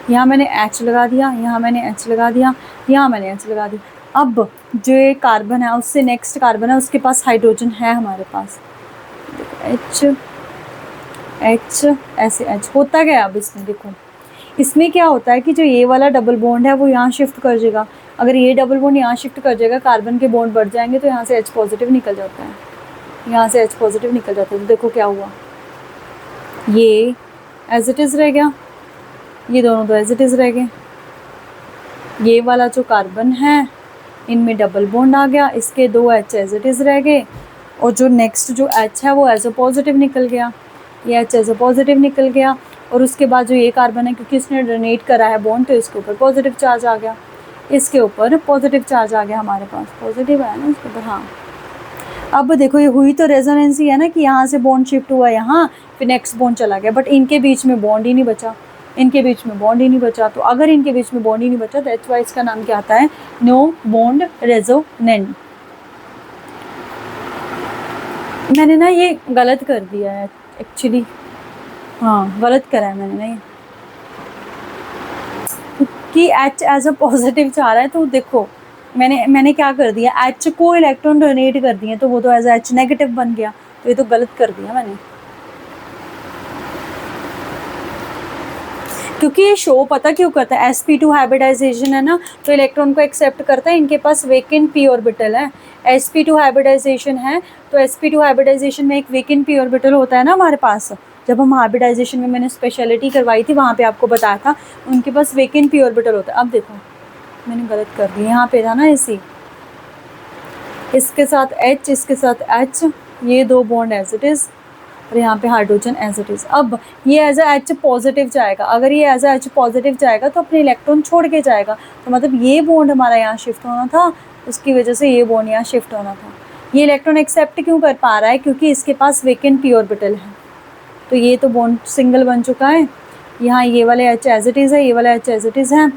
यहाँ मैंने H लगा दिया, यहाँ मैंने H लगा दिया, यहाँ मैंने H लगा दिया। अब जो ये कार्बन है उससे नेक्स्ट कार्बन है, उसके पास हाइड्रोजन है हमारे पास, H ऐसे H होता क्या है। अब इसमें देखो, इसमें क्या होता है कि जो ये वाला डबल बॉन्ड है वो यहाँ शिफ्ट कर जाएगा। अगर ये डबल बॉन्ड यहाँ शिफ्ट कर जाएगा, कार्बन के बॉन्ड बढ़ जाएंगे, तो यहाँ से H पॉजिटिव निकल जाता है, यहाँ से H पॉजिटिव निकल जाता है। तो देखो क्या हुआ, ये एज इट इज़ रह गया, ये दोनों तो एज इट इज़ रह गए। ये वाला जो कार्बन है इनमें डबल बॉन्ड आ गया, इसके 2 H एज इट इज़ रह गए, और जो नेक्स्ट जो H है वो एज अ पॉजिटिव निकल गया, ये H एज अ पॉजिटिव निकल गया। और उसके बाद जो ये कार्बन है, क्योंकि इसने डोनेट करा है बॉन्ड, तो इसके ऊपर पॉजिटिव चार्ज आ गया। इसके ऊपर पॉजिटिव चार्ज आ गया हमारे पास, पॉजिटिव है ना इसके ऊपर। हाँ, अब देखो ये हुई तो रेजोनेंस ही है ना कि यहाँ से बॉन्ड शिफ्ट हुआ यहाँ, फिर नेक्स्ट बॉन्ड चला गया, बट इनके बीच में बॉन्ड ही नहीं बचा, इनके बीच में बॉन्ड ही नहीं बचा। तो अगर इनके बीच में बॉन्ड ही नहीं बचा, दैट्स वाई इसका नाम क्या आता है, नो बॉन्ड रेजोनेंट। मैंने ना ये गलत कर दिया है एक्चुअली, हाँ गलत करा है मैंने ना ये, कि H एज अ पॉजिटिव चाह रहा है। तो देखो मैंने क्या कर दिया, H को इलेक्ट्रॉन डोनेट कर दिए तो वो तो एज H नेगेटिव बन गया, तो ये तो गलत कर दिया मैंने, क्योंकि ये शो पता क्यों करता है, sp2 हाइब्रिडाइजेशन है ना, तो इलेक्ट्रॉन को एक्सेप्ट करता है, इनके पास वेकेंट p ऑर्बिटल है, sp2 हाइब्रिडाइजेशन है, तो sp2 हाइब्रिडाइजेशन में एक वेकेंट p ऑर्बिटल होता है ना हमारे पास। जब हम हाइब्रिडाइजेशन में मैंने स्पेशलिटी करवाई थी वहाँ पे आपको बताया था उनके पास वेकेंट p ऑर्बिटल होता है। अब देखो मैंने गलत कर दिया, यहाँ पे था ना इसी, इसके साथ H, इसके साथ H, ये दो बॉन्ड एज इट इज़, और यहाँ पे हाइड्रोजन एज इट इज़। अब ये एज अ H पॉजिटिव जाएगा, अगर ये एज अ H पॉजिटिव जाएगा तो अपने इलेक्ट्रॉन छोड़ के जाएगा, तो मतलब ये बॉन्ड हमारा यहाँ शिफ्ट होना था, उसकी वजह से ये बॉन्ड यहाँ शिफ्ट होना था। ये इलेक्ट्रॉन एक्सेप्ट क्यों कर पा रहा है, क्योंकि इसके पास वेकेंट p ऑर्बिटल है, तो ये तो बॉन्ड सिंगल बन चुका है। यहाँ ये वाले H एज इट इज़ है, ये वाला H एज इट इज़ है,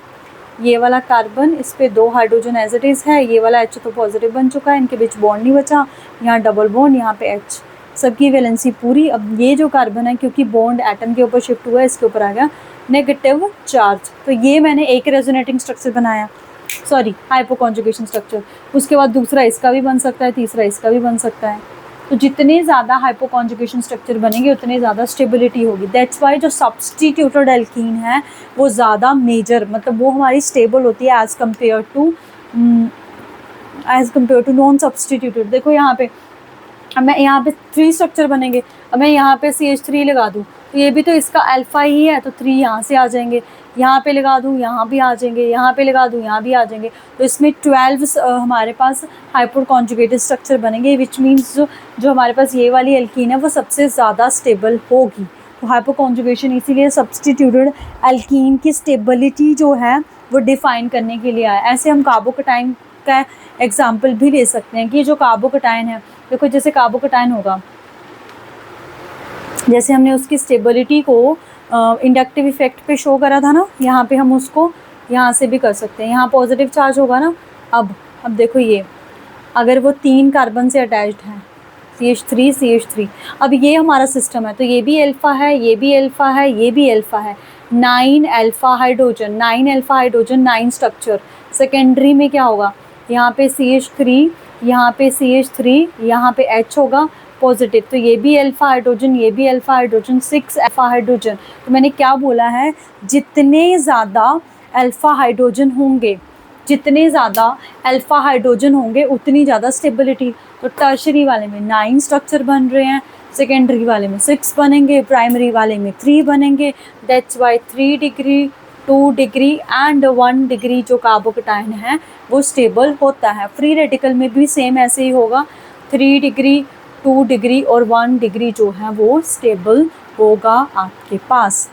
ये वाला कार्बन, इस पे दो हाइड्रोजन एज इट इज़ है, ये वाला H तो पॉजिटिव बन चुका है, इनके बीच बॉन्ड नहीं बचा, यहाँ डबल बॉन्ड, यहाँ पे H, सबकी वैलेंसी पूरी। अब ये जो कार्बन है क्योंकि बॉन्ड एटम के ऊपर शिफ्ट हुआ है, इसके ऊपर आ गया नेगेटिव चार्ज, तो ये मैंने एक रेजोनेटिंग स्ट्रक्चर बनाया, सॉरी हाइपोकॉन्जुगेशन स्ट्रक्चर। उसके बाद दूसरा इसका भी बन सकता है, तीसरा इसका भी बन सकता है। तो जितने ज़्यादा हाइपोकॉन्जुगेशन स्ट्रक्चर बनेंगे उतने ज़्यादा स्टेबिलिटी होगी, दैट्स वाई जो सब्स्टिट्यूटेड एल्कीन है वो ज़्यादा मेजर, मतलब वो हमारी स्टेबल होती है as compare to non substituted. देखो यहाँ पे अब मैं यहाँ पे 3 स्ट्रक्चर बनेंगे, अब मैं यहाँ पे CH3 लगा दूँ तो ये भी तो इसका अल्फ़ा ही है, तो 3 यहाँ से आ जाएंगे, यहाँ पे लगा दूँ यहाँ भी आ जाएंगे, यहाँ पे लगा दूँ यहाँ भी आ जाएंगे, तो इसमें 12 हमारे पास हाइपर कॉन्जुगेटेड स्ट्रक्चर बनेंगे, विच मीन्स जो हमारे पास ये वाली एल्कीन है वो सबसे ज़्यादा स्टेबल होगी। तो हाइपर कॉन्जुगेशन इसीलिए सब्स्टिट्यूटेड एल्कीन की स्टेबिलिटी जो है वो डिफ़ाइन करने के लिए आया। ऐसे हम कार्बोकटाइन का एग्जाम्पल भी ले सकते हैं कि जो कार्बोकटाइन है, देखो जैसे कार्बोकटाइन होगा, जैसे हमने उसकी स्टेबिलिटी को इंडक्टिव इफेक्ट पे शो करा था ना, यहाँ पे हम उसको यहाँ से भी कर सकते हैं, यहाँ पॉजिटिव चार्ज होगा ना। अब देखो ये अगर वो 3 कार्बन से अटैच्ड है, CH3 CH3, अब ये हमारा सिस्टम है, तो ये भी अल्फ़ा है, ये भी अल्फ़ा है, ये भी अल्फ़ा है, 9 alpha hydrogen, 9 alpha hydrogen, 9 structure. Secondary में क्या होगा, यहाँ पे CH3, यहाँ पे CH3, यहाँ पे H होगा पॉजिटिव, तो ये भी अल्फ़ा हाइड्रोजन, ये भी अल्फ़ा हाइड्रोजन, 6 अल्फ़ा हाइड्रोजन। तो मैंने क्या बोला है, जितने ज़्यादा अल्फ़ा हाइड्रोजन होंगे, जितने ज़्यादा अल्फ़ा हाइड्रोजन होंगे उतनी ज़्यादा स्टेबिलिटी। तो टर्शरी वाले में 9 स्ट्रक्चर बन रहे हैं, सेकेंडरी वाले में 6 बनेंगे, प्राइमरी वाले में 3 बनेंगे, that's why 3 degree, 2 degree and 1 degree जो कार्बोकटाइन है वो स्टेबल होता है। फ्री रेडिकल में भी सेम ऐसे ही होगा, 3 डिग्री, 2 डिग्री और 1 डिग्री जो है वो स्टेबल होगा आपके पास।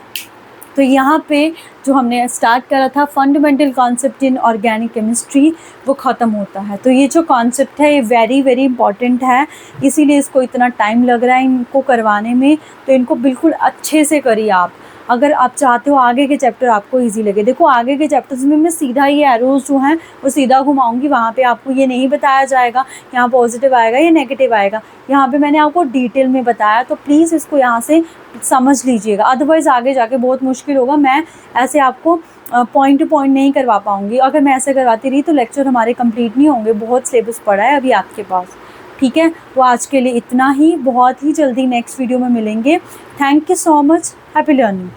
तो यहाँ पे जो हमने स्टार्ट करा था fundamental concept in organic chemistry वो ख़त्म होता है। तो ये जो कॉन्सेप्ट है ये वेरी वेरी इंपॉर्टेंट है, इसीलिए इसको इतना टाइम लग रहा है इनको करवाने में। तो इनको बिल्कुल अच्छे से करिए आप, अगर आप चाहते हो आगे के चैप्टर आपको इजी लगे। देखो आगे के चैप्टर्स में मैं सीधा ये एरोज़ जो हैं वो सीधा घुमाऊंगी, वहाँ पे आपको ये नहीं बताया जाएगा यहाँ पॉजिटिव आएगा या नेगेटिव आएगा, यहाँ पे मैंने आपको डिटेल में बताया। तो प्लीज़ इसको यहाँ से समझ लीजिएगा, अदरवाइज़ आगे जाके बहुत मुश्किल होगा। मैं ऐसे आपको पॉइंट टू पॉइंट नहीं करवा पाऊँगी, अगर मैं ऐसे करवाती रही तो लेक्चर हमारे कंप्लीट नहीं होंगे। बहुत सिलेबस पड़ा है अभी आपके पास, ठीक है। तो आज के लिए इतना ही, बहुत ही जल्दी नेक्स्ट वीडियो में मिलेंगे। Thank you so much, happy learning.